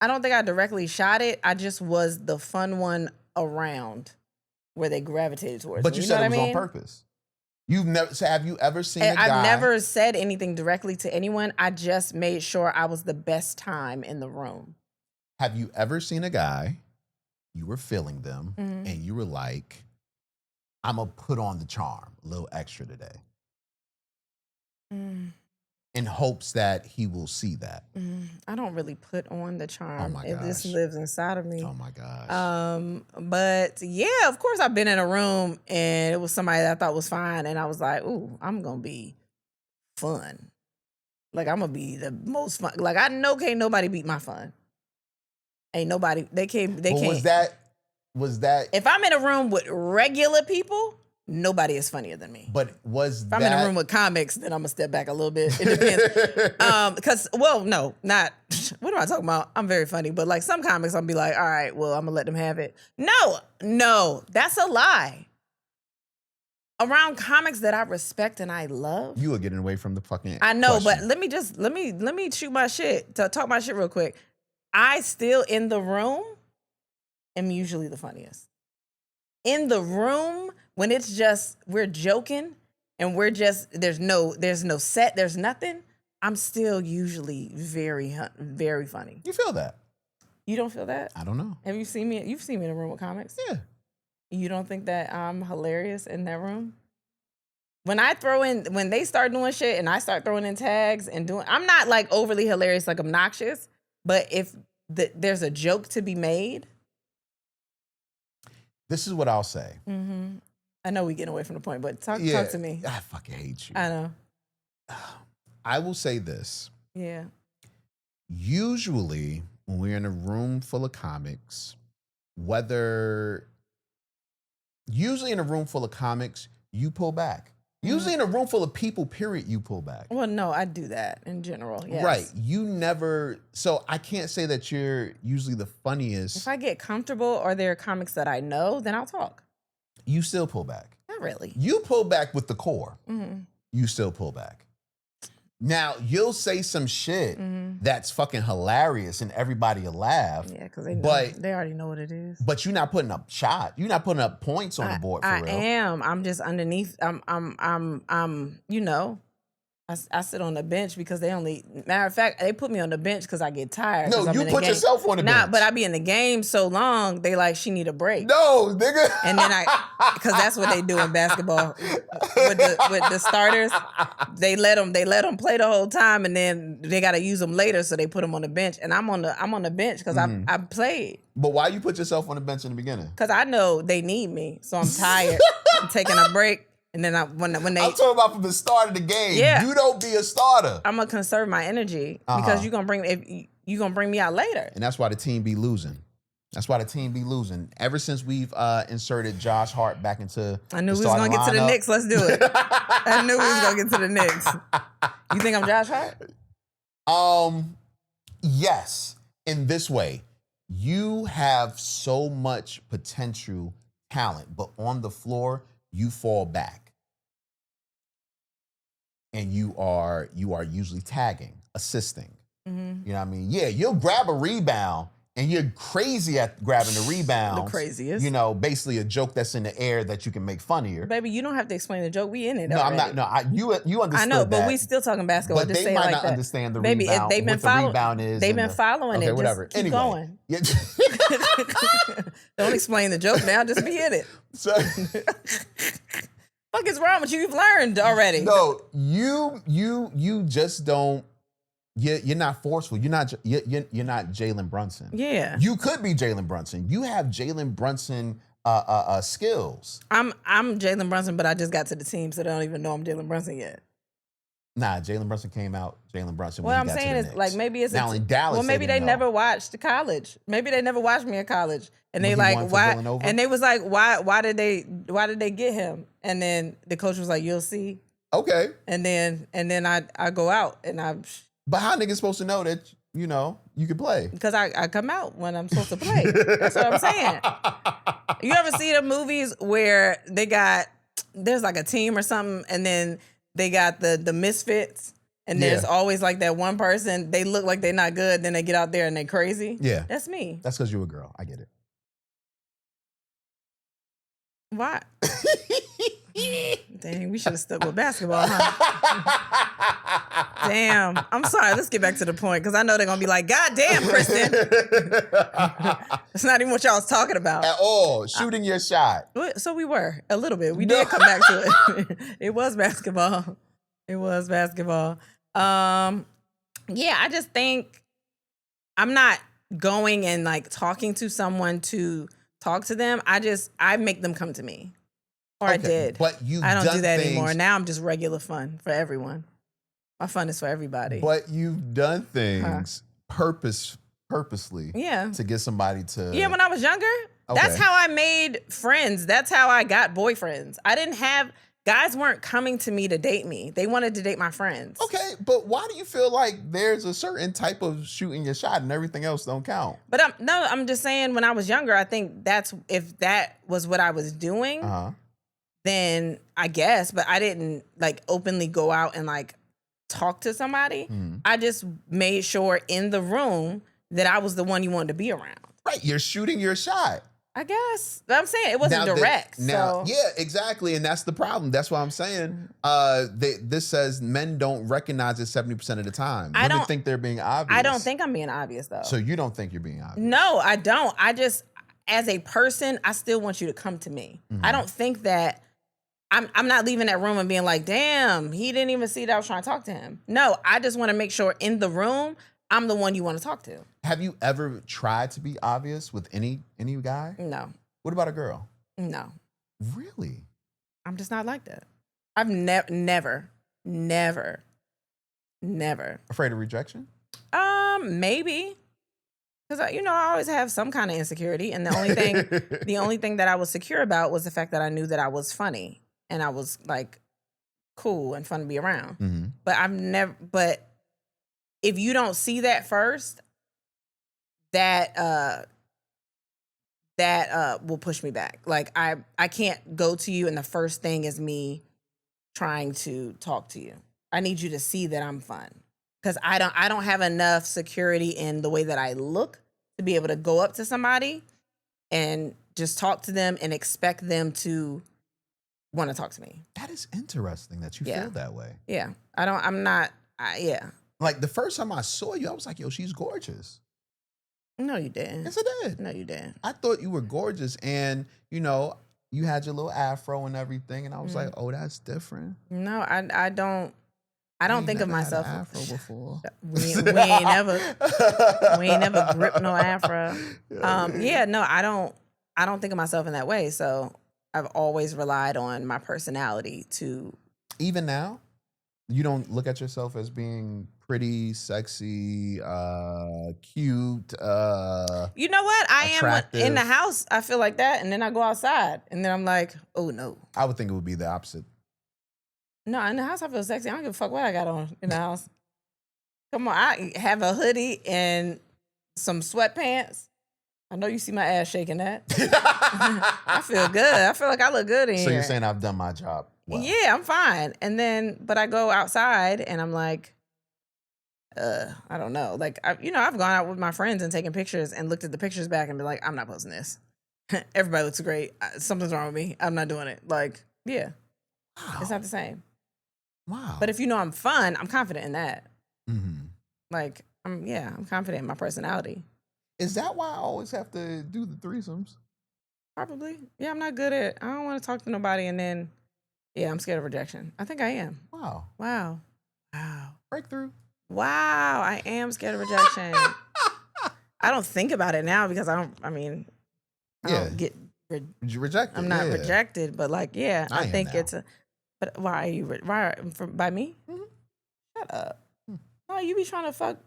don't think I directly shot it. I just was the fun one around where they gravitated towards. But me. you said know it was what I mean? on purpose. So have you ever seen a guy? I've never said anything directly to anyone. I just made sure I was the best time in the room. Have you ever seen a guy, you were feeling them, and you were like, I'm going to put on the charm, a little extra today, in hopes that he will see that? I don't really put on the charm. Oh my gosh. This lives inside of me. Oh my gosh. But yeah, of course I've been in a room and it was somebody that I thought was fine and I was like, ooh, I'm gonna be fun. Like I'm gonna be the most fun. Like I know can't nobody beat my fun. Ain't nobody, they can't. Was that if I'm in a room with regular people, nobody is funnier than me. But if I'm in a room with comics, then I'm gonna step back a little bit. It depends. Because no, not what am I talking about? I'm very funny, but like some comics, I'll be like, all right, well, I'm gonna let them have it. No, that's a lie. Around comics that I respect and I love, you are getting away from the fucking. I know, question. but let me shoot my shit. Talk my shit real quick. I still in the room am usually the funniest. In the room, when it's just we're joking and we're just there's no set, there's nothing, I'm still usually very very funny. You feel that? You don't feel that? I don't know. Have you seen me? You've seen me in a room with comics? Yeah. You don't think that I'm hilarious in that room? When they start doing shit and I start throwing in tags and I'm not like overly hilarious, like obnoxious, but if there's a joke to be made. This is what I'll say. I know we getting away from the point, but talk to me. I fucking hate you. I know. I will say this. Yeah. Usually, when we're in a room full of comics, you pull back. Usually in a room full of people, period, you pull back. Well, no, I do that in general. Yes. Right. You never. So I can't say that you're usually the funniest. If I get comfortable or there are comics that I know, then I'll talk. You still pull back. Not really. You pull back with the core. You still pull back. Now, you'll say some shit that's fucking hilarious and everybody will laugh. Yeah, because they already know what it is. But you're not putting up you're not putting up points on the board for real. I am. I'm just underneath. I'm I sit on the bench because matter of fact, they put me on the bench because I get tired. No, you put yourself on the bench. But I be in the game so long, they like, she need a break. No, nigga. And then because that's what they do in basketball with the starters. They let them play the whole time, and then they got to use them later, so they put them on the bench. And I'm on the bench because I played. But why you put yourself on the bench in the beginning? Because I know they need me, so I'm tired. I'm taking a break. And then when they, I'm talking about from the start of the game. Yeah. You don't be a starter. I'm gonna conserve my energy because you're gonna bring me out later. And that's why the team be losing. That's why the team be losing. Ever since we've inserted Josh Hart back into I knew the we was gonna starting get to the lineup. Knicks. Let's do it. I knew we was gonna get to the Knicks. You think I'm Josh Hart? Yes. In this way, you have so much potential talent, but on the floor, you fall back. And you are usually tagging, assisting. Mm-hmm. You know what I mean? Yeah, you'll grab a rebound and you're crazy at grabbing the rebound. The craziest. You know, basically a joke that's in the air that you can make fun of. Baby, you don't have to explain the joke. We in it. No, already. I'm not. No, you understood. I know, but that, we still talking basketball. But Just they say might it like not that. understand the Baby, rebound. they've been what the rebound is. They've been following okay, it. Whatever. Just keep Anyway, going. Yeah. Don't explain the joke now. Just be in it. So, Fuck is wrong with you? You've learned already. no, you just don't. You're not forceful. You're not Jalen Brunson. Yeah. You could be Jalen Brunson. You have Jalen Brunson skills. I'm Jalen Brunson, but I just got to the team, so they don't even know I'm Jalen Brunson yet. Nah, Jalen Brunson came out. Jalen Brunson. What when I'm he got saying to is, the like, Knicks. maybe it's now in Dallas. well, maybe they didn't never know. watched college. Maybe they never watched me in college, and they When he like won for why? Villanova? And they was like, why did they get him? And then the coach was like, you'll see. Okay, And then I go out and but how niggas supposed to know that you can play? because I come out when I'm supposed to play. That's what I'm saying. You ever see the movies where there's like a team or something, and then they got the misfits, and there's always like that one person, they look like they're not good, then they get out there and they crazy. Yeah. That's me. That's because you're a girl. I get it. Why? Dang, we should have stuck with basketball, huh? Damn. I'm sorry. Let's get back to the point because I know they're going to be like, God damn, Kristen. It's not even what y'all was talking about. At all. Shooting your shot. So we were a little bit. We did come back to it. It was basketball. It was basketball. Yeah, I just think I'm not going and like talking to someone to talk to them. I make them come to me. Or I did. But I don't do that anymore. Now I'm just regular fun for everyone. My fun is for everybody. But you've done things purposely to get somebody to... Yeah, when I was younger, that's how I made friends. That's how I got boyfriends. Guys weren't coming to me to date me. They wanted to date my friends. Okay, but why do you feel like there's a certain type of shooting your shot and everything else don't count? But I'm just saying when I was younger, I think if that was what I was doing, then I guess, but I didn't like openly go out and like talk to somebody. I just made sure in the room that I was the one you wanted to be around. Right, you're shooting your shot. I guess. But I'm saying it wasn't direct. Yeah, exactly. And that's the problem. That's what I'm saying. This says men don't recognize it 70% of the time. Women think they're being obvious. I don't think I'm being obvious, though. So you don't think you're being obvious? No, I don't. I just, as a person, I still want you to come to me. I don't think that, I'm not leaving that room and being like, damn, he didn't even see that I was trying to talk to him. No, I just want to make sure in the room, I'm the one you want to talk to. Have you ever tried to be obvious with any guy? No. What about a girl? No. Really? I'm just not like that. I've never. Afraid of rejection? Maybe. Because I always have some kind of insecurity, and the only thing that I was secure about was the fact that I knew that I was funny and I was like cool and fun to be around. But if you don't see that first, that will push me back. Like I can't go to you and the first thing is me trying to talk to you. I need you to see that I'm fun. Because I don't have enough security in the way that I look to be able to go up to somebody and just talk to them and expect them to want to talk to me. That is interesting that you feel that way. Yeah. Like the first time I saw you, I was like, yo, she's gorgeous. No, you didn't. Yes, I did. No, you didn't. I thought you were gorgeous and, you had your little afro and everything. And I was like, oh, that's different. No, I don't think of myself. Had an afro before. We ain't never gripped no afro. I don't think of myself in that way. So I've always relied on my personality to. Even now, you don't look at yourself as being pretty, sexy, cute, You know what? I am attractive. in the house. I feel like that, and then I go outside, and then I'm like, oh no. I would think it would be the opposite. No, in the house I feel sexy. I don't give a fuck what I got on in the house. Come on, I have a hoodie and some sweatpants. I know you see my ass shaking that. I feel good. I feel like I look good in here. So you're saying I've done my job well. Yeah, I'm fine. And then, but I go outside and I'm like, I don't know. Like, I've gone out with my friends and taken pictures and looked at the pictures back and been like, I'm not posting this. Everybody looks great. Something's wrong with me. I'm not doing it. Like, yeah, Wow. it's not the same. Wow. But if you know I'm fun, I'm confident in that. Mm-hmm. Like, I'm confident in my personality. Is that why I always have to do the threesomes? Probably. Yeah, I'm not good at, I don't want to talk to nobody and then, yeah, I'm scared of rejection. I think I am. Wow. Wow. Breakthrough. Wow, I am scared of rejection. I don't think about it now because I don't get rejected. I'm not rejected, but like, yeah, I think now. it's but why are you, by me? Mm-hmm. Shut up. No, you be trying to fuck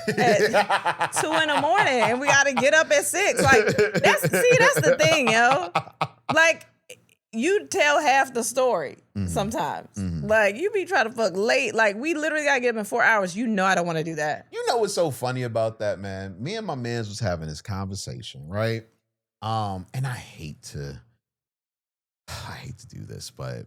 at 2 a.m. and we gotta get up at 6. Like, that's the thing, yo. Like, you tell half the story sometimes. Mm-hmm. Like, you be trying to fuck late. Like, we literally gotta get up in 4 hours. You know I don't want to do that. You know what's so funny about that, man? Me and my mans was having this conversation, right? And I hate to do this, but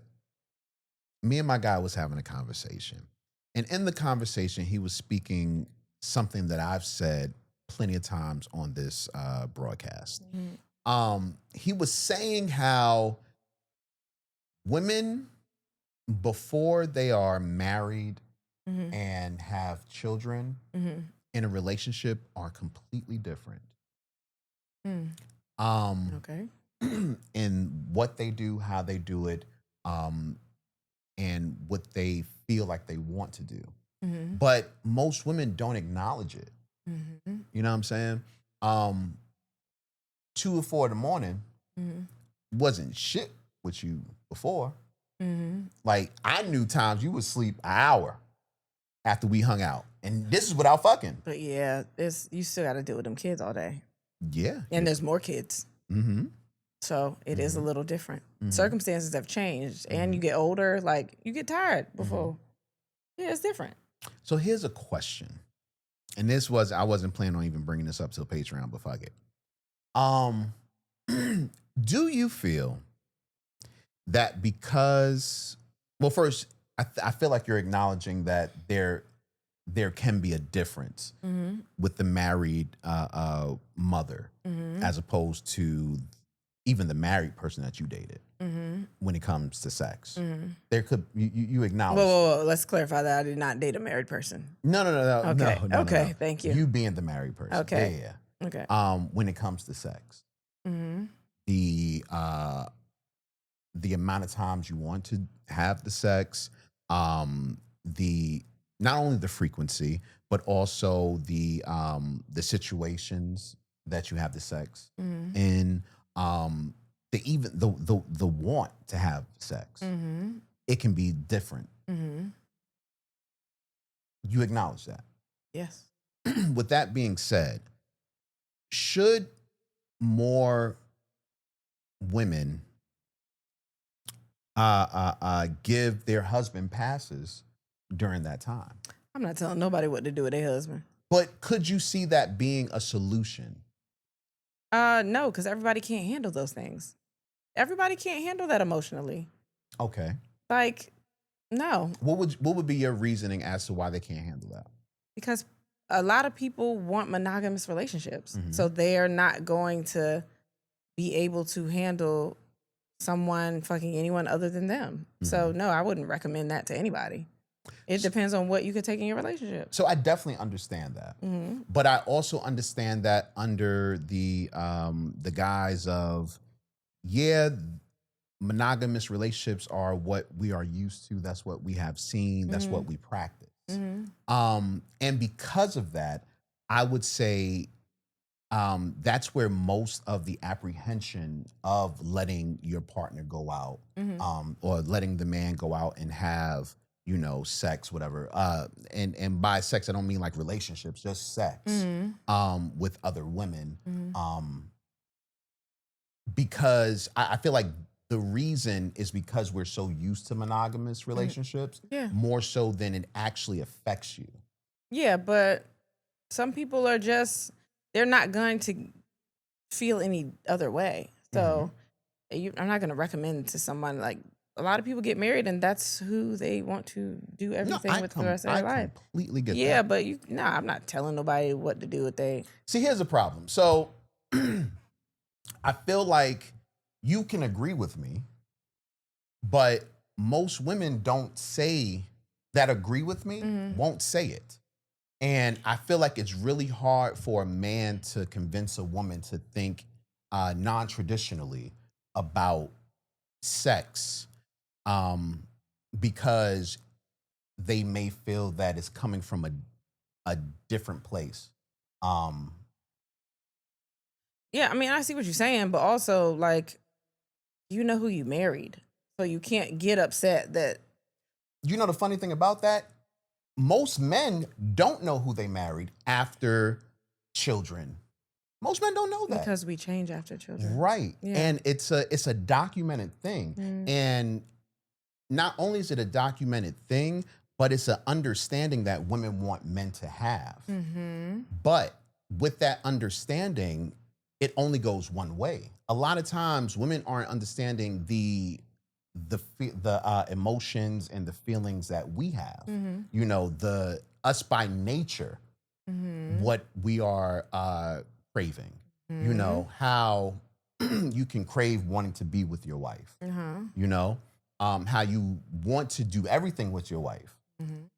me and my guy was having a conversation. And in the conversation, he was speaking something that I've said plenty of times on this broadcast. Mm-hmm. He was saying how women, before they are married and have children in a relationship, are completely different. Okay. In what they do, how they do it, and what they feel like they want to do. Mm-hmm. But most women don't acknowledge it. Mm-hmm. You know what I'm saying? 2 or 4 in the morning wasn't shit with you before. Mm-hmm. Like, I knew times you would sleep an hour after we hung out. And this is without fucking. But yeah, you still got to deal with them kids all day. Yeah. And there's more kids. Mm-hmm. So it is a little different. Mm-hmm. Circumstances have changed and you get older, like you get tired before. Yeah, it's different. So here's a question. And I wasn't planning on even bringing this up till Patreon, but fuck it. Do you feel that because, well, first, I feel like you're acknowledging that there can be a difference with the married mother as opposed to even the married person that you dated when it comes to sex. There could, you acknowledge. Whoa, let's clarify that I did not date a married person. No. Okay. No. Okay, thank you. You being the married person. Okay. Yeah. Okay. When it comes to sex, the amount of times you want to have the sex, not only the frequency, but also the situations that you have the sex in, the want to have sex. It can be different. You acknowledge that. Yes. With that being said, should more women give their husband passes during that time? I'm not telling nobody what to do with their husband. But could you see that being a solution? No, because everybody can't handle those things. Everybody can't handle that emotionally. Okay. Like, no. What would be your reasoning as to why they can't handle that? Because a lot of people want monogamous relationships. So they are not going to be able to handle someone fucking anyone other than them. So no, I wouldn't recommend that to anybody. It depends on what you could take in your relationship. So I definitely understand that. But I also understand that under the guise of, monogamous relationships are what we are used to. That's what we have seen. That's what we practice. And because of that, I would say that's where most of the apprehension of letting your partner go out or letting the man go out and have, sex, whatever. And by sex, I don't mean like relationships, just sex with other women. Because I feel like the reason is because we're so used to monogamous relationships, more so than it actually affects you. Yeah, but some people are just, they're not going to feel any other way. So I'm not going to recommend to someone, like, a lot of people get married and that's who they want to do everything with the rest of their life. I completely get that. Yeah, but I'm not telling nobody what to do with they. See, here's the problem. So I feel like you can agree with me, but most women don't say that agree with me, won't say it. And I feel like it's really hard for a man to convince a woman to think non-traditionally about sex because they may feel that it's coming from a different place. Yeah, I mean, I see what you're saying, but also, like, you know who you married. So you can't get upset that. The funny thing about that? Most men don't know who they married after children. Most men don't know that. Because we change after children. Right. Yeah. And it's a documented thing. And not only is it a documented thing, but it's an understanding that women want men to have. But with that understanding, it only goes one way. A lot of times women aren't understanding the emotions and the feelings that we have. The us by nature, what we are craving. How you can crave wanting to be with your wife. How you want to do everything with your wife.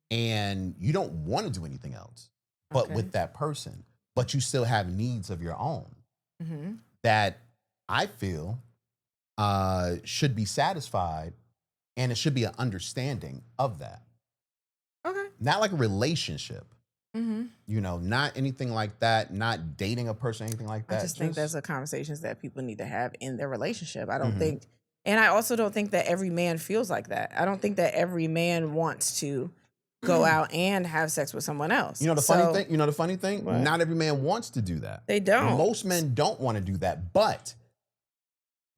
And you don't want to do anything else but with that person. But you still have needs of your own that I feel should be satisfied, and it should be an understanding of that. Okay. Not like a relationship. Not anything like that, not dating a person, anything like that. I just think those are conversations that people need to have in their relationship. I don't think, and I also don't think that every man feels like that. I don't think that every man wants to go out and have sex with someone else. The funny thing? What? Not every man wants to do that. They don't. Most men don't want to do that. But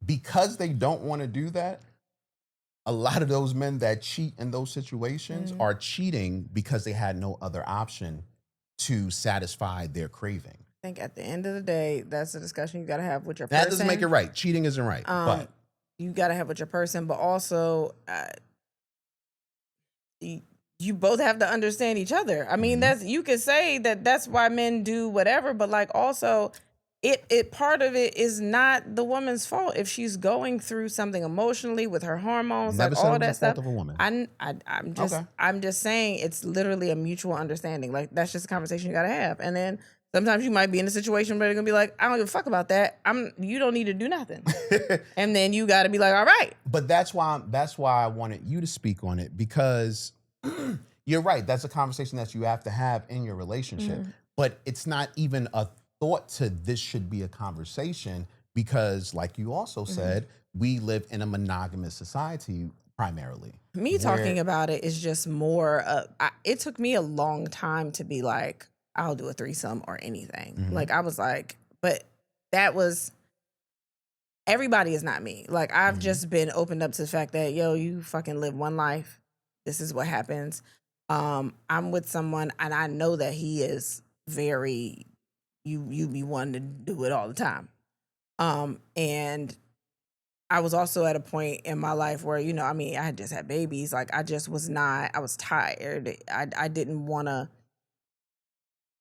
because they don't want to do that, a lot of those men that cheat in those situations are cheating because they had no other option to satisfy their craving. I think at the end of the day, that's a discussion you got to have with your person. That doesn't make it right. Cheating isn't right. But you got to have with your person, but also you both have to understand each other. I mean, you could say that's why men do whatever, but like also it part of it is not the woman's fault if she's going through something emotionally with her hormones, never like all that stuff. Of a woman. I'm just saying it's literally a mutual understanding. Like that's just a conversation you got to have, and then sometimes you might be in a situation where they're gonna be like, I don't give a fuck about that. You don't need to do nothing. And then you gotta be like, all right. But that's why I wanted you to speak on it, because you're right. That's a conversation that you have to have in your relationship. But it's not even a thought to this should be a conversation, because like you also said, we live in a monogamous society primarily. Me talking about it is just more, it took me a long time to be like, I'll do a threesome or anything. Like I was like, but that was, everybody is not me. Like I've just been opened up to the fact that, you fucking live one life. This is what happens. I'm with someone and I know that he is very, you be wanting to do it all the time. And I was also at a point in my life where, I had just had babies. Like I was tired. I didn't want to,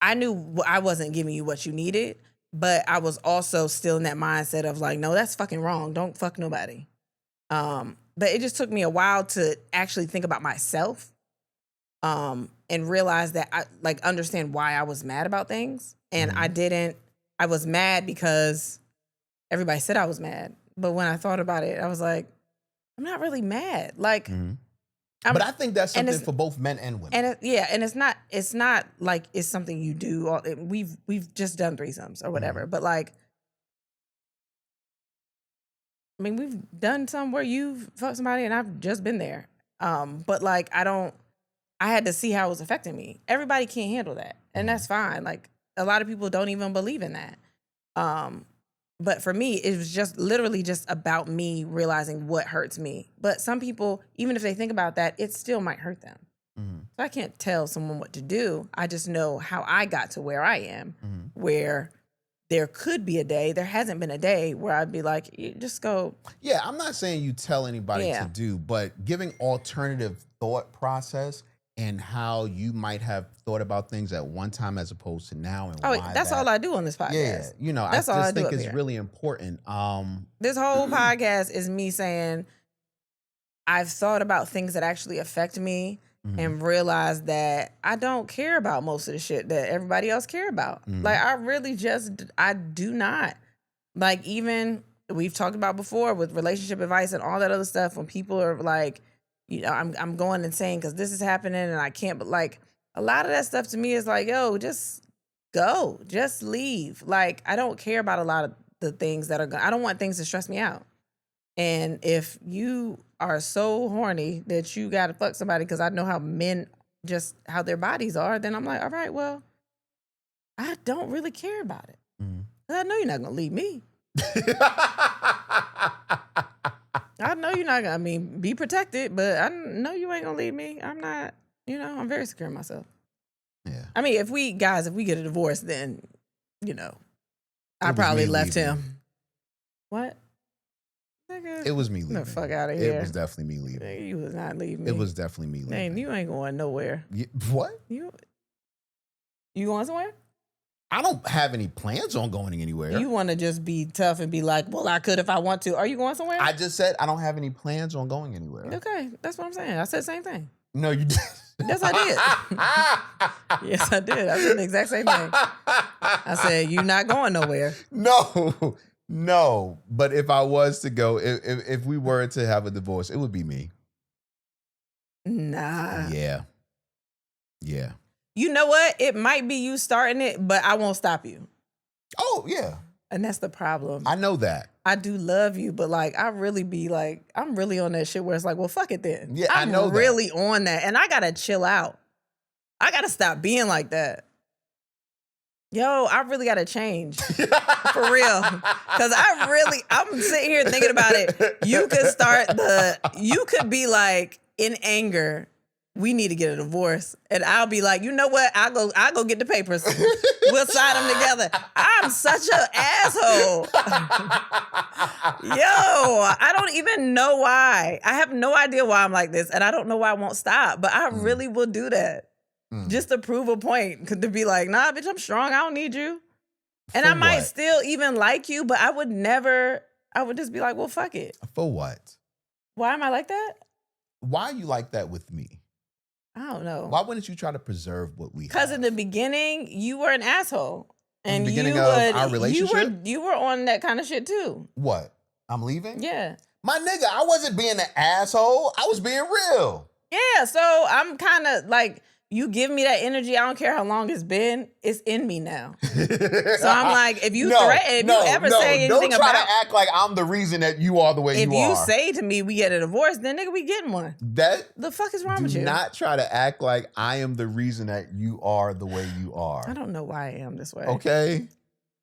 I knew I wasn't giving you what you needed, but I was also still in that mindset of like, no, that's fucking wrong. Don't fuck nobody. But it just took me a while to actually think about myself, and realize that I understand why I was mad about things. And I was mad because everybody said I was mad. But when I thought about it, I was like, I'm not really mad. Like, but I think that's something for both men and women. And it's not like it's something you do. We've just done threesomes or whatever. But like, I mean, we've done some where you've fucked somebody and I've just been there. But like, I don't, I had to see how it was affecting me. Everybody can't handle that. And that's fine. Like, a lot of people don't even believe in that. But for me, it was just literally just about me realizing what hurts me. But some people, even if they think about that, it still might hurt them. So I can't tell someone what to do. I just know how I got to where I am, where there could be a day, there hasn't been a day where I'd be like, you just go. Yeah, I'm not saying you tell anybody to do, but giving alternative thought process and how you might have thought about things at one time as opposed to now. And why that's all I do on this podcast. Yeah, that's I all just I think it's really important. This whole podcast is me saying I've thought about things that actually affect me and realized that I don't care about most of the shit that everybody else care about. Like, I do not. Like, even we've talked about before with relationship advice and all that other stuff, when people are like, you know, I'm going and saying, because this is happening and I can't, but like, a lot of that stuff to me is like, yo, just go, just leave. Like, I don't care about a lot of the things that are I don't want things to stress me out. And if you are so horny that you got to fuck somebody, because I know how men, just how their bodies are, then I'm like, all right, well, I don't really care about it. I know you're not going to leave me. I know you're not going to, I mean, be protected, but I know you ain't going to leave me. I'm not, you know, I'm very secure in myself. Yeah. I mean, if we get a divorce, then, you know, I probably left him. What? It was me leaving. The fuck out of here. It was definitely me leaving. You was not leaving me. It was definitely me leaving. Dang, you ain't going nowhere. What? You going somewhere? I don't have any plans on going anywhere. You want to just be tough and be like, well, I could if I want to. Are you going somewhere? I just said I don't have any plans on going anywhere. Okay, that's what I'm saying. I said the same thing. No, you didn't. Yes, I did. Yes, I did. I said the exact same thing. I said, you're not going nowhere. No. But if I was to go, if we were to have a divorce, it would be me. Nah. Yeah. You know what? It might be you starting it, but I won't stop you. Oh, yeah. And that's the problem. I know that. I do love you, but like, I really be like, I'm really on that shit where it's like, well, fuck it then. Yeah, I'm I know that. really on that. And I gotta chill out. I gotta stop being like that. Yo, I really gotta change. For real. Cause I'm sitting here thinking about it. You could be like, in anger, we need to get a divorce. And I'll be like, you know what? I'll go get the papers. We'll sign them together. I'm such an asshole. Yo, I don't even know why. I have no idea why I'm like this. And I don't know why I won't stop. But I really will do that. Just to prove a point. To be like, nah, bitch, I'm strong. I don't need you. And I might still even like you, but I would just be like, well, fuck it. For what? Why am I like that? Why are you like that with me? I don't know. Why wouldn't you try to preserve what we have? Because in the beginning, you were an asshole. And in the beginning of our relationship? You were on that kind of shit too. What? I'm leaving? Yeah. My nigga, I wasn't being an asshole. I was being real. Yeah, so I'm kind of like, you give me that energy, I don't care how long it's been, it's in me now. So I'm like, if you say anything don't try to act like I'm the reason that you are the way you are. If you say to me, we get a divorce, then nigga, we getting one. The fuck is wrong with you? Do not try to act like I am the reason that you are the way you are. I don't know why I am this way. Okay?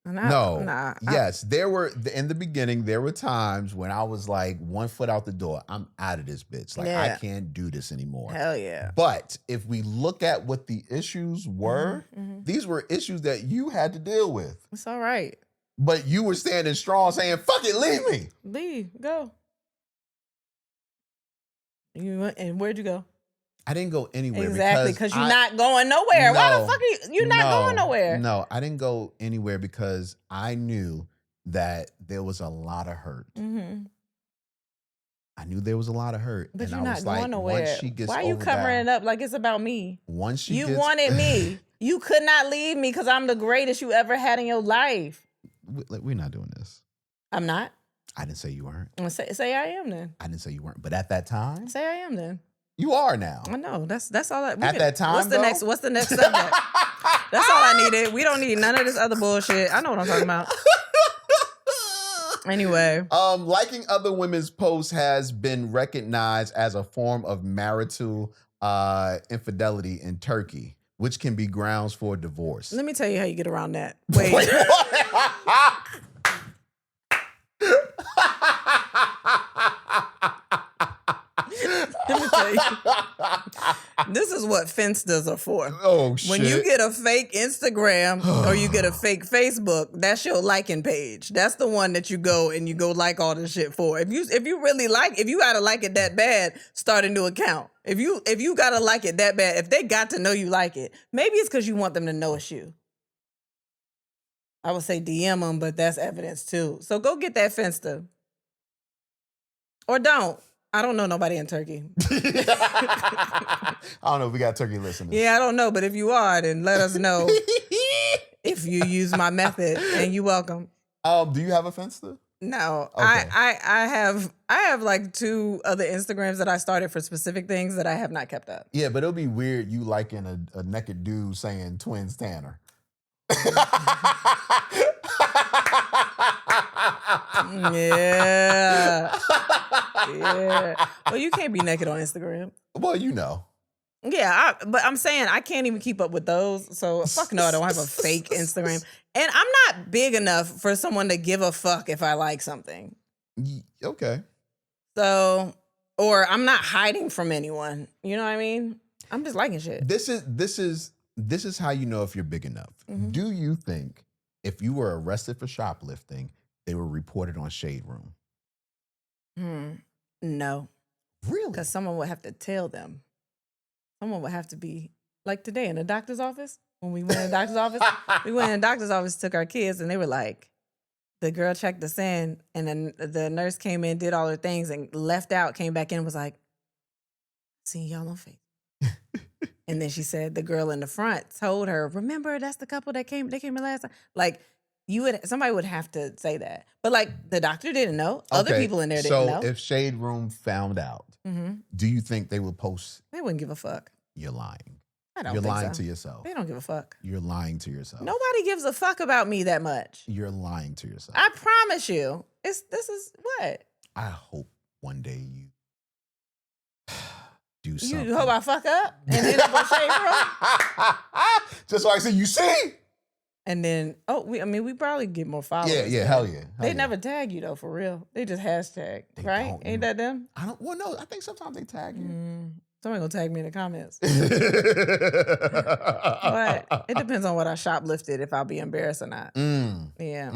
Nah. Yes, in the beginning, there were times when I was like 1 foot out the door. I'm out of this bitch. Like, I can't do this anymore. Hell yeah. But if we look at what the issues were, these were issues that you had to deal with. It's all right. But you were standing strong saying, fuck it, leave me. Leave, go. And where'd you go? I didn't go anywhere. Exactly, because you're not going nowhere. Why the fuck are you're not going nowhere? No, I didn't go anywhere because I knew that there was a lot of hurt. I knew there was a lot of hurt. But and you're I not was going like, nowhere. Once she gets Why are you covering it up like it's about me? You wanted me. You could not leave me because I'm the greatest you ever had in your life. We're not doing this. I'm not. I didn't say you weren't. Say I am then. I didn't say you weren't. But at that time. Say I am then. You are now. I know. That's all. That time, what's the next subject? That's all I needed. We don't need none of this other bullshit. I know what I'm talking about. Anyway. Liking other women's posts has been recognized as a form of marital infidelity in Turkey, which can be grounds for divorce. Let me tell you how you get around that. Wait. Let me tell you. This is what Finsters are for. Oh, shit. When you get a fake Instagram or you get a fake Facebook, that's your liking page. That's the one that you go like all this shit for. If you really like, if you gotta like it that bad, start a new account. If you gotta like it that bad, if they got to know you like it, maybe it's because you want them to know it's you. I would say DM them, but that's evidence too. So go get that Finsta. Or don't. I don't know nobody in Turkey. I don't know if we got Turkey listeners. Yeah, I don't know, but if you are, then let us know if you use my method, and you're welcome. Do you have a Finsta? No, Okay. I have like 2 other Instagrams that I started for specific things that I have not kept up. Yeah, but it'll be weird you liking a naked dude saying Twins Tanner. Yeah. Well, you can't be naked on Instagram. Well, you know. Yeah, but I'm saying I can't even keep up with those. So fuck no, I don't have a fake Instagram. And I'm not big enough for someone to give a fuck if I like something. Okay. So, or I'm not hiding from anyone. You know what I mean? I'm just liking shit. This is how you know if you're big enough. Mm-hmm. Do you think if you were arrested for shoplifting, they were reported on Shade Room? No. Really? Because someone would have to tell them. Someone would have to be, like today in the doctor's office, when we went in the doctor's office, took our kids, and they were like, the girl checked us in, and then the nurse came in, did all her things, and left out, came back in, and was like, seeing y'all on Facebook. And then she said the girl in the front told her, remember, that's the couple that came in last time. Like, somebody would have to say that. But like, the doctor didn't know. Other people in there didn't know. So if Shade Room found out, do you think they would post? They wouldn't give a fuck. You're lying. I don't You're think lying so. to yourself. They don't give a fuck. You're lying to yourself. Nobody gives a fuck about me that much. You're lying to yourself. I promise you. This is what? I hope one day you do something. You hope I fuck up and end up on Shade Room? Just like I said, you see? And then, we probably get more followers. Yeah, hell yeah. They never tag you though, for real. They just hashtag, right? Ain't that them? No, I think sometimes they tag you. Somebody gonna tag me in the comments. But it depends on what I shoplifted, if I'll be embarrassed or not. Yeah.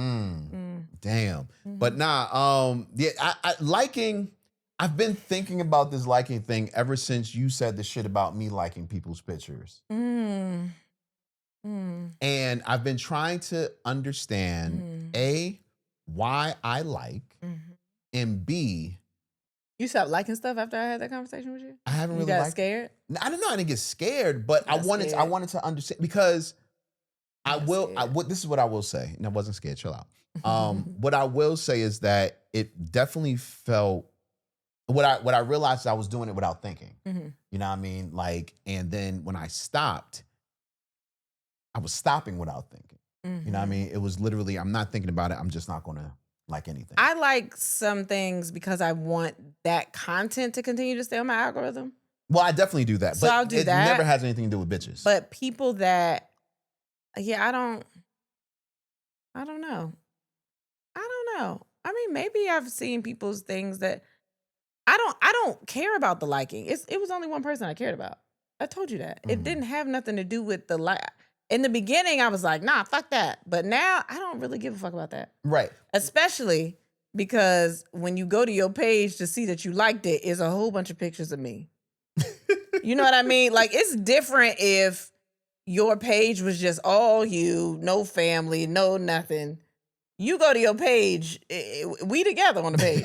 Damn. But nah, I liking, I've been thinking about this liking thing ever since you said the shit about me liking people's pictures. And I've been trying to understand, A, why I like, and B, you stopped liking stuff after I had that conversation with you? I haven't really got liked. Scared? I don't know. I didn't get scared, but I wanted to understand, because this is what I will say. And I wasn't scared. Chill out. What I will say is that it definitely felt, what I realized is I was doing it without thinking. You know what I mean? Like, and then when I stopped, I was stopping without thinking. You know what I mean? It was literally, I'm not thinking about it. I'm just not going to like anything. I like some things because I want that content to continue to stay on my algorithm. Well, I definitely do that. So but I'll do it that. never has anything to do with bitches. But people that, I don't know. I mean, maybe I've seen people's things that I don't care about the liking. It was only one person I cared about. I told you that. It didn't have nothing to do with the like. In the beginning, I was like, nah, fuck that. But now I don't really give a fuck about that. Right. Especially because when you go to your page to see that you liked it, is a whole bunch of pictures of me. You know what I mean? Like, it's different if your page was just all you, no family, no nothing. You go to your page, we together on the page.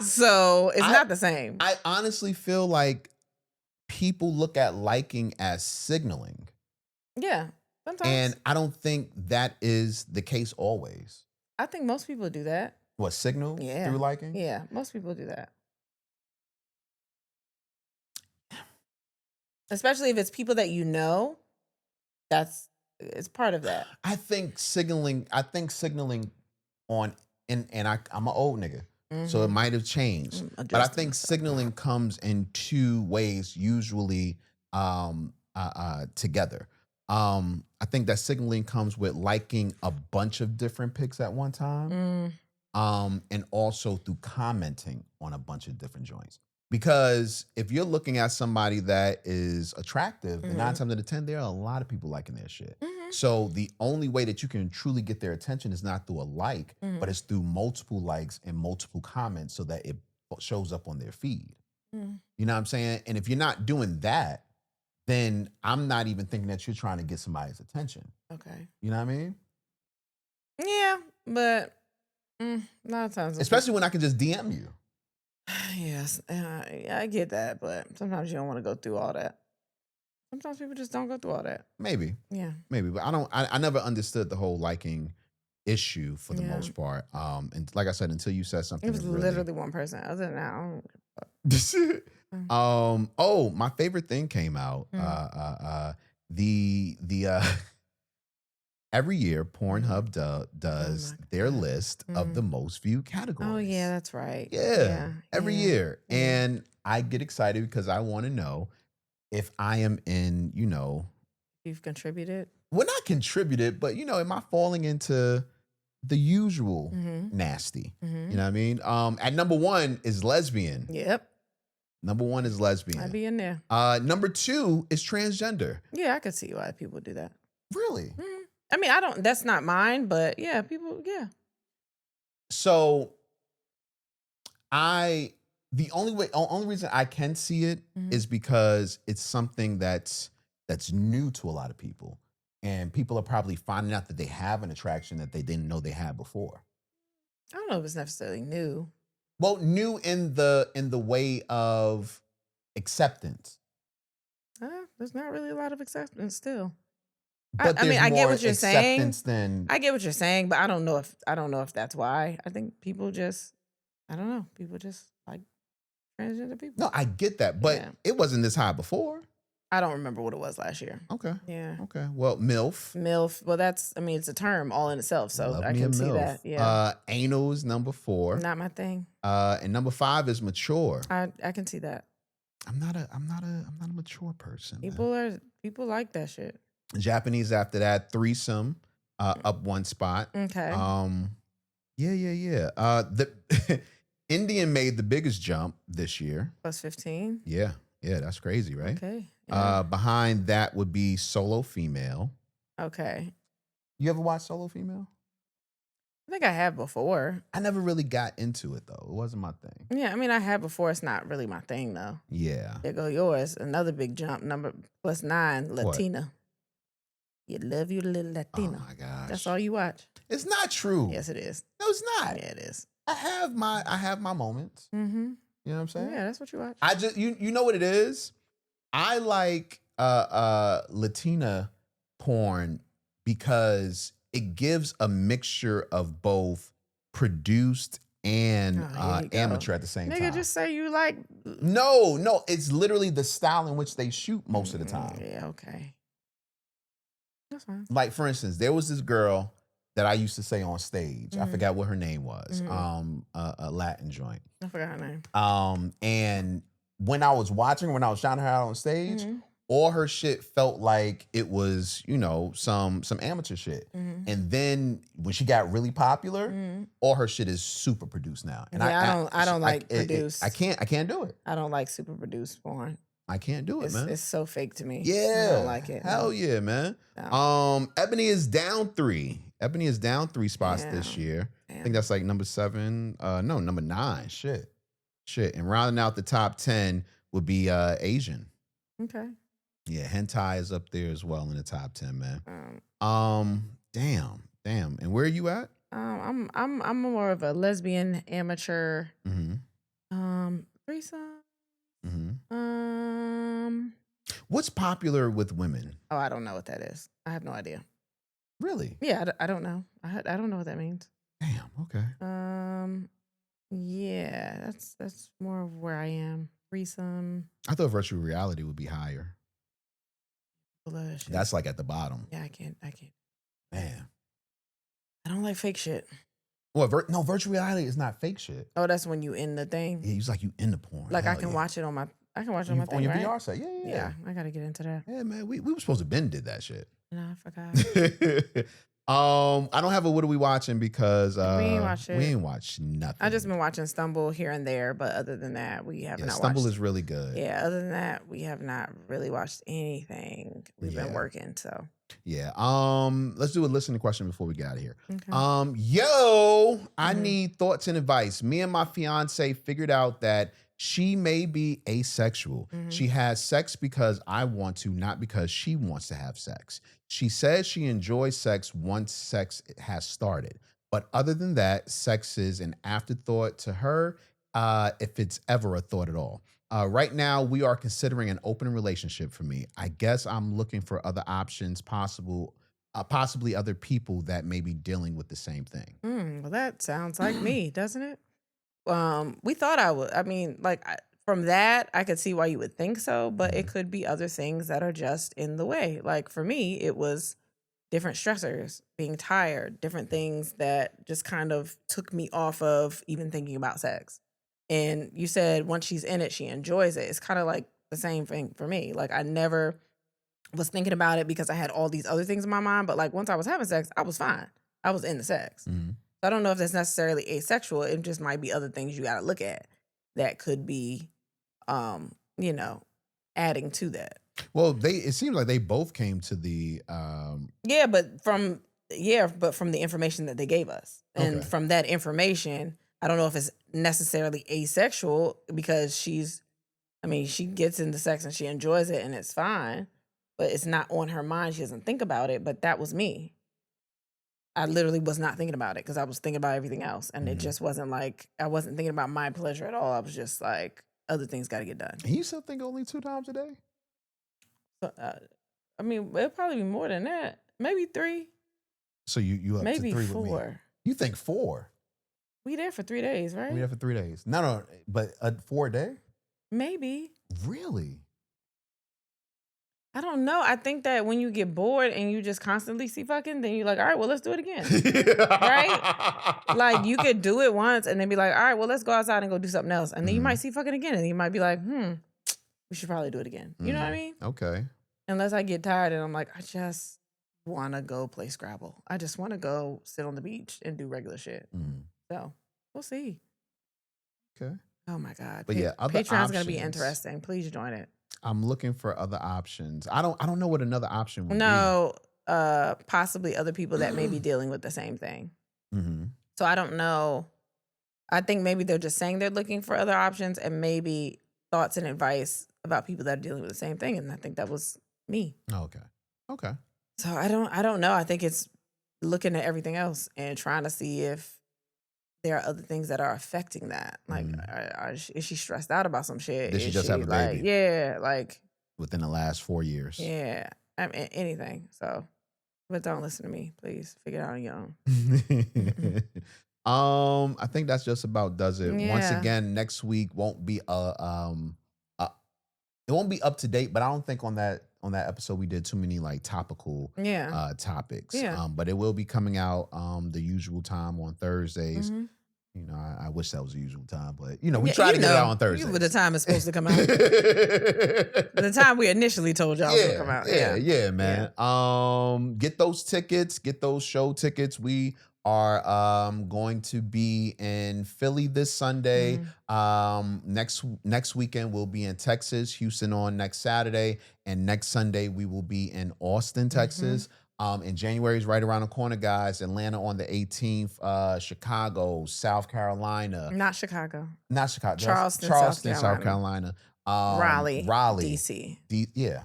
So it's not the same. I honestly feel like people look at liking as signaling. Yeah, sometimes. And I don't think that is the case always. I think most people do that. What, signal through liking? Yeah, most people do that. Especially if it's people that you know, it's part of that. I think signaling on, and I'm an old nigga. So it might have changed. But I think signaling comes in two ways, usually together. I think that signaling comes with liking a bunch of different pics at one time. And also through commenting on a bunch of different joints. Because if you're looking at somebody that is attractive, then 9 times out of 10, there are a lot of people liking their shit. So the only way that you can truly get their attention is not through a like, but it's through multiple likes and multiple comments so that it shows up on their feed. You know what I'm saying? And if you're not doing that, then I'm not even thinking that you're trying to get somebody's attention. Okay. You know what I mean? Yeah, but a lot of times, especially when I can just DM you. Yes, I get that, but sometimes you don't want to go through all that. Sometimes people just don't go through all that. Maybe. Yeah. Maybe, but I never understood the whole liking issue for the most part. And like I said, until you said something, it was literally one person. Other than that, I don't give a fuck. Oh, my favorite thing came out. The every year Pornhub does their list of the most viewed categories. Oh yeah, that's right. Yeah. Every year. And I get excited because I want to know if I am in, you've contributed. Well, not contributed, but am I falling into the usual nasty? You know what I mean? At number 1 is lesbian. Yep. Number 1 is lesbian. I'd be in there. Number 2 is transgender. Yeah, I could see why people do that. Really? I mean, that's not mine, but yeah, people, yeah. So the only reason I can see it is because it's something that's new to a lot of people. And people are probably finding out that they have an attraction that they didn't know they had before. I don't know if it's necessarily new. Well, new in the way of acceptance. There's not really a lot of acceptance still. But I mean, I get what you're saying. I get what you're saying, but I don't know if that's why. I think people just, I don't know, people just like transgender people. No, I get that, but it wasn't this high before. I don't remember what it was last year. Okay. Yeah. Okay. Well, MILF. MILF. Well, it's a term all in itself, so I can see that. Yeah. Anal is number 4. Not my thing. And number 5 is mature. I can see that. I'm not a mature person. People like that shit. Japanese after that, threesome, up 1 spot. Okay. Yeah. The Indian made the biggest jump this year. Plus 15. Yeah, that's crazy, right? Okay. Yeah. Behind that would be solo female. Okay. You ever watch solo female? I think I have before. I never really got into it though. It wasn't my thing. Yeah, I mean I have before. It's not really my thing though. Yeah. There go yours. Another big jump. Number plus 9. Latina. What? You love your little Latina. Oh my gosh. That's all you watch. It's not true. Yes, it is. No, it's not. Yeah, it is. I have my moments. You know what I'm saying? Yeah, that's what you watch. I just you know what it is? I like Latina porn because it gives a mixture of both produced and amateur at the same time. Nigga, just say you like. No, it's literally the style in which they shoot most of the time. Yeah, okay. That's fine. Like for instance, there was this girl that I used to say on stage. I forgot what her name was. A Latin joint. I forgot her name. And when I was watching, when I was shouting her out on stage, all her shit felt like it was, some amateur shit. And then when she got really popular, all her shit is super produced now. And I don't like produced. I can't do it. I don't like super produced porn. I can't do it, man. It's so fake to me. Yeah. I don't like it. Hell yeah, man. No. Ebony is down 3. Ebony is down 3 spots this year. Damn. I think that's like number 7. No, number 9. Shit. And rounding out the top 10 would be Asian. Okay. Yeah, hentai is up there as well in the top 10, man. Damn. And where are you at? I'm more of a lesbian amateur. Threesome. What's popular with women? Oh, I don't know what that is. I have no idea. Really? Yeah, I don't know. I don't know what that means. Damn. Okay. Yeah, that's more of where I am. Threesome. I thought virtual reality would be higher. That's like at the bottom. Yeah, I can't. Man. I don't like fake shit. Well, no, virtual reality is not fake shit. Oh, that's when you in the thing. Yeah, it's like you in the porn. Like I Hell can yeah. watch it on my. I can watch it on my On thing, your right? VR set. Yeah. Yeah, I gotta get into that. Yeah, man. We were supposed to been did that shit. No, I forgot. I don't have a what are we watching because We ain't watch we it. ain't watched nothing. I just been watching Stumble here and there, but other than that, we have not Stumble watched. is really good. Yeah, other than that, we have not really watched anything. We've been working, so. Yeah. Let's do a listening question before we get out of here. Okay. I need thoughts and advice. Me and my fiance figured out that she may be asexual. She has sex because I want to, not because she wants to have sex. She says she enjoys sex once sex has started. But other than that, sex is an afterthought to her, if it's ever a thought at all. Right now, we are considering an open relationship for me. I guess I'm looking for other options, possibly other people that may be dealing with the same thing. Well, that sounds like me, doesn't it? We thought I would. I mean, like from that, I could see why you would think so, but it could be other things that are just in the way. Like for me, it was different stressors, being tired, different things that just kind of took me off of even thinking about sex. And you said once she's in it, she enjoys it. It's kind of like the same thing for me. Like I never was thinking about it because I had all these other things in my mind, but like once I was having sex, I was fine. I was in the sex. I don't know if that's necessarily asexual. It just might be other things you got to look at that could be, you know, adding to that. Well, it seems like they both came to the but from the information that they gave us, and from that information, I don't know if it's necessarily asexual because she gets into sex and she enjoys it and it's fine, but it's not on her mind. She doesn't think about it. But that was me. I literally was not thinking about it because I was thinking about everything else. And it just wasn't like, I wasn't thinking about my pleasure at all. I was just like, other things got to get done. And you still think only 2 times a day? So, it'll probably be more than that. Maybe 3. So you up maybe to 3 4. with me? You think 4? We there for 3 days, right? We there for 3 days. No, but 4 a day? Maybe. Really? I don't know. I think that when you get bored and you just constantly see fucking, then you're like, all right, well, let's do it again. Right? Like, you could do it once and then be like, all right, well, let's go outside and go do something else. And then you might see fucking again. And you might be like, we should probably do it again. You know what I mean? Okay. Unless I get tired and I'm like, I just want to go play Scrabble. I just want to go sit on the beach and do regular shit. So, we'll see. Okay. Oh, my God. But yeah, other Patreon's going to be options. interesting. Please join it. I'm looking for other options. I don't know what another option would be. No, possibly other people that may be dealing with the same thing. So I don't know. I think maybe they're just saying they're looking for other options and maybe thoughts and advice about people that are dealing with the same thing. And I think that was me. Okay. So I don't know. I think it's looking at everything else and trying to see if there are other things that are affecting that. Like, is she stressed out about some shit? Did she just have a baby? Like, yeah, like within the last 4 years. Yeah, I mean anything. So, but don't listen to me, please. Figure it out on your own. I think that's just about does it. Yeah. Once again, next week won't be it won't be up to date, but I don't think on that episode we did too many like topical topics. Yeah. But it will be coming out the usual time on Thursdays. You know, I wish that was the usual time, but we try to get it out on Thursdays. The time it's supposed to come out. The time we initially told y'all it would come out. Yeah, man. Yeah. Get those tickets, get those show tickets. We are going to be in Philly this Sunday. Next weekend we'll be in Texas, Houston on next Saturday, and next Sunday we will be in Austin, Texas. And January is right around the corner, guys. Atlanta on the 18th, Chicago, South Carolina. Not Chicago. Charleston, South Carolina. Raleigh, DC. Yeah.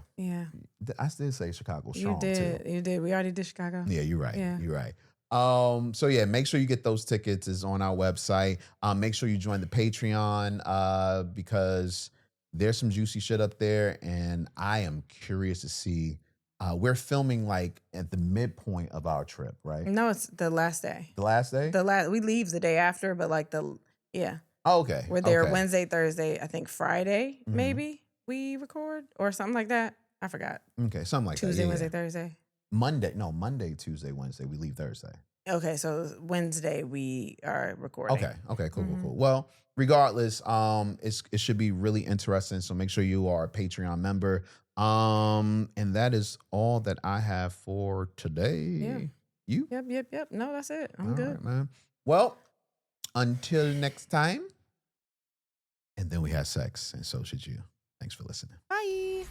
I did say Chicago strong too. You did. We already did Chicago. Yeah, you're right. Yeah. You're right. So yeah, make sure you get those tickets. It's on our website. Make sure you join the Patreon because there's some juicy shit up there, and I am curious to see. We're filming like at the midpoint of our trip, right? No, it's the last day. The last day? We leave the day after, but like Oh, okay. We're there Wednesday, Thursday, I think Friday, maybe we record or something like that. I forgot. Okay, something like Tuesday, that. Wednesday, Thursday. Monday, Tuesday, Wednesday. We leave Thursday. Okay, so Wednesday we are recording. Okay, cool. Well, regardless, it should be really interesting. So make sure you are a Patreon member. And that is all that I have for today. Yeah. You? Yep. No, that's it. I'm All good. right, man. Well, until next time. And then we had sex, and so should you. Thanks for listening. Bye.